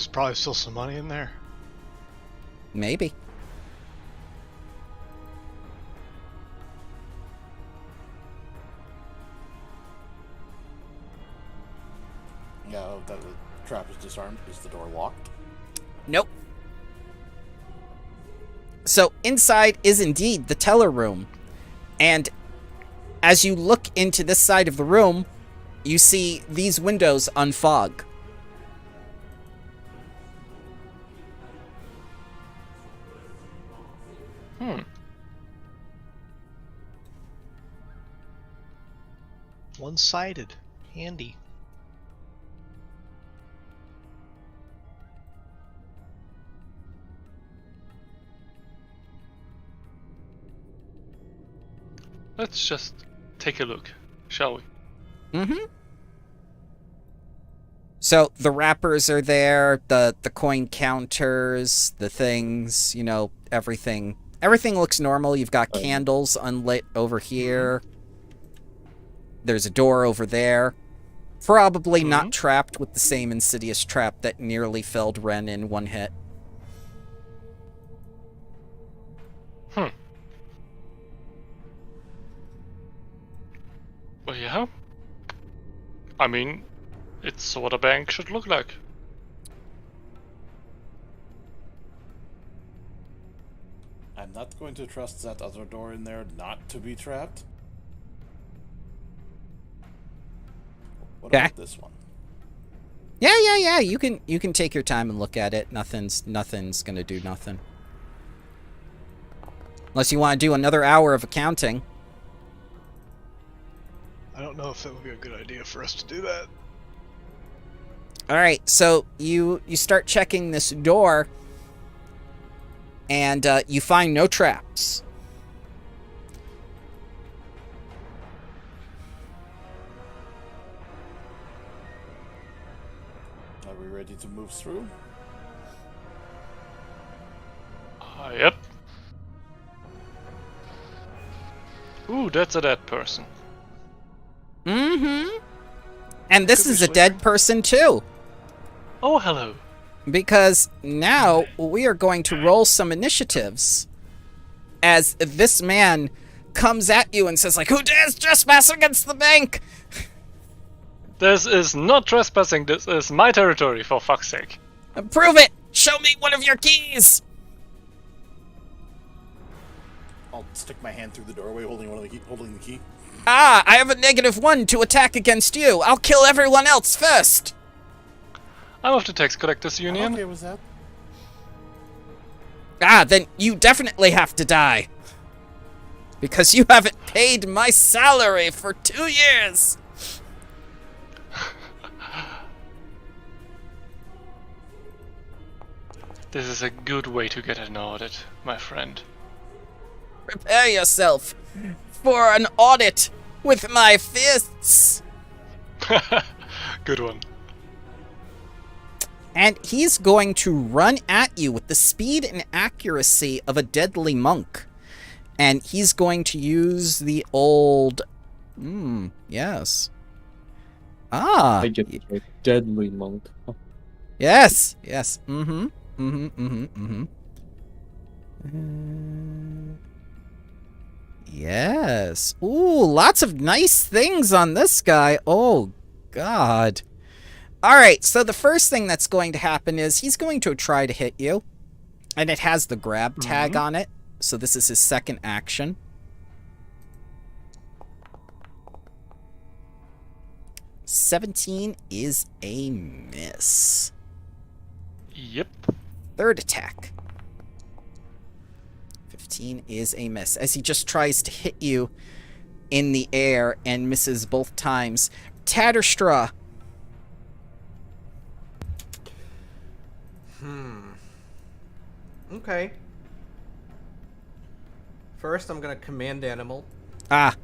There's probably still some money in there. Maybe. Yeah, that the trap is disarmed. Is the door locked? Nope. So inside is indeed the teller room. And as you look into this side of the room, you see these windows unfog. One-sided. Handy. Let's just take a look, shall we? Mm-hmm. So the wrappers are there, the coin counters, the things, you know, everything. Everything looks normal. You've got candles unlit over here. There's a door over there. Probably not trapped with the same insidious trap that nearly felled Ren in one hit. Well, yeah. I mean, it's what a bank should look like. I'm not going to trust that other door in there not to be trapped. What Okay. about this one? Yeah. You can take your time and look at it. Nothing's gonna do nothing. Unless you want to do another hour of accounting. I don't know if that would be a good idea for us to do that. All right, so you start checking this door, and you find no traps. Are we ready to move through? Yep. Ooh, that's a dead person. Mm-hmm. And this Could be is a dead sleeping. person, too. Oh, hello. Because now we are going to roll some initiatives. As this man comes at you and says, like, who dares trespass against the bank? This is not trespassing, this is my territory, for fuck's sake. Prove it! Show me one of your keys! I'll stick my hand through the doorway, holding the key. Ah, I have a -1 to attack against you. I'll kill everyone else first. I'm of the Tax Collectors I'm Union. okay with that. Ah, then you definitely have to die. Because you haven't paid my salary for 2 years. This is a good way to get an audit, my friend. Prepare yourself for an audit with my fists. Good one. And he's going to run at you with the speed and accuracy of a deadly monk. And he's going to use the old... yes. Ah. I get a deadly monk. Yes. Yes. Ooh, lots of nice things on this guy. Oh, God. Alright, so the first thing that's going to happen is he's going to try to hit you. And it has the grab tag on it. So this is his second action. $17 is a miss. Yep. Third attack. 15 is a miss. As he just tries to hit you in the air and misses both times. Tatterstraw. Okay. First, I'm gonna command animal. Ah.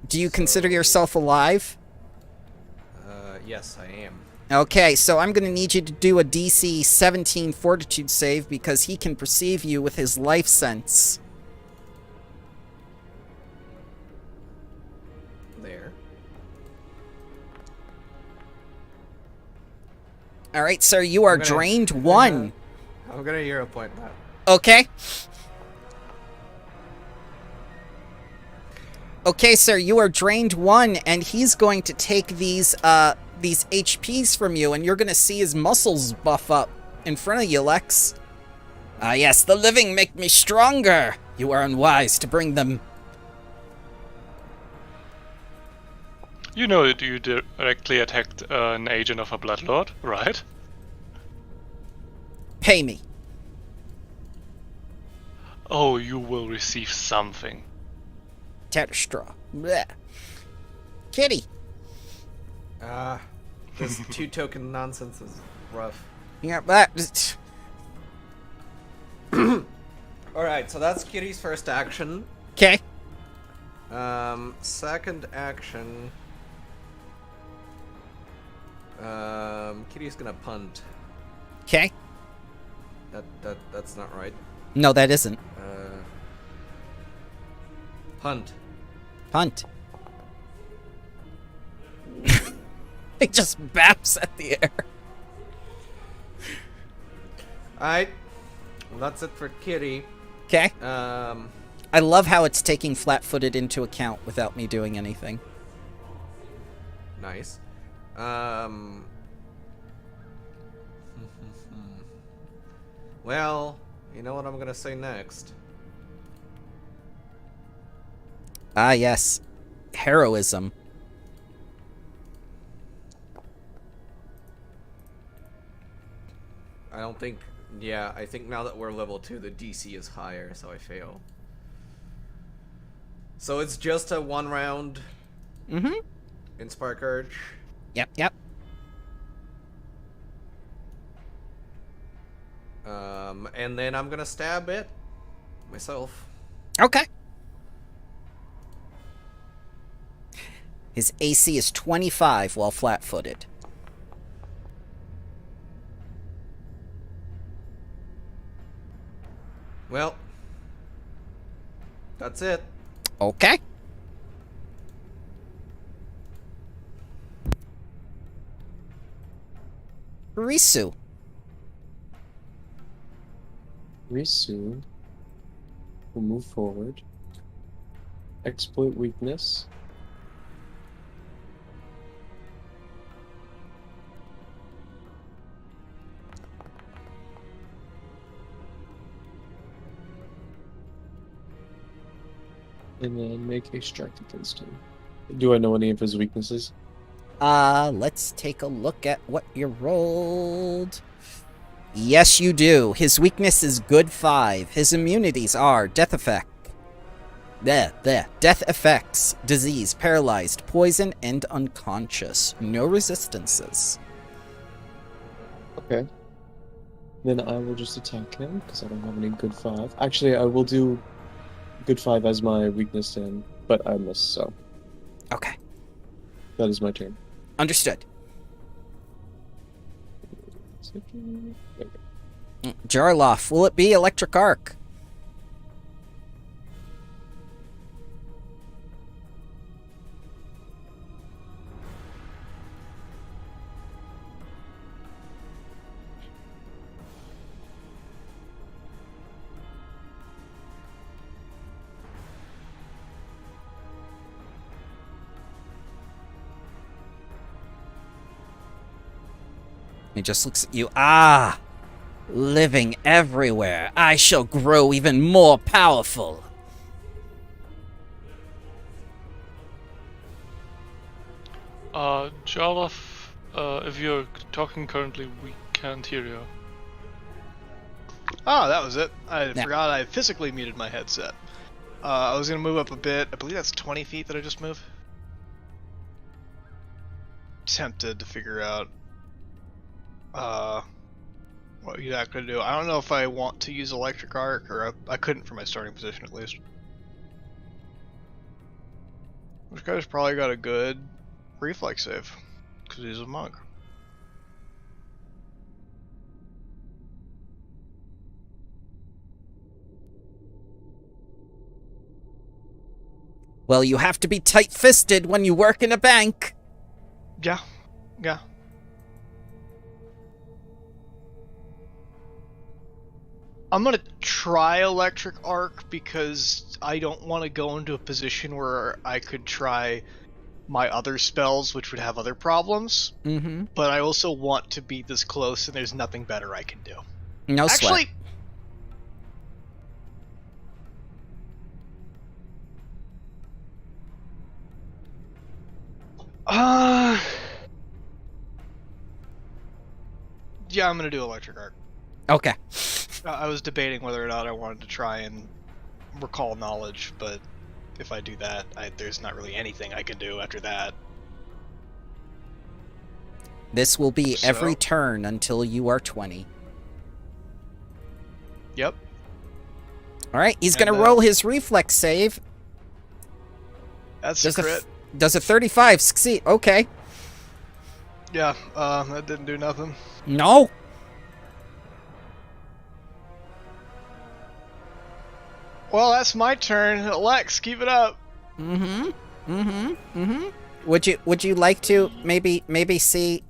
Do you consider yourself alive? Yes, I am. Okay, so I'm going to need you to do a DC 17 Fortitude save because he can perceive you with his life sense. There. All right, sir, you are I'm gonna- drained 1. I'm gonna hero point that. Okay. Okay, sir, you are drained 1, and he's going to take these HPs from you, and you're going to see his muscles buff up in front of you, Lex. Ah, yes, the living make me stronger. You are unwise to bring them. You know that you directly attacked an agent of a Bloodlord, right? Pay me. Oh, you will receive something. Tatterstraw. Blech. Kitty. This 2-token nonsense is rough. Yeah, but... Alright, so that's Kitty's first action. Okay. Second action. Kitty's gonna punt. Okay. That's not right. No, that isn't. Punt. Punt. It just baps at the air. Alright. Well, that's it for Kitty. Okay. I love how it's taking flat-footed into account without me doing anything. Nice. Well, you know what I'm gonna say next. Ah, yes. Heroism. I don't think... Yeah, I think now that we're level 2, the DC is higher, so I fail. So it's just a 1 round Mm-hmm. in Spark Urge. Yep. And then I'm gonna stab it myself. Okay. His AC is 25 while flat-footed. Well, that's it. Okay. Risu. Risu will move forward. Exploit weakness. And then make a strike against him. Do I know any of his weaknesses? Let's take a look at what you rolled. Yes, you do. His weakness is good 5. His immunities are death effect. Death effects, disease, paralyzed, poison, and unconscious. No resistances. Okay. Then I will just attack him, because I don't have any good 5. Actually, I will do good 5 as my weakness to him, but I miss, so Okay. that is my turn. Understood. Okay. Jarloff, will it be electric arc? He just looks at you. Ah! Living everywhere. I shall grow even more powerful. Jarloff, if you're talking currently, we can't hear you. Oh, that was it. I Yeah. forgot I physically muted my headset. I was gonna move up a bit. I believe that's 20 feet that I just moved. Tempted to figure out what exactly to do. I don't know if I want to use electric arc, or I couldn't for my starting position at least. This guy's probably got a good reflex save because he's a monk. Well, you have to be tight-fisted when you work in a bank. Yeah, yeah. I'm gonna try electric arc because I don't want to go into a position where I could try my other spells, which would have other problems. Mm-hmm. But I also want to be this close, and there's nothing better I can do. No sweat. Actually, yeah, I'm gonna do electric arc. Okay. I was debating whether or not I wanted to try and recall knowledge, but if I do that, there's not really anything I can do after that. This will be So- every turn until you are 20. Yep. All right, he's And, going to roll his reflex save. That's Does a a, crit. does a 35 succeed? Okay. Yeah, that didn't do nothing. No. Well, that's my turn. Lex, keep it up. Mm-hmm. Mm-hmm. Mm-hmm. Would you like to maybe see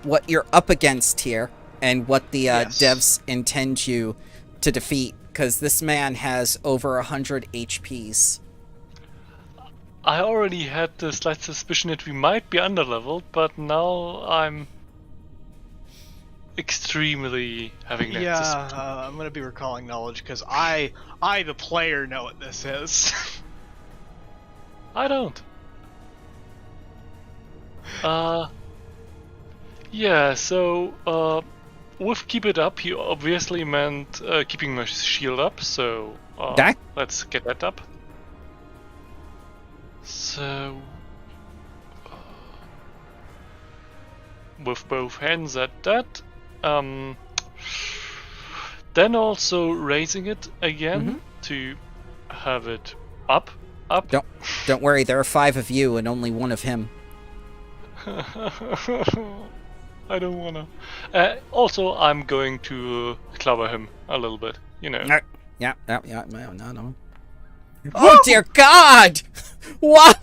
what you're up against here and what the Yes. devs intend you to defeat? Because this man has over 100 HPs. I already had the slight suspicion that we might be underleveled, but now I'm extremely having that Yeah, suspicion. I'm gonna be recalling knowledge because I, the player, know what this is. I don't. Yeah, so, with keep it up, he obviously meant keeping my shield up, so Okay. let's get that up. So, with both hands at that, then also raising it again to have it up. Don't worry, there are 5 of you and only 1 of him. I don't wanna. Also, I'm going to clobber him a little bit, you know. Yeah, no. Oh dear God! Why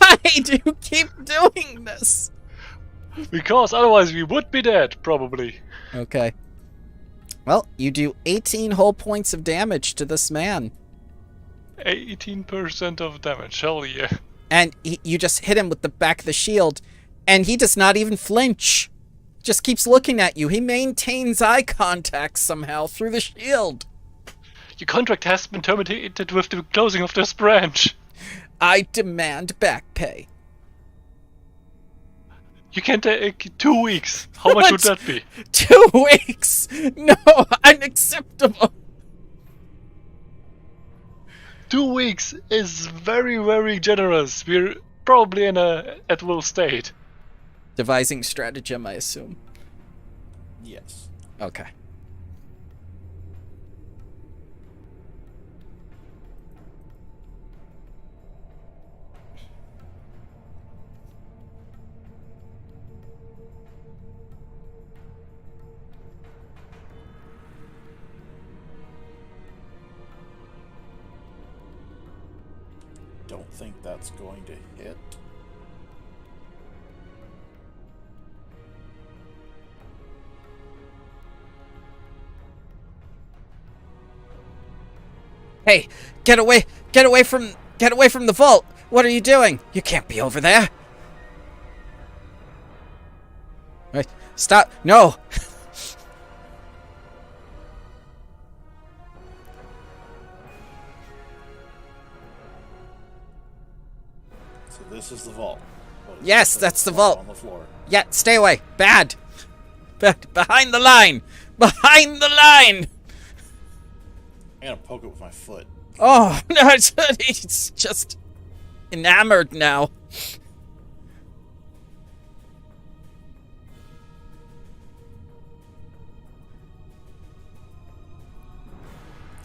do you keep doing this? Because otherwise we would be dead, probably. Okay. Well, you do 18 whole points of damage to this man. 18% of damage, hell yeah. And you just hit him with the back of the shield, and he does not even flinch. Just keeps looking at you. He maintains eye contact somehow through the shield. Your contract has been terminated with the closing of this branch. I demand back pay. You can take 2 weeks. How much would that be? 2 weeks? No, unacceptable. 2 weeks is very, very generous. We're probably in a at-will state. Devising stratagem, I assume. Yes. Okay. Don't think that's going to hit. Hey, get away from the vault. What are you doing? You can't be over there. Right, stop. No. So this is the vault. What is Yes, it? that's the Flat vault. on the floor. Yeah, stay away. Bad. Behind the line. Behind the line. I'm gonna poke it with my foot. Oh, no, he's just enamored now.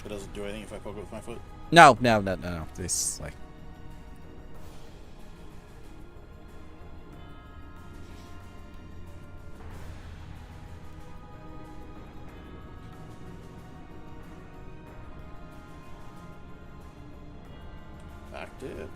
It doesn't do anything if I poke it with my foot. No. This like. Back to it.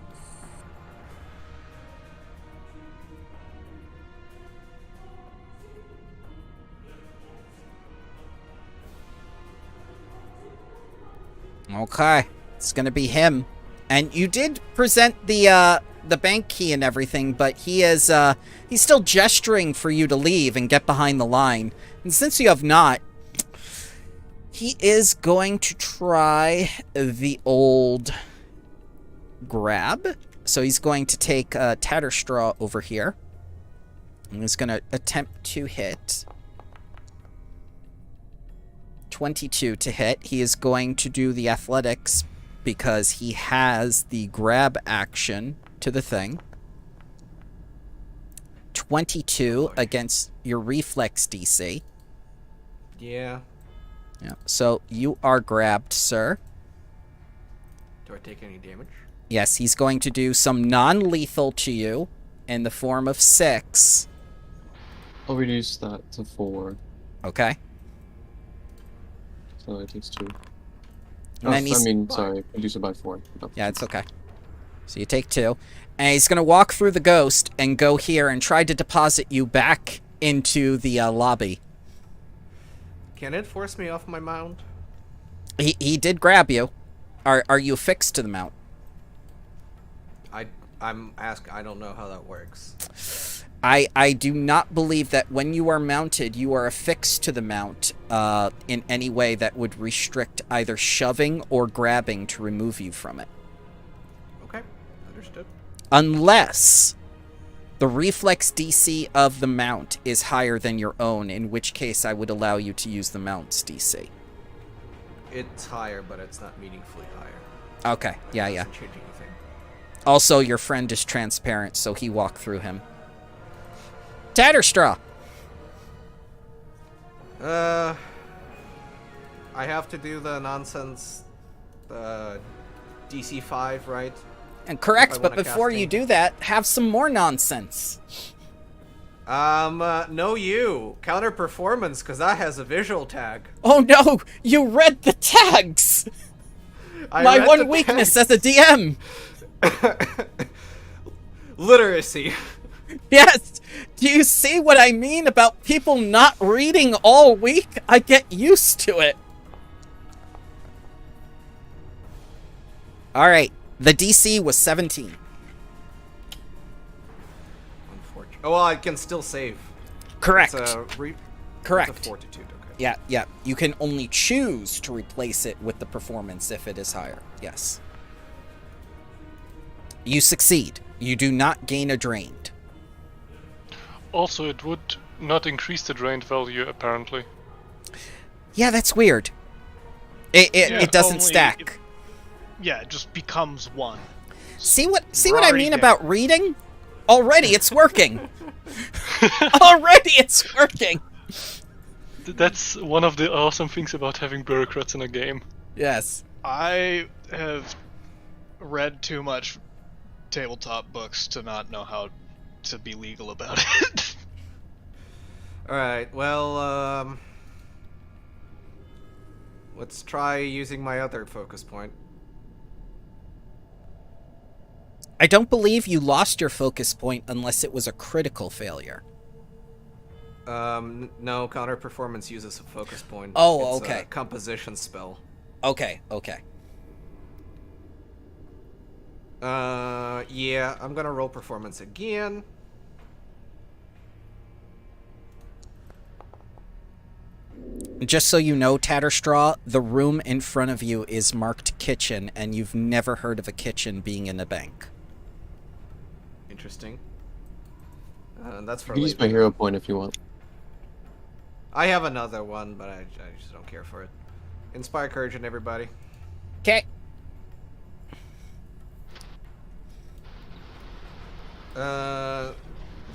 Okay, it's gonna be him. And you did present the bank key and everything, but he's still gesturing for you to leave and get behind the line. And since you have not, he is going to try the old grab. So he's going to take Tatterstraw over here. And he's going to attempt to hit. 22 to hit. He is going to do the athletics because he has the grab action to the thing. 22 against your reflex DC. Yeah. Yeah. So you are grabbed, sir. Do I take any damage? Yes, he's going to do some non-lethal to you in the form of 6. I'll reduce that to 4. Okay. So it takes 2. And then Sorry, reduce it by 4. No. Yeah, it's okay. So you take 2. And he's going to walk through the ghost and go here and try to deposit you back into the lobby. Can it force me off my mount? He did grab you. Are you affixed to the mount? I don't know how that works. I do not believe that when you are mounted, you are affixed to the mount in any way that would restrict either shoving or grabbing to remove you from it. Okay, understood. Unless the reflex DC of the mount is higher than your own, in which case I would allow you to use the mount's DC. It's higher, but it's not meaningfully higher. Okay, yeah. It doesn't change anything. Also, your friend is transparent, so he walked through him. Tatterstraw! I have to do the nonsense DC 5, right? And correct, If I but wanna before cast you it. do that, have some more nonsense. No you. Counter performance, because that has a visual tag. Oh no! You read the tags! I My read one the weakness text. as a DM! Literacy. Yes! Do you see what I mean about people not reading all week? I get used to it. Alright, the DC was 17. Unfortunate. Oh, well, I can still save. Correct. It's Correct. It's a fortitude, okay. Yeah. You can only choose to replace it with the performance if it is higher. Yes. You succeed. You do not gain a drained. Also, it would not increase the drained value, apparently. Yeah, that's weird. It doesn't only stack. it just becomes 1. See what I Already mean there. about reading? Already it's working. Already it's working. That's one of the awesome things about having bureaucrats in a game. Yes. I have read too much tabletop books to not know how to be legal about it. Alright, well, let's try using my other focus point. I don't believe you lost your focus point unless it was a critical failure. No, counter performance uses a focus point. Oh, It's okay. a composition spell. Okay. Yeah, I'm gonna roll performance again. Just so you know, Tatterstraw, the room in front of you is marked kitchen, and you've never heard of a kitchen being in a bank. Interesting. That's for You can use my later. hero point if you want. I have another one, but I just don't care for it. Inspire courage in everybody. Okay.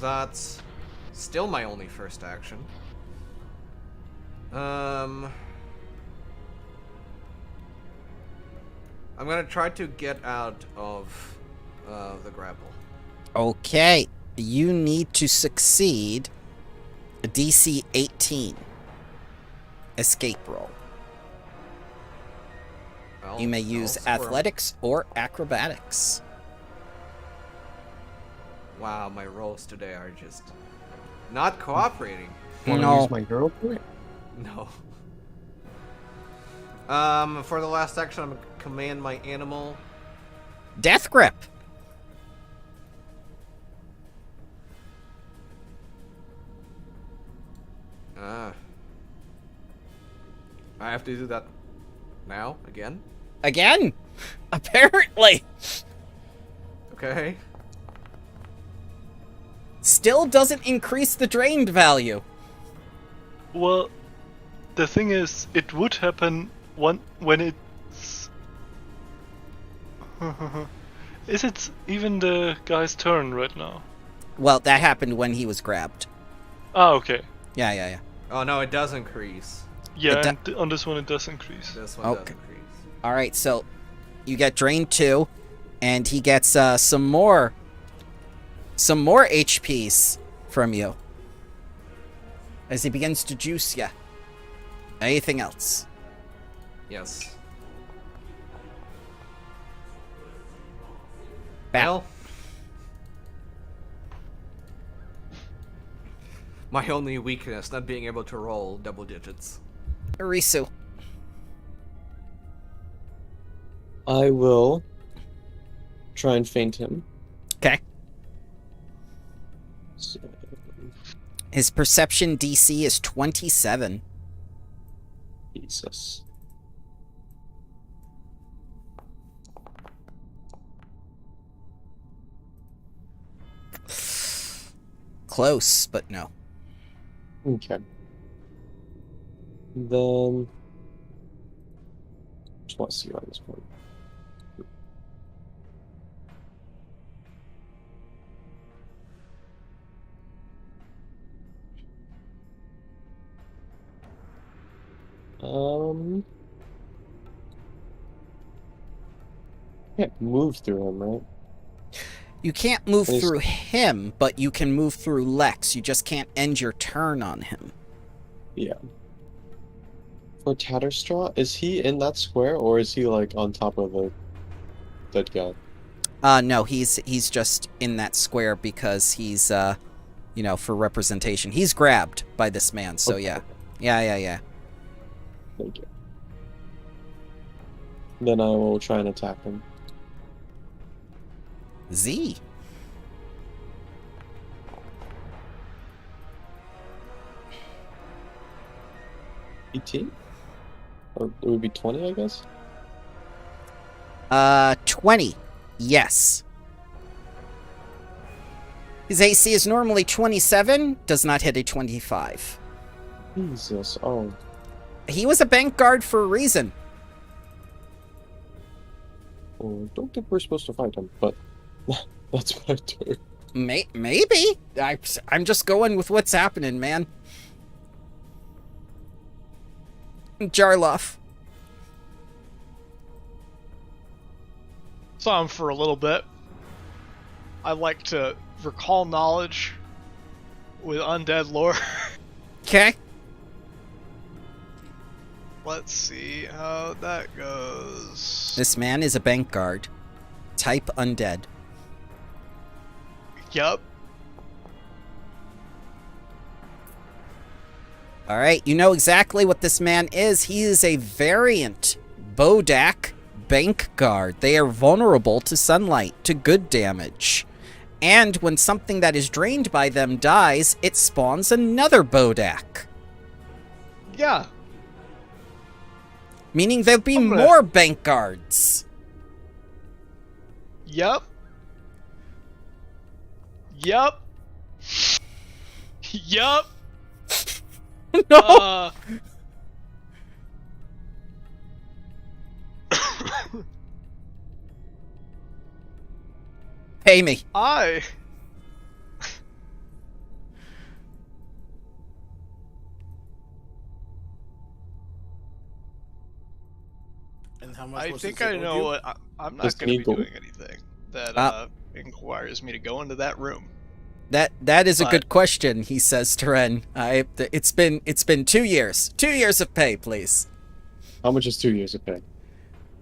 That's still my only first action. I'm gonna try to get out of the grapple. Okay. You need to succeed a DC 18 escape roll. Well, You may use I'll squirm. athletics or acrobatics. Wow, my rolls today are just not cooperating. Want to No. use my hero point? No. For the last action, I'm gonna command my animal. Death grip. I have to do that now again. Again? Apparently. Okay. Still doesn't increase the drained value. Well, the thing is, it would happen when it's... Is it even the guy's turn right now? Well, that happened when he was grabbed. Ah, okay. Yeah. Oh no, it does increase. Yeah, It and on this one it does increase. This one does Okay. increase. Alright, so you get drained 2, and he gets some more HPs from you. As he begins to juice ya. Anything else? Yes. Back. Well, my only weakness, not being able to roll double digits. Arisu. I will try and feint him. Okay. So, His perception DC is 27. Jesus. Close, but no. Okay. Then... just want to see you on this point. Can't move through him, right? You can't move Is- through him, but you can move through Lex. You just can't end your turn on him. Yeah. For Tatterstraw, is he in that square, or is he, like, on top of the dead guy? No, he's just in that square because he's, for representation. He's grabbed by this man, so Okay. Yeah. Thank you. Then I will try and attack him. Z. ET? Or it would be 20, I guess? 20. Yes. His AC is normally 27, does not hit a 25. Jesus, oh. He was a bank guard for a reason. Oh, I don't think we're supposed to fight him, but that's what I do. Maybe. I'm just going with what's happening, man. Jarloff. Saw him for a little bit. I like to recall knowledge with undead lore. Okay. Let's see how that goes. This man is a bank guard. Type undead. Yup. Alright, you know exactly what this man is. He is a variant Bodak bank guard. They are vulnerable to sunlight, to good damage. And when something that is drained by them dies, it spawns another Bodak. Yeah. Meaning there'll be I'm gonna- more bank guards. Yup. Yup. Yup. No! Pay me. I. And how much I was think it I owed know you? what. I'm not Just going to be eagle. doing anything that inquires me to go into that room. That is a But- good question, he says to Ren. It's been 2 years. 2 years of pay, please. How much is 2 years of pay?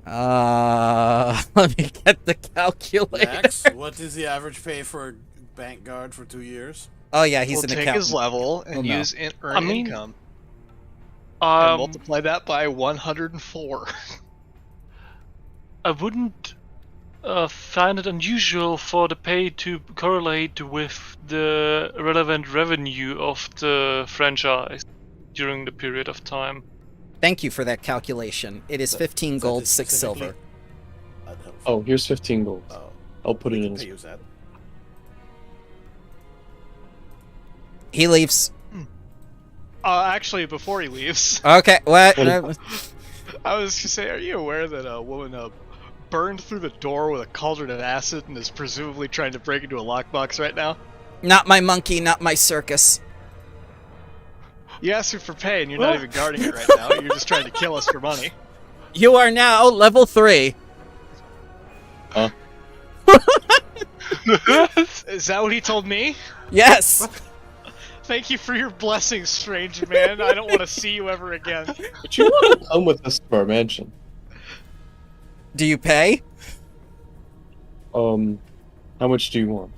Let me get the calculator. Max, what is the average pay for a bank guard for 2 years? Oh yeah, he's We'll an take accountant. his level and Oh, no. use earn I mean- income. And multiply that by 104. I wouldn't find it unusual for the pay to correlate with the relevant revenue of the franchise during the period of time. Thank you for that calculation. It is 15 Is that gold, it 6 silver. specifically? No. Oh, here's 15 gold. Oh, I'll put we it can in. pay you that. He leaves. Actually, before he leaves, Okay, what? I was going to say, are you aware that a woman burned through the door with a cauldron of acid and is presumably trying to break into a lockbox right now? Not my monkey, not my circus. You asked her for pay and you're not even guarding it right now. You're just trying to kill us for money. You are now level 3. Is that what he told me? Yes. Thank you for your blessings, strange man. I don't want to see you ever again. But you want to come with us to our mansion? Do you pay? How much do you want?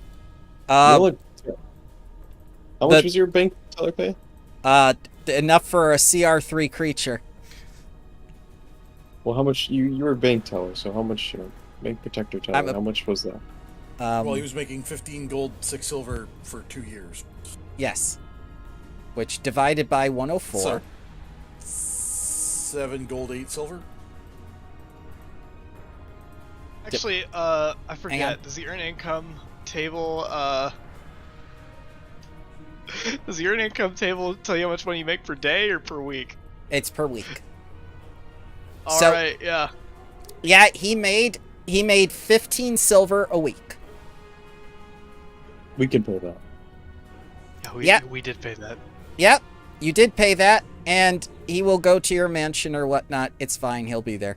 Uh, How much was your bank teller pay? Enough for a CR3 creature. Well, how much you were a bank teller, so how much bank protector teller? How much was that? Well, he was making 15 gold, 6 silver for 2 years. Yes. Which divided by 104. So, 7 gold, 8 silver. Actually, I Hang forget. on. Does the earn income table, does the earn income table tell you how much money you make per day or per week? It's per week. Alright, yeah. Yeah, he made 15 silver a week. We can pay that. Yeah, we did pay that. Yep, you did pay that, and he will go to your mansion or whatnot. It's fine, he'll be there.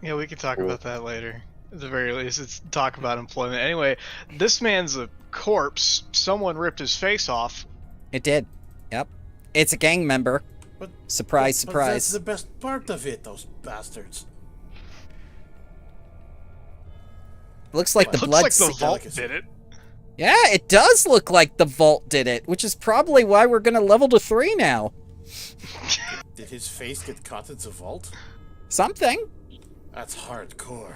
Yeah, we can talk Cool. about that later. At the very least, it's talk about employment. Anyway, this man's a corpse. Someone ripped his face off. It did. Yep. It's a gang member. But Surprise, but surprise. that's the best part of it, those bastards. Looks like the Looks blood. like the Looks vault like did it. Yeah, it does look like the vault did it, which is probably why we're gonna level to 3 now. Did his face get caught in the vault? Something. That's hardcore.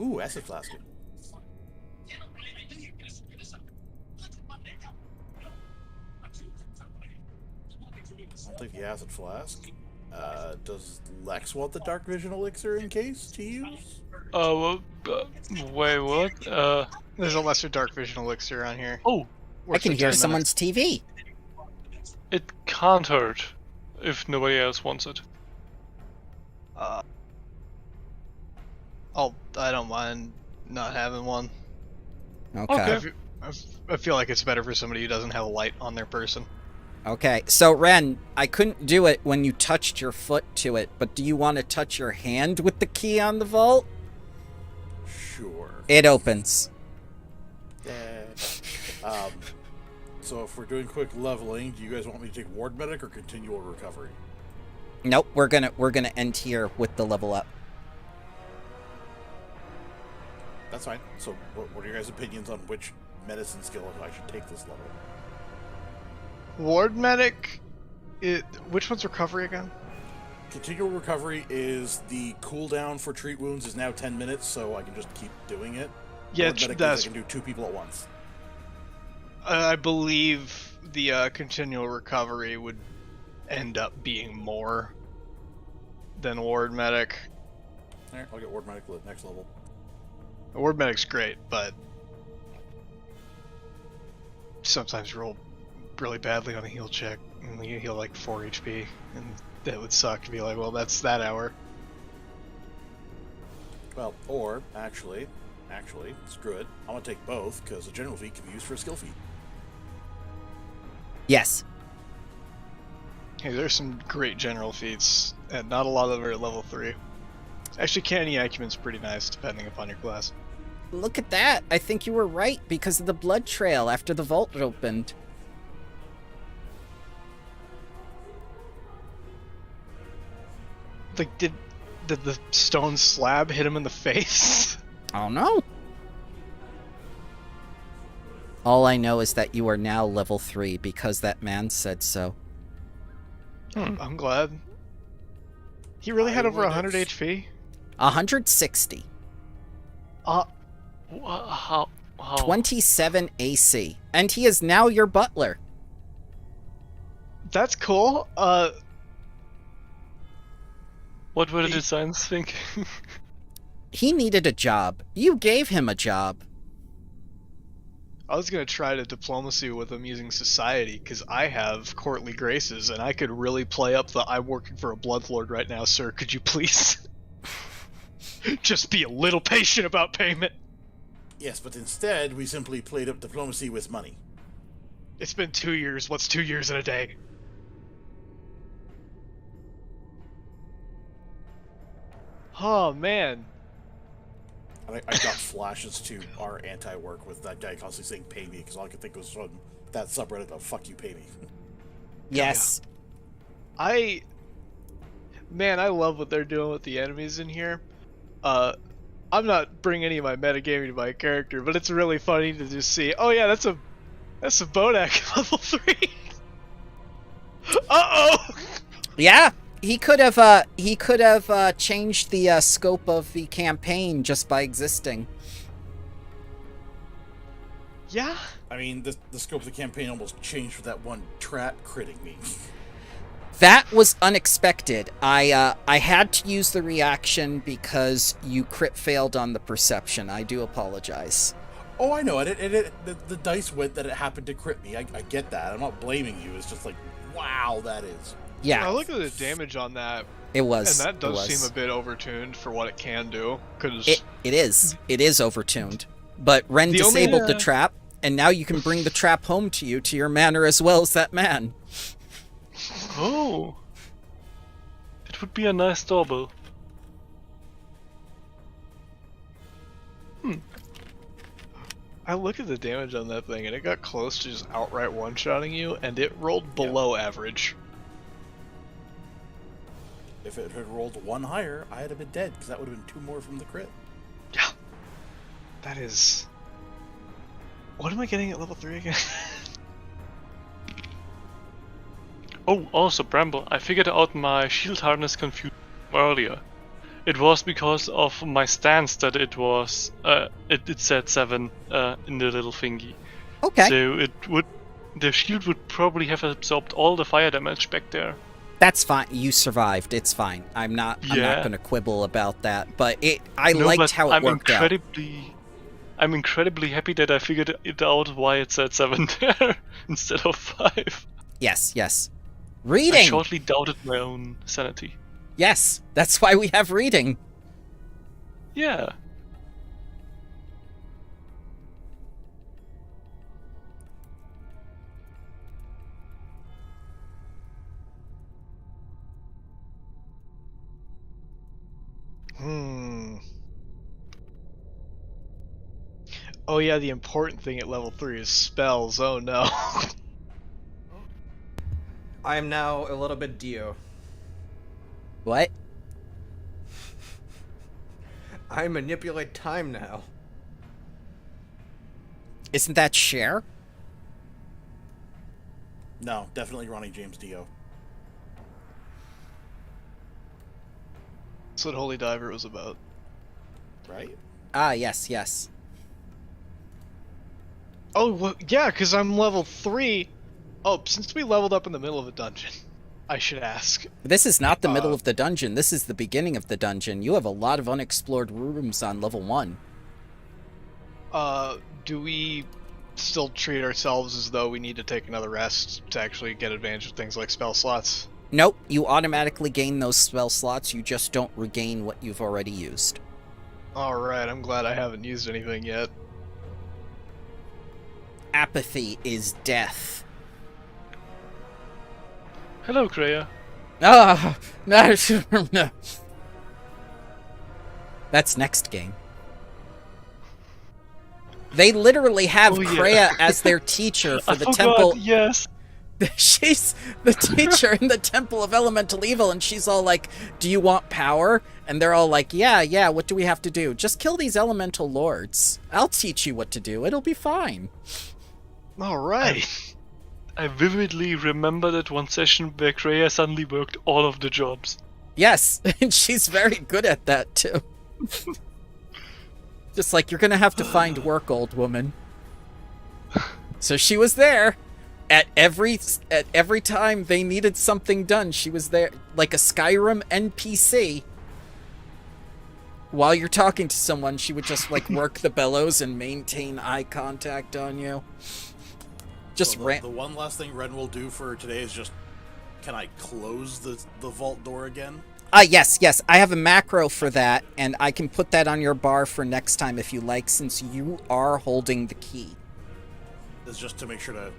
Ooh, acid flask. I'll take the acid flask. Does Lex want the dark vision elixir in case to use? Wait, what? There's a lesser dark vision elixir on here. Oh, I Worth can the hear 10 someone's TV. it can't hurt if nobody else wants it. minutes. I don't mind not having one. Okay. I feel like it's better for somebody who doesn't have a light on their person. Okay. So Ren, I couldn't do it when you touched your foot to it, but do you want to touch your hand with the key on the vault? Sure. It opens. So if we're doing quick leveling, do you guys want me to take ward medic or continual recovery? Nope, we're gonna end here with the level up. That's fine. So what are your guys' opinions on which medicine skill I should take this level? Ward medic. Which one's recovery again? Continual recovery is the cooldown for treat wounds is now 10 minutes, so I can just keep doing it. Yeah, Ward medic means I can do 2 people at once. I believe the continual recovery would end up being more than ward medic. Alright, I'll get ward medic next level. Ward medic's great, but sometimes you roll really badly on a heal check and you heal like 4 HP, and that would suck to be like, well, that's that hour. Well, or, actually, screw it. I'm gonna take both, because a general feat can be used for a skill feat. Yes. Hey, there's some great general feats, and not a lot of them are at level 3. Actually, Canny Acumen's pretty nice, depending upon your class. Look at that. I think you were right because of the blood trail after the vault opened. Like, did the stone slab hit him in the face? Oh no. All I know is that you are now level 3 because that man said so. I'm glad. He really had over 100 HP? 160. How? 27 AC. And he is now your butler. That's cool. What were the designs think? He needed a job. You gave him a job. I was gonna try to diplomacy with him using society, because I have courtly graces, and I could really play up the I'm working for a bloodlord right now, sir. Could you please just be a little patient about payment? Yes, but instead, we simply played up diplomacy with money. It's been 2 years. What's 2 years in a day? Oh, man. I got flashes to our anti-work with that guy constantly saying "pay me" because all I could think was from that subreddit of "fuck you, pay me." Yes. I love what they're doing with the enemies in here. I'm not bringing any of my metagaming to my character, but it's really funny to just see. Oh yeah, that's a Bodak level 3. Uh-oh. Yeah. He could have changed the scope of the campaign just by existing. Yeah. I mean, the scope of the campaign almost changed for that one trap critting me. That was unexpected. I had to use the reaction because you crit failed on the perception. I do apologize. Oh, I know. The dice went that it happened to crit me. I get that. I'm not blaming you. It's just like, wow, that is. Yeah. I look at the damage on that. It was. And that does it was. seem a bit overtuned for what it can do. Cause It is. It is overtuned. But Ren disabled the trap, and now you can bring the trap home to you, to your manor as well as that man. Oh. It would be a nice double. I look at the damage on that thing, and it got close to just outright one-shotting you, and it rolled below average. If it had rolled one higher, I'd have been dead, because that would have been 2 more from the crit. Yeah. That is... What am I getting at level 3 again? Oh, also, Bramble, I figured out my shield harness confusion earlier. It was because of my stance that it was, it said 7 in the little thingy. Okay. So the shield would probably have absorbed all the fire damage back there. That's fine. You survived. It's fine. I'm not going to quibble about that. But I liked how it worked out. I'm incredibly happy that I figured it out why it said 7 there instead of 5. Yes. Reading! I shortly doubted my own sanity. Yes, that's why we have reading. Yeah. Oh yeah, the important thing at level 3 is spells. Oh no. I am now a little bit Dio. What? I manipulate time now. Isn't that Cher? No, definitely Ronnie James Dio. That's what Holy Diver was about. Right? Ah, yes. Oh, well, yeah, because I'm level 3. Oh, since we leveled up in the middle of a dungeon, I should ask. This is not the middle of the dungeon. This is the beginning of the dungeon. You have a lot of unexplored rooms on level 1. Do we still treat ourselves as though we need to take another rest to actually get advantage of things like spell slots? Nope, you automatically gain those spell slots. You just don't regain what you've already used. Alright, I'm glad I haven't used anything yet. Apathy is death. Hello, Kreia. Ah, no. That's next game. They literally have Kreia as their teacher for the temple. Yes. She's the teacher in the Temple of Elemental Evil, and she's all like, "Do you want power?" And they're all like, "Yeah, what do we have to do? Just kill these elemental lords. I'll teach you what to do. It'll be fine." Alright. I vividly remember that one session where Kreia suddenly worked all of the jobs. Yes, and she's very good at that too. Just like, you're gonna have to find work, old woman. So she was there at every time they needed something done. She was there like a Skyrim NPC. While you're talking to someone, she would just like work the bellows and maintain eye contact on you. Just So the one last thing Ren will do for today is just, can I close the vault door again? Yes. I have a macro for that, and I can put that on your bar for next time if you like, since you are holding the key. It's just to make sure to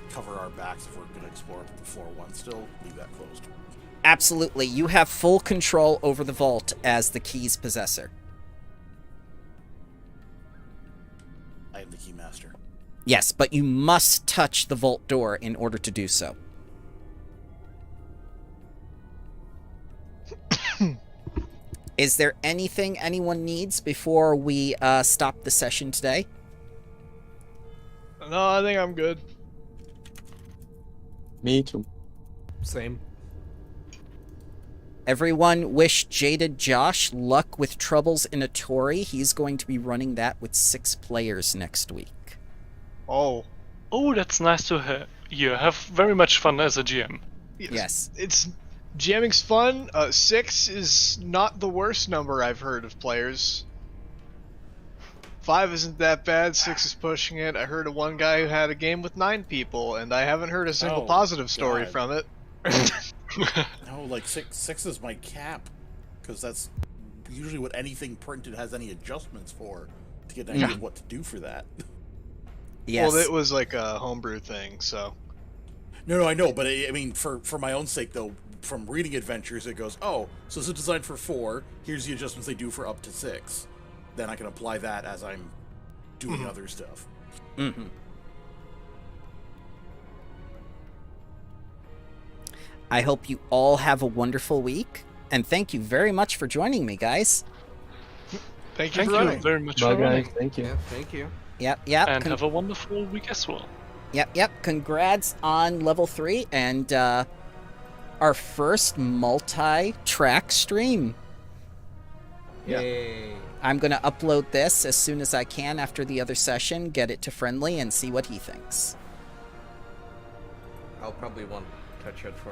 cover our backs if we're going to explore the floor one still, leave that closed. Absolutely. You have full control over the vault as the key's possessor. I am the key master. Yes, but you must touch the vault door in order to do so. Is there anything anyone needs before we stop the session today? No, I think I'm good. Me too. Same. Everyone wish Jaded Josh luck with Troubles in a Tory. He's going to be running that with 6 players next week. Oh. Oh, that's nice to hear. Have very much fun as a GM. Yes. It's jamming's fun. 6 is not the worst number I've heard of players. 5 isn't that bad. 6 is pushing it. I heard of one guy who had a game with 9 people, and I haven't heard a single Oh, positive story God. from it. No, like six is my cap, because that's usually what anything printed has any adjustments for, to get an idea of what to do for that. Yes. Well, it was like a homebrew thing, so. No, I know, but I mean, for my own sake, though, from reading Adventures, it goes, oh, so this is designed for 4, here's the adjustments they do for up to 6. Then I can apply that as I'm doing other stuff. Mm-hmm. I hope you all have a wonderful week, and thank you very much for joining me, guys. Thank you Thank for you running. very much Bye, for running. guys. Thank you. Yeah, thank you. Yep. And have a wonderful week as well. Yep. Congrats on level 3 and our first multi-track stream. Yay. I'm going to upload this as soon as I can after the other session, get it to Friendly, and see what he thinks. I'll probably want to touch it for